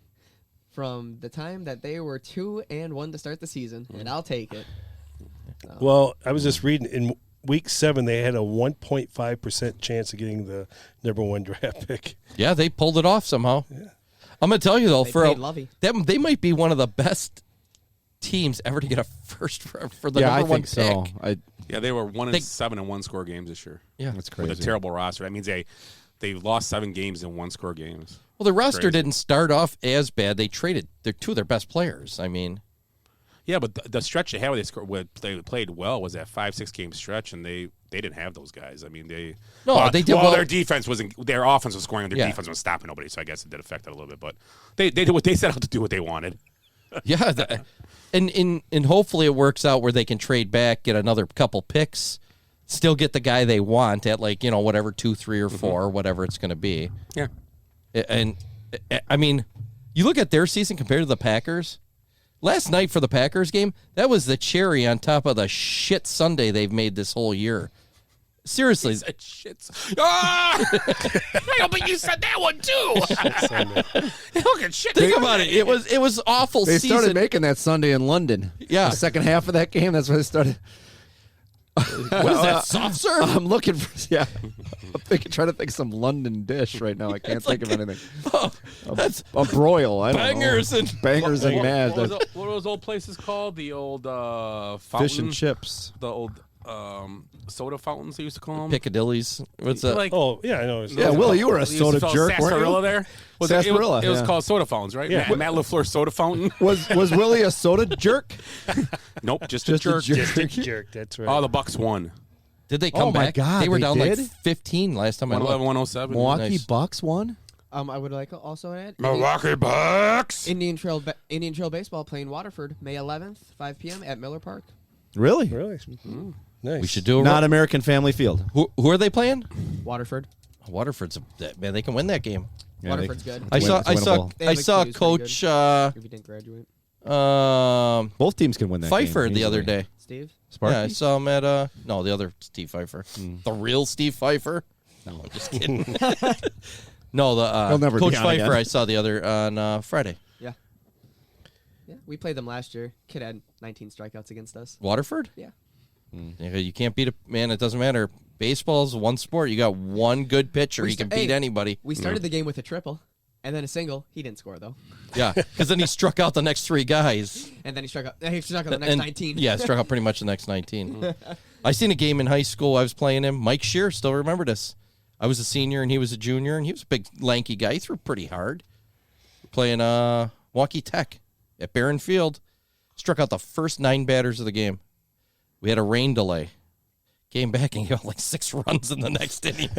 from the time that they were 2-1 to start the season, and I'll take it. Well, I was just reading in week 7, they had a 1.5% chance of getting the number 1 draft pick. Yeah, they pulled it off somehow. Yeah. I'm going to tell you, though, They paid Lovey. they might be one of the best teams ever to get a first for the Yeah, number I one think so. pick. Yeah, they were 1-7 in one-score games this year. Yeah, that's crazy. With a terrible roster. That means they lost 7 games in one-score games. Well, the roster Crazy. didn't start off as bad. They traded 2 of their best players. I mean, yeah, but the stretch they had where they played well was that 5-6 game stretch, and they didn't have those guys. I mean, they did well. Their defense their offense was scoring, their defense was stopping nobody. So I guess it did affect it a little bit, but they did what they set out to do, what they wanted. Yeah, and hopefully it works out where they can trade back, get another couple picks, still get the guy they want at whatever 2, 3, or 4, whatever it's going to be. Yeah, and I mean, you look at their season compared to the Packers. Last night for the Packers game, that was the cherry on top of the shit Sunday they've made this whole year. Seriously. Shit. Ah! But you said that one too. Look at shit. Think about it. It was awful. They season. started making that Sunday in London. Yeah. The second half of that game, that's when it started. What is that, soft serve? I'm looking for, I'm trying to think of some London dish right now. I can't think of anything. That's a broil. I don't bangers know. and bangers and mash. What were those old places called? The old fountain, Fish and chips. The old soda fountains they used to call them. Piccadilly's. What's that? Like, Oh, yeah, I know. Yeah, Willie, you were a soda jerk, weren't you? Sarsaparilla there. Sarsaparilla, It was yeah. called soda fountains, right? Yeah. Matt LaFleur soda fountain. Was Willie a soda jerk? Nope, just Just a a jerk. jerk. Just a jerk, that's right. Oh, the Bucks won. Did they come Oh, my back? God, they were they down did? like 15 last time I looked. 111-107. Milwaukee Nice. Bucks won? I would like also add Milwaukee Bucks. Indian Trail Baseball playing Waterford May 11th, 5 p.m. at Miller Park. Really? Really? Nice. We should do a Not American Family Field. Who are they playing? Waterford. Waterford's man. They can win that game. Yeah, Waterford's good. I saw They have a Coach if you didn't graduate. Both teams can win that Pfeiffer game the other easily. day. Steve? Sparky? Yeah, I saw him at no, the other Steve Pfeiffer. The real Steve Pfeiffer. No, I'm just kidding. No, the He'll never be Coach on Pfeiffer again. I saw the other on Friday. Yeah. Yeah, we played them last year. Kid had 19 strikeouts against us. Waterford? Yeah. Yeah, you can't beat a man. It doesn't matter. Baseball's one sport. You got one good pitcher. He can beat anybody. We started the game with a triple and then a single. He didn't score though. Yeah, because then he struck out the next 3 guys. And then he struck out the next 19. Yeah, struck out pretty much the next 19. I seen a game in high school. I was playing him. Mike Shear, still remember this. I was a senior and he was a junior, and he was a big, lanky guy. He threw pretty hard. Playing Milwaukee Tech at Barron Field. Struck out the first 9 batters of the game. We had a rain delay. Came back and he got like 6 runs in the next inning.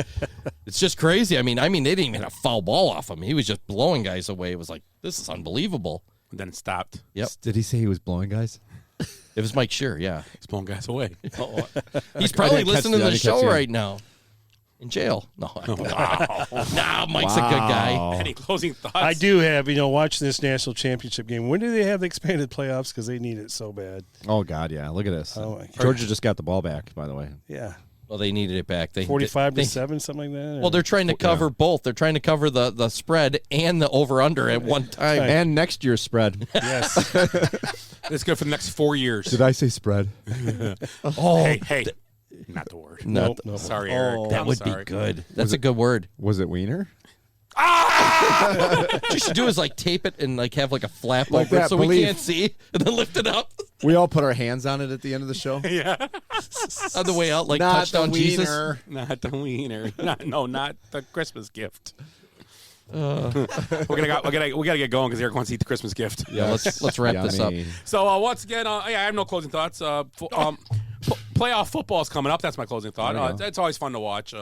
It's just crazy. I mean, they didn't even have a foul ball off him. He was just blowing guys away. It was like, this is unbelievable. And then it stopped. Yep. Did he say he was blowing guys? It was Mike Shear, yeah. He's blowing guys away. He's probably didn't catch listening to that. I the didn't catch show that. right now. In jail. No. Nah, Mike's a good guy. Any closing thoughts? I do have, watching this national championship game. When do they have the expanded playoffs? Because they need it so bad. Oh, God, yeah. Look at this. Oh, my God. Georgia just got the ball back, by the way. Yeah. Well, they needed it back. 45-7, something like that? Well, they're trying to cover both. They're trying to cover the spread and the over-under at one time. And next year's spread. Yes. It's good for the next 4 years. Did I say spread? Hey. Not the word. Nope. Sorry, Eric. That would be good. That's a good word. Was it wiener? What you should do is like tape it and like have like a flap Like over it that, so we believe. can't see, and then lift it up We all put our hands on it at the end of the show. Yeah. on the way out, like Not touchdown the Jesus. wiener. Not the wiener. Not the Christmas gift. We gotta get going because Eric wants to eat the Christmas gift. Yeah, let's wrap this up. Yummy. So once again, I have no closing thoughts. Playoff football is coming up. That's my closing thought. It's always fun to watch.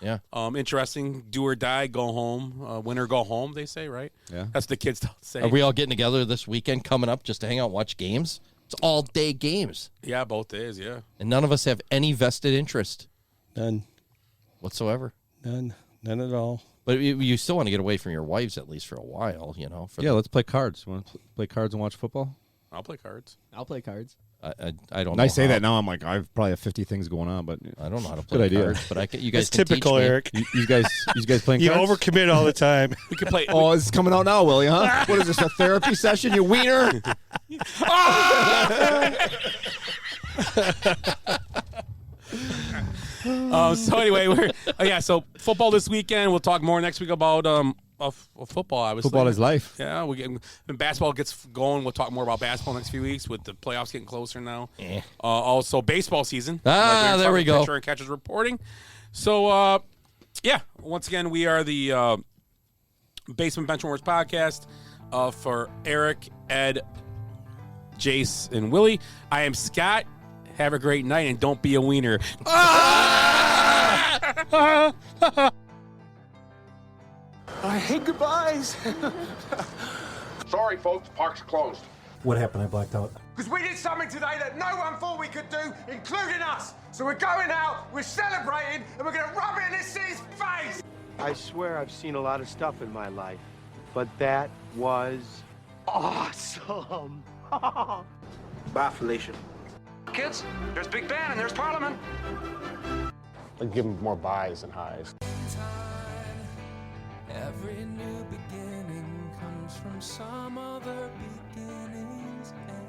Yeah. Interesting. Do or die. Go home. Win or go home. They say, right? Yeah. That's the kids say. Are we all getting together this weekend coming up just to hang out and watch games? It's all day games, Yeah, both days. Yeah. and none of us have any vested interest None. whatsoever. None at all. But you still want to get away from your wives at least for a while, Yeah, let's play cards. Want to play cards and watch football? I'll play cards. I'll play cards. I don't. When know I say how. that now, I'm like, I've probably have 50 things going on, but I don't know how to play good idea. cards, but you guys That's can typical, teach me. Eric. You guys playing You cards? overcommit all the time. We could play. Oh, it's coming out now, Willie, huh? What is this, a therapy session, you wiener? So anyway, so football this weekend. We'll talk more next week about football. Obviously, Football is life. Yeah, when basketball gets going, we'll talk more about basketball next few weeks with the playoffs getting closer now. Also, baseball season. There we go. Pitcher and catchers reporting. So, once again, we are the Basement Benchwarmers podcast for Eric, Ed, Jace, and Willie. I am Scott. Have a great night, and don't be a wiener. I hate goodbyes. Sorry, folks, park's closed. What happened? I blacked out. Because we did something today that no one thought we could do, including us. So we're going out, we're celebrating, and we're going to rub it in this city's face. I swear I've seen a lot of stuff in my life, but that was awesome. Bye, Felicia. Kids, there's Big Ben and there's Parliament. I'd give them more buys than highs. Every new beginning comes from some other beginning's end.